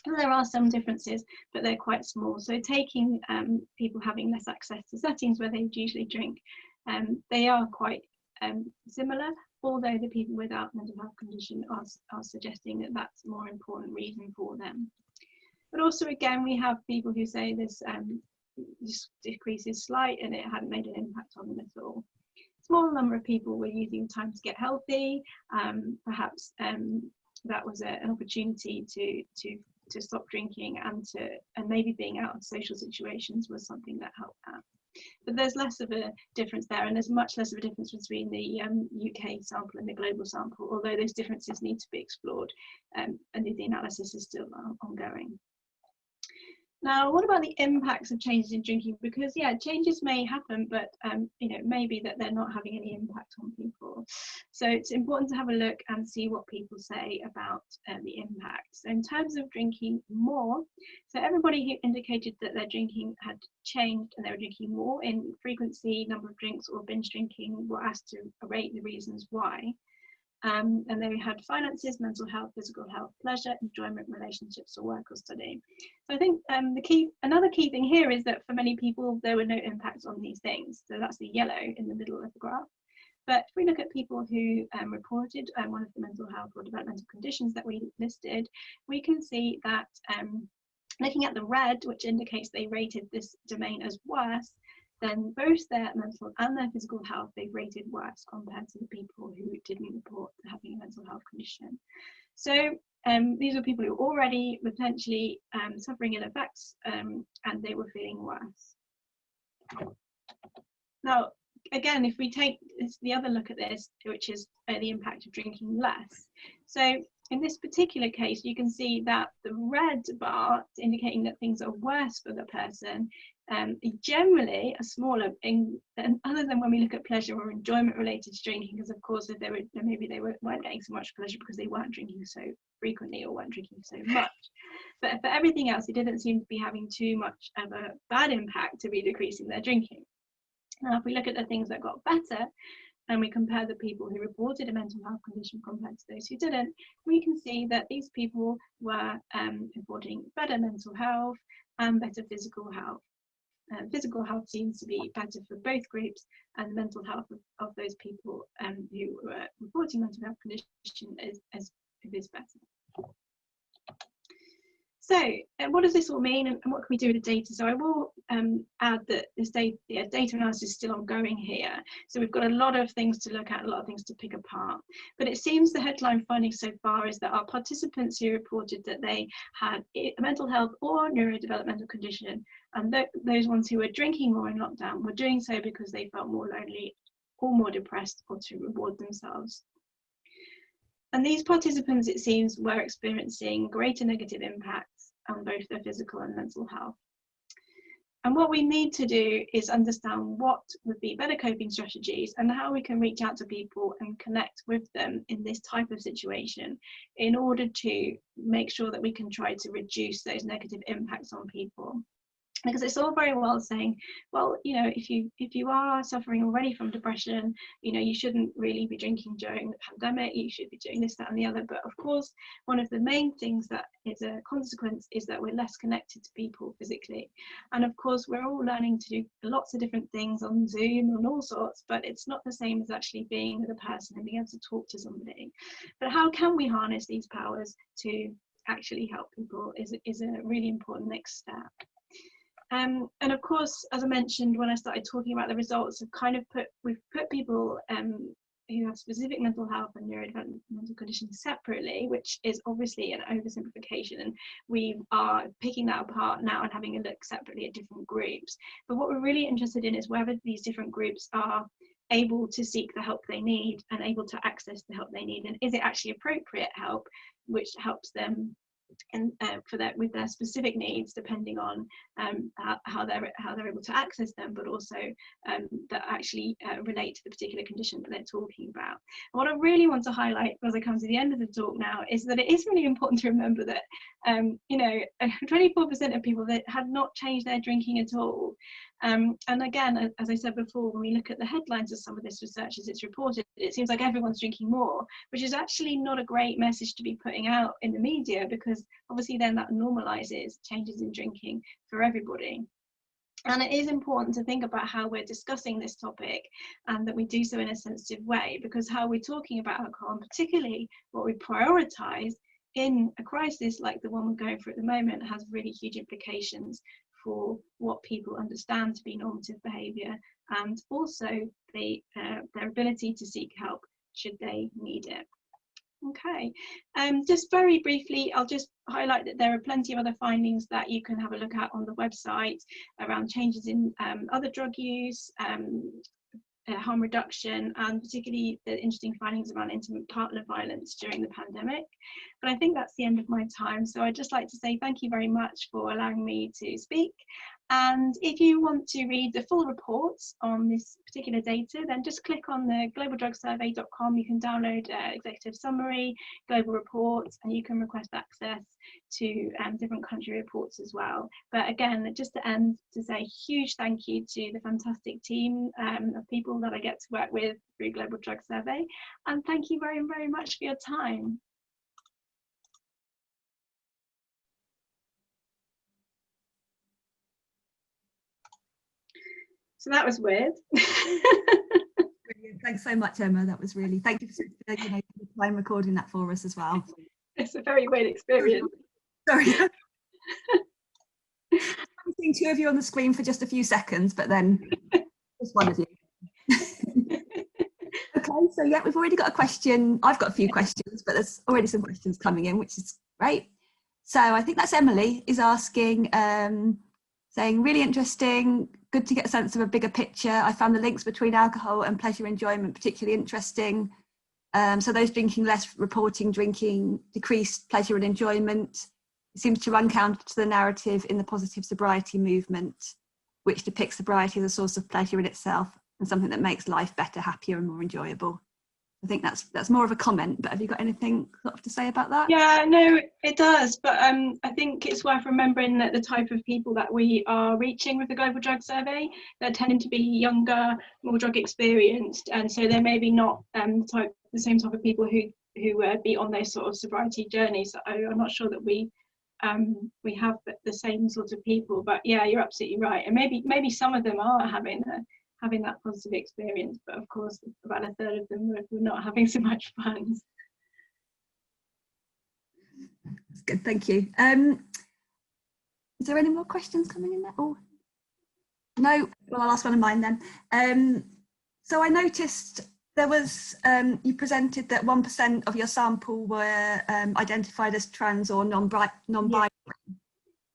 There are some differences, but they're quite small. So taking people having less access to settings where they would usually drink, they are quite similar, although the people without mental health condition are suggesting that that's a more important reason for them. But also, again, we have people who say this decrease is slight and it hadn't made an impact on them at all. Small number of people were using time to get healthy. Perhaps that was an opportunity to stop drinking, and maybe being out of social situations was something that helped that. But there's less of a difference there, and there's much less of a difference between the UK sample and the global sample, although those differences need to be explored, and the analysis is still ongoing. Now, what about the impacts of changes in drinking? Because yeah, changes may happen, but you know, maybe that they're not having any impact on people. So it's important to have a look and see what people say about the impacts. So in terms of drinking more, so everybody who indicated that their drinking had changed and they were drinking more in frequency, number of drinks, or binge drinking were asked to rate the reasons why. And they had finances, mental health, physical health, pleasure, enjoyment, relationships, or work or study. So I think another key thing here is that for many people, there were no impacts on these things. So that's the yellow in the middle of the graph. But if we look at people who reported one of the mental health or developmental conditions that we listed, we can see that looking at the red, which indicates they rated this domain as worse, then both their mental and their physical health they've rated worse compared to the people who didn't report having a mental health condition. So these are people who were already potentially suffering ill effects, and they were feeling worse. Now, again, if we take the other look at this, which is the impact of drinking less. So in this particular case, you can see that the red bar indicating that things are worse for the person generally are smaller, other than when we look at pleasure or enjoyment related to drinking, because of course if maybe they weren't getting so much pleasure because they weren't drinking so frequently or weren't drinking so much. But for everything else, it didn't seem to be having too much of a bad impact to be decreasing their drinking. Now, if we look at the things that got better, and we compare the people who reported a mental health condition compared to those who didn't, we can see that these people were reporting better mental health and better physical health. Physical health seems to be better for both groups, and the mental health of those people who were reporting mental health condition is better. So what does this all mean, and what can we do with the data? So I will add that this data analysis is still ongoing here. So we've got a lot of things to look at, a lot of things to pick apart. But it seems the headline finding so far is that our participants who reported that they had a mental health or neurodevelopmental condition, and those ones who were drinking more in lockdown were doing so because they felt more lonely or more depressed, or to reward themselves. And these participants, it seems, were experiencing greater negative impacts on both their physical and mental health. And what we need to do is understand what would be better coping strategies and how we can reach out to people and connect with them in this type of situation in order to make sure that we can try to reduce those negative impacts on people. Because it's all very well saying, well, you know, if you are suffering already from depression, you know, you shouldn't really be drinking during the pandemic, you should be doing this, that and the other. But of course, one of the main things that is a consequence is that we're less connected to people physically. And of course, we're all learning to do lots of different things on Zoom and all sorts, but it's not the same as actually being with a person and being able to talk to somebody. But how can we harness these powers to actually help people is a really important next step. And of course, as I mentioned when I started talking about the results, we've put people who have specific mental health and neurodevelopmental conditions separately, which is obviously an oversimplification, and we are picking that apart now and having a look separately at different groups. But what we're really interested in is whether these different groups are able to seek the help they need and able to access the help they need, and is it actually appropriate help which helps them and with their specific needs, depending on how they're able to access them, but also that actually relate to the particular condition that they're talking about. And what I really want to highlight as I come to the end of the talk now is that it is really important to remember that 24% of people that have not changed their drinking at all. And again, as I said before, when we look at the headlines of some of this research as it's reported, it seems like everyone's drinking more, which is actually not a great message to be putting out in the media, because obviously then that normalizes changes in drinking for everybody. And it is important to think about how we're discussing this topic, and that we do so in a sensitive way, because how we're talking about alcohol, and particularly what we prioritize in a crisis like the one we're going through at the moment, has really huge implications for what people understand to be normative behaviour, and also their ability to seek help should they need it. Okay, just very briefly, I'll just highlight that there are plenty of other findings that you can have a look at on the website around changes in other drug use, harm reduction, and particularly the interesting findings around intimate partner violence during the pandemic. But I think that's the end of my time, so I'd just like to say thank you very much for allowing me to speak. And if you want to read the full reports on this particular data, then just click on the globaldrugsurvey.com. You can download executive summary, global reports, and you can request access to different country reports as well. But again, just to end, to say a huge thank you to the fantastic team of people that I get to work with through Global Drug Survey. And thank you very, very much for your time. So that was weird. Brilliant. Thanks so much, Emma. That was really, thank you for the time recording that for us as well. It's a very weird experience. Sorry. I'm seeing two of you on the screen for just a few seconds, but then just one of you. Okay, so yeah, we've already got a question. I've got a few questions, but there's already some questions coming in, which is great. So I think that's Emily is asking, saying, really interesting, good to get a sense of a bigger picture. I found the links between alcohol and pleasure enjoyment particularly interesting. So those drinking less reporting drinking decreased pleasure and enjoyment. It seems to run counter to the narrative in the positive sobriety movement, which depicts sobriety as a source of pleasure in itself and something that makes life better, happier and more enjoyable. I think that's more of a comment, but have you got anything sort of to say about that? Yeah, no, it does. But I think it's worth remembering that the type of people that we are reaching with the Global Drug Survey, they're tending to be younger, more drug experienced, and so they're maybe not the same type of people who be on those sort of sobriety journeys. So I'm not sure that we have the same sort of people. But yeah, you're absolutely right. And maybe some of them are having that positive experience, but of course about a third of them were not having so much fun. That's good, thank you. Is there any more questions coming in there? Oh no, well I'll ask one of mine then. So I noticed there was, you presented that 1% of your sample were identified as trans or non-binary. Yeah.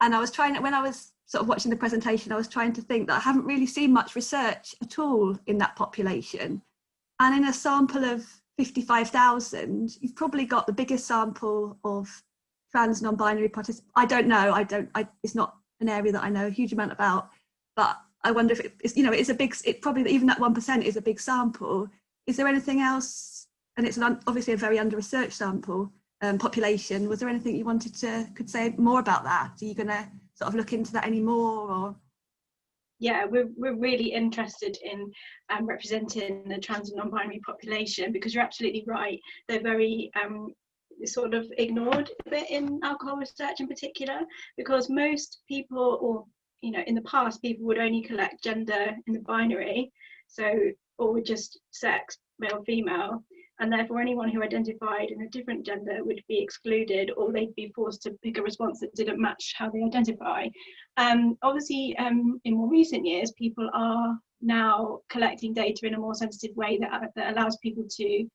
And I was when I was sort of watching the presentation, I was trying to think that I haven't really seen much research at all in that population. And in a sample of 55,000, you've probably got the biggest sample of trans non-binary participants. I don't know, it's not an area that I know a huge amount about, but I wonder if it's probably even that 1% is a big sample. Is there anything else? And it's obviously a very under-researched sample population. Was there anything you could say more about that? Are you going to sort of look into that anymore, or? Yeah, we're really interested in representing the trans and non-binary population, because you're absolutely right. They're very sort of ignored a bit in alcohol research in particular, because most people, or in the past, people would only collect gender in the binary, or just sex, male, female. and therefore anyone who identified in a different gender would be excluded, or they'd be forced to pick a response that didn't match how they identify. Obviously, in more recent years, people are now collecting data in a more sensitive way that allows people to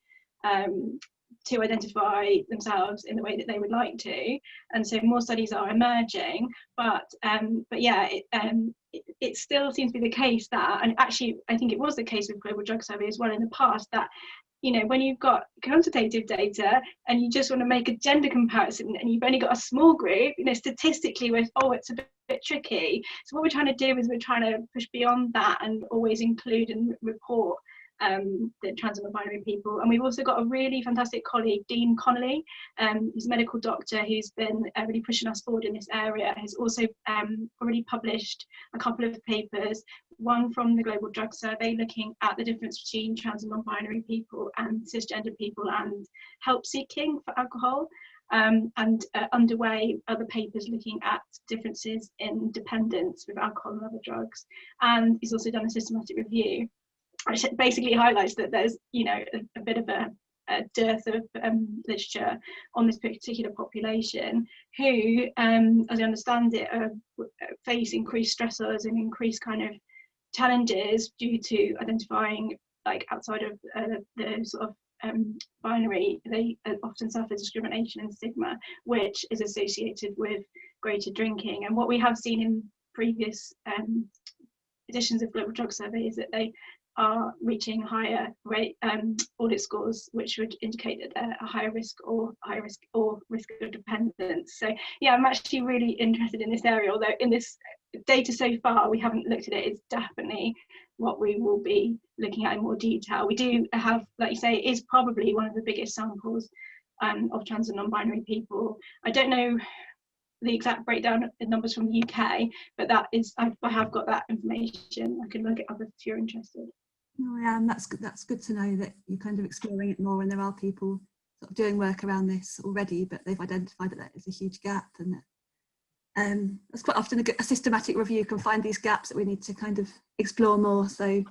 identify themselves in the way that they would like to, and so more studies are emerging. But yeah, it still seems to be the case that, and actually I think it was the case with Global Drug Survey as well in the past, that when you've got quantitative data and you just want to make a gender comparison and you've only got a small group, statistically it's a bit tricky. So what we're trying to do is we're trying to push beyond that and always include and report the trans and non-binary people. And we've also got a really fantastic colleague, Dean Connolly, who's a medical doctor who's been really pushing us forward in this area. Has also already published a couple of papers, one from the Global Drug Survey looking at the difference between trans and non-binary people and cisgender people and help seeking for alcohol, and underway other papers looking at differences in dependence with alcohol and other drugs. And he's also done a systematic review which basically highlights that there's a bit of a dearth of literature on this particular population who, as I understand it, face increased stressors and increased kind of challenges due to identifying outside of the sort of binary. They often suffer discrimination and stigma, which is associated with greater drinking. And what we have seen in previous editions of Global Drug Survey is that they are reaching higher rate audit scores, which would indicate that they're a higher risk or risk of dependence. So yeah, I'm actually really interested in this area, although in this data so far we haven't looked at it. It's definitely what we will be looking at in more detail. We do have, like you say, it is probably one of the biggest samples of trans and non-binary people. I don't know the exact breakdown in numbers from the UK, but that is, I have got that information. I can look it up if you're interested. Oh, yeah, and that's good to know that you're kind of exploring it more, and there are people sort of doing work around this already, but they've identified that there is a huge gap, and that's quite often a systematic review can find these gaps that we need to kind of explore more. So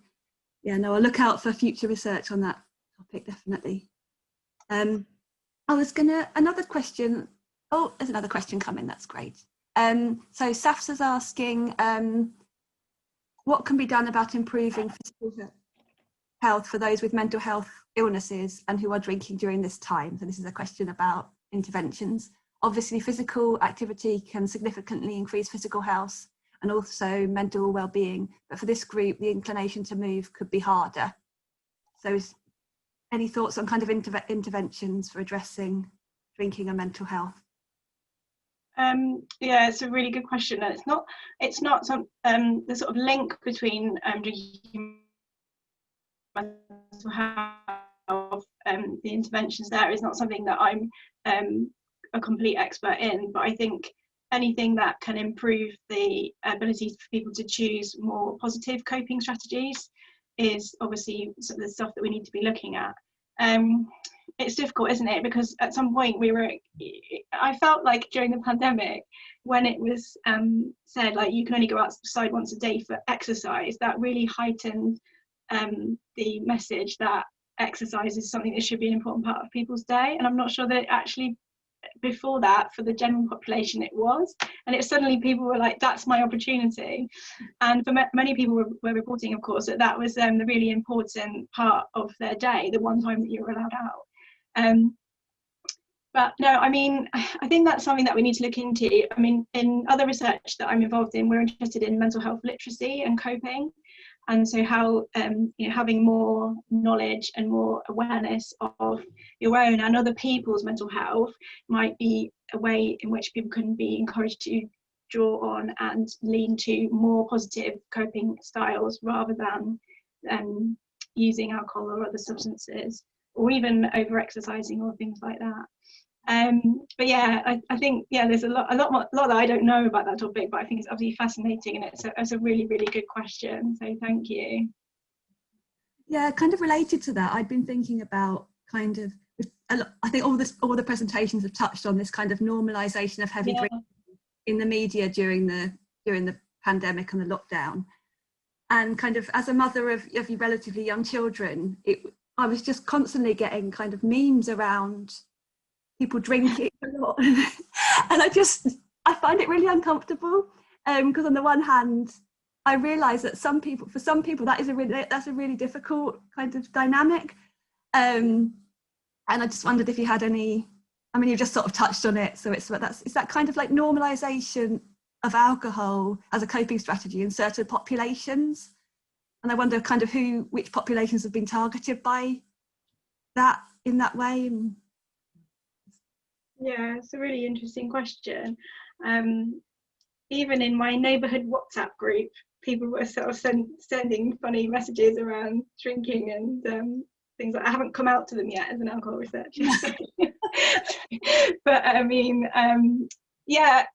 yeah, no, I'll look out for future research on that topic, definitely. I was another question. Oh, there's another question coming, that's great. So Safs is asking, what can be done about improving physical health for those with mental health illnesses and who are drinking during this time? So this is a question about interventions. Obviously, physical activity can significantly increase physical health and also mental well-being, but for this group, the inclination to move could be harder. So any thoughts on kind of interventions for addressing drinking and mental health? Yeah, it's a really good question. It's not some the sort of link between drinking and mental health. The interventions there is not something that I'm a complete expert in, but I think anything that can improve the ability for people to choose more positive coping strategies is obviously some of the stuff that we need to be looking at. It's difficult, isn't it? Because at some point I felt like during the pandemic, when it was said like you can only go outside once a day for exercise, that really heightened the message that exercise is something that should be an important part of people's day. And I'm not sure that actually before that for the general population it was, and it suddenly people were like, that's my opportunity. And for many people were reporting, of course, that was the really important part of their day, the one time that you were allowed out. But no, I mean, I think that's something that we need to look into. I mean, in other research that I'm involved in, we're interested in mental health literacy and coping. And so how having more knowledge and more awareness of your own and other people's mental health might be a way in which people can be encouraged to draw on and lean to more positive coping styles rather than using alcohol or other substances, or even over exercising or things like that. But yeah, I think there's a lot that I don't know about that topic, but I think it's absolutely fascinating, and it's a really, really good question. So thank you. Yeah, kind of related to that, I'd been thinking about kind of, I think all the presentations have touched on this kind of normalisation of heavy drinking in the media during the pandemic and the lockdown. And kind of as a mother of relatively young children, I was just constantly getting kind of memes around people drinking a lot. And I find it really uncomfortable, because on the one hand, I realise that for some people that's a really difficult kind of dynamic. And I just wondered if you had any, I mean, you've just sort of touched on it. So it's that kind of like normalisation of alcohol as a coping strategy in certain populations. And I wonder kind of which populations have been targeted by that in that way. Yeah, it's a really interesting question. Even in my neighbourhood WhatsApp group, people were sort of sending funny messages around drinking and things like, I haven't come out to them yet as an alcohol researcher. But I mean, yeah,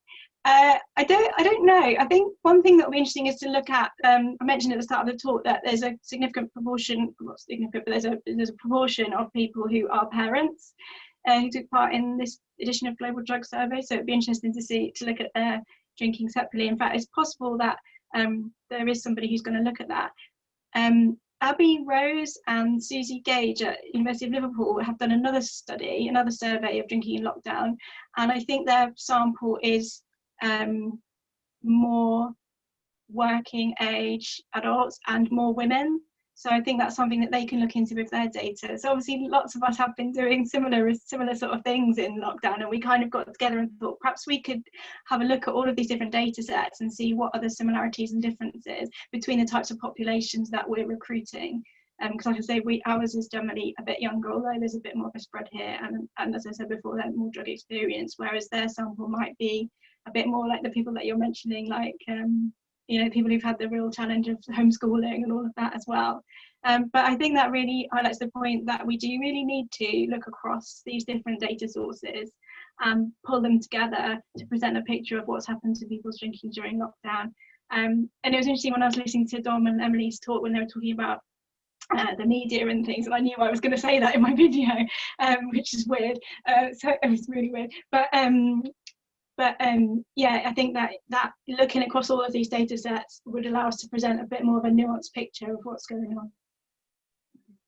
I don't know. I think one thing that will be interesting is to look at, I mentioned at the start of the talk that there's a significant proportion, not significant, but there's a proportion of people who are parents who took part in this edition of Global Drug Survey. So it'd be interesting to look at their drinking separately. In fact, it's possible that there is somebody who's going to look at that. Abby Rose and Susie Gage at University of Liverpool have done another survey of drinking in lockdown, and I think their sample is more working age adults and more women. So I think that's something that they can look into with their data. So obviously lots of us have been doing similar sort of things in lockdown, and we kind of got together and thought perhaps we could have a look at all of these different data sets and see what are the similarities and differences between the types of populations that we're recruiting. Because like I say, ours is generally a bit younger, although there's a bit more of a spread here, and as I said before, they're more drug experience, whereas their sample might be a bit more like the people that you're mentioning, like you know, people who've had the real challenge of homeschooling and all of that as well. But I think that really highlights the point that we do really need to look across these different data sources and pull them together to present a picture of what's happened to people's drinking during lockdown. And it was interesting when I was listening to Dom and Emily's talk when they were talking about the media and things, and I knew I was going to say that in my video, which is weird. So it was really weird. But yeah, I think that looking across all of these data sets would allow us to present a bit more of a nuanced picture of what's going on.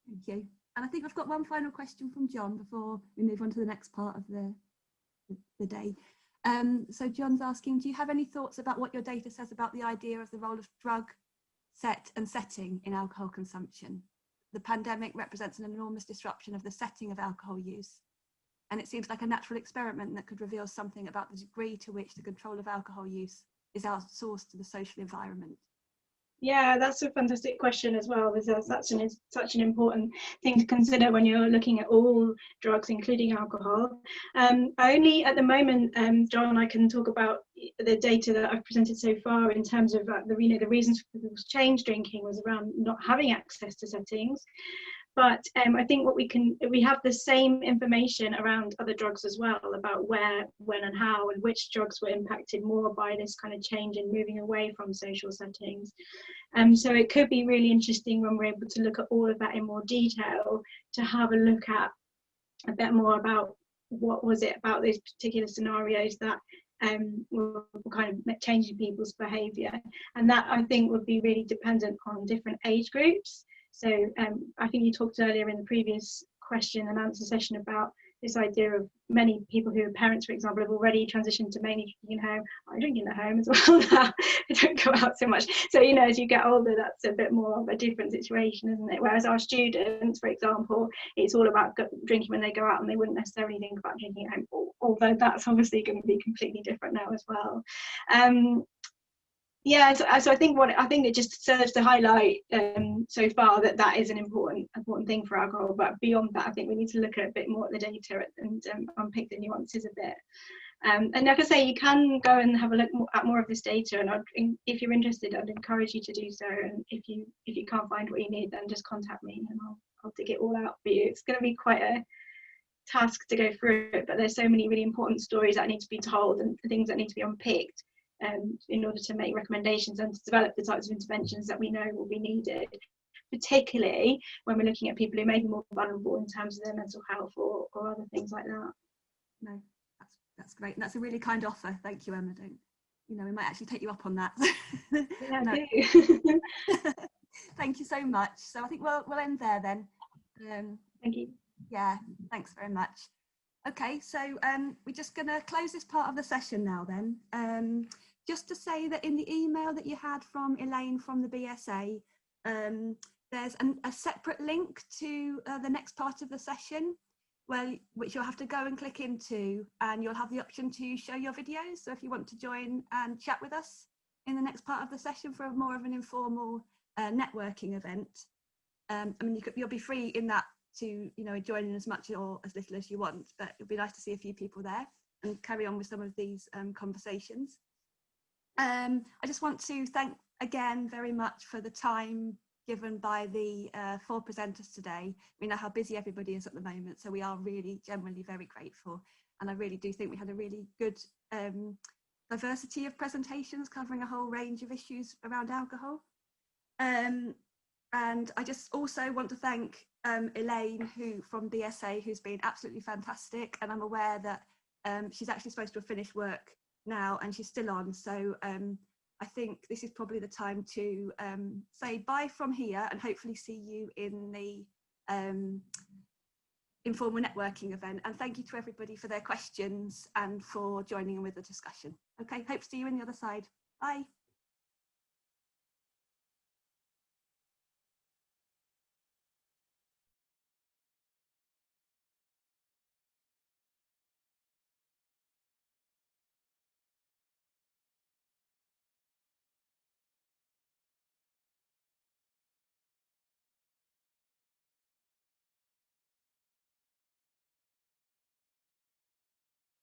Thank you. And I think I've got one final question from John before we move on to the next part of the day. So John's asking, do you have any thoughts about what your data says about the idea of the role of drug, set and setting in alcohol consumption? The pandemic represents an enormous disruption of the setting of alcohol use. And it seems like a natural experiment that could reveal something about the degree to which the control of alcohol use is outsourced to the social environment. Yeah, that's a fantastic question as well, because that's such an important thing to consider when you're looking at all drugs, including alcohol. Only at the moment, John, I can talk about the data that I've presented so far in terms of the reasons for people's change drinking was around not having access to settings. But I think we have the same information around other drugs as well, about where, when and how, and which drugs were impacted more by this kind of change in moving away from social settings. So it could be really interesting when we're able to look at all of that in more detail, to have a look at a bit more about what was it about these particular scenarios that were kind of changing people's behaviour. And that, I think, would be really dependent on different age groups. So I think you talked earlier in the previous question and answer session about this idea of many people who are parents, for example, have already transitioned to mainly drinking at home. I drink in the home as well now. I don't go out so much. So, you know, as you get older, that's a bit more of a different situation, isn't it? Whereas our students, for example, it's all about drinking when they go out, and they wouldn't necessarily think about drinking at home, although that's obviously going to be completely different now as well. Yeah, so I think it just serves to highlight so far that is an important thing for alcohol. But beyond that, I think we need to look at a bit more at the data and unpick the nuances a bit. And like I say, you can go and have a look at more of this data. And if you're interested, I'd encourage you to do so. And if you can't find what you need, then just contact me and I'll dig it all out for you. It's going to be quite a task to go through it, but there's so many really important stories that need to be told and things that need to be unpicked. In order to make recommendations and to develop the types of interventions that we know will be needed, particularly when we're looking at people who may be more vulnerable in terms of their mental health or other things like that. No, that's great. And that's a really kind offer. Thank you, Emma. We might actually take you up on that. Yeah, no. Thank you so much. So I think we'll end there then. Thank you. Yeah, thanks very much. Okay, so we're just going to close this part of the session now then. Just to say that in the email that you had from Elaine from the BSA, there's a separate link to the next part of the session, which you'll have to go and click into, and you'll have the option to show your videos. So if you want to join and chat with us in the next part of the session for more of an informal networking event, I mean, you'll be free in that to join in as much or as little as you want, but it'd be nice to see a few people there and carry on with some of these conversations. I just want to thank again very much for the time given by the 4 presenters today. We know how busy everybody is at the moment, so we are really generally very grateful, and I really do think we had a really good diversity of presentations covering a whole range of issues around alcohol. And I just also want to thank Elaine, from BSA, who's been absolutely fantastic. And I'm aware that she's actually supposed to have finished work now and she's still on. So I think this is probably the time to say bye from here and hopefully see you in the informal networking event. And thank you to everybody for their questions and for joining in with the discussion. Okay, hope to see you on the other side. Bye.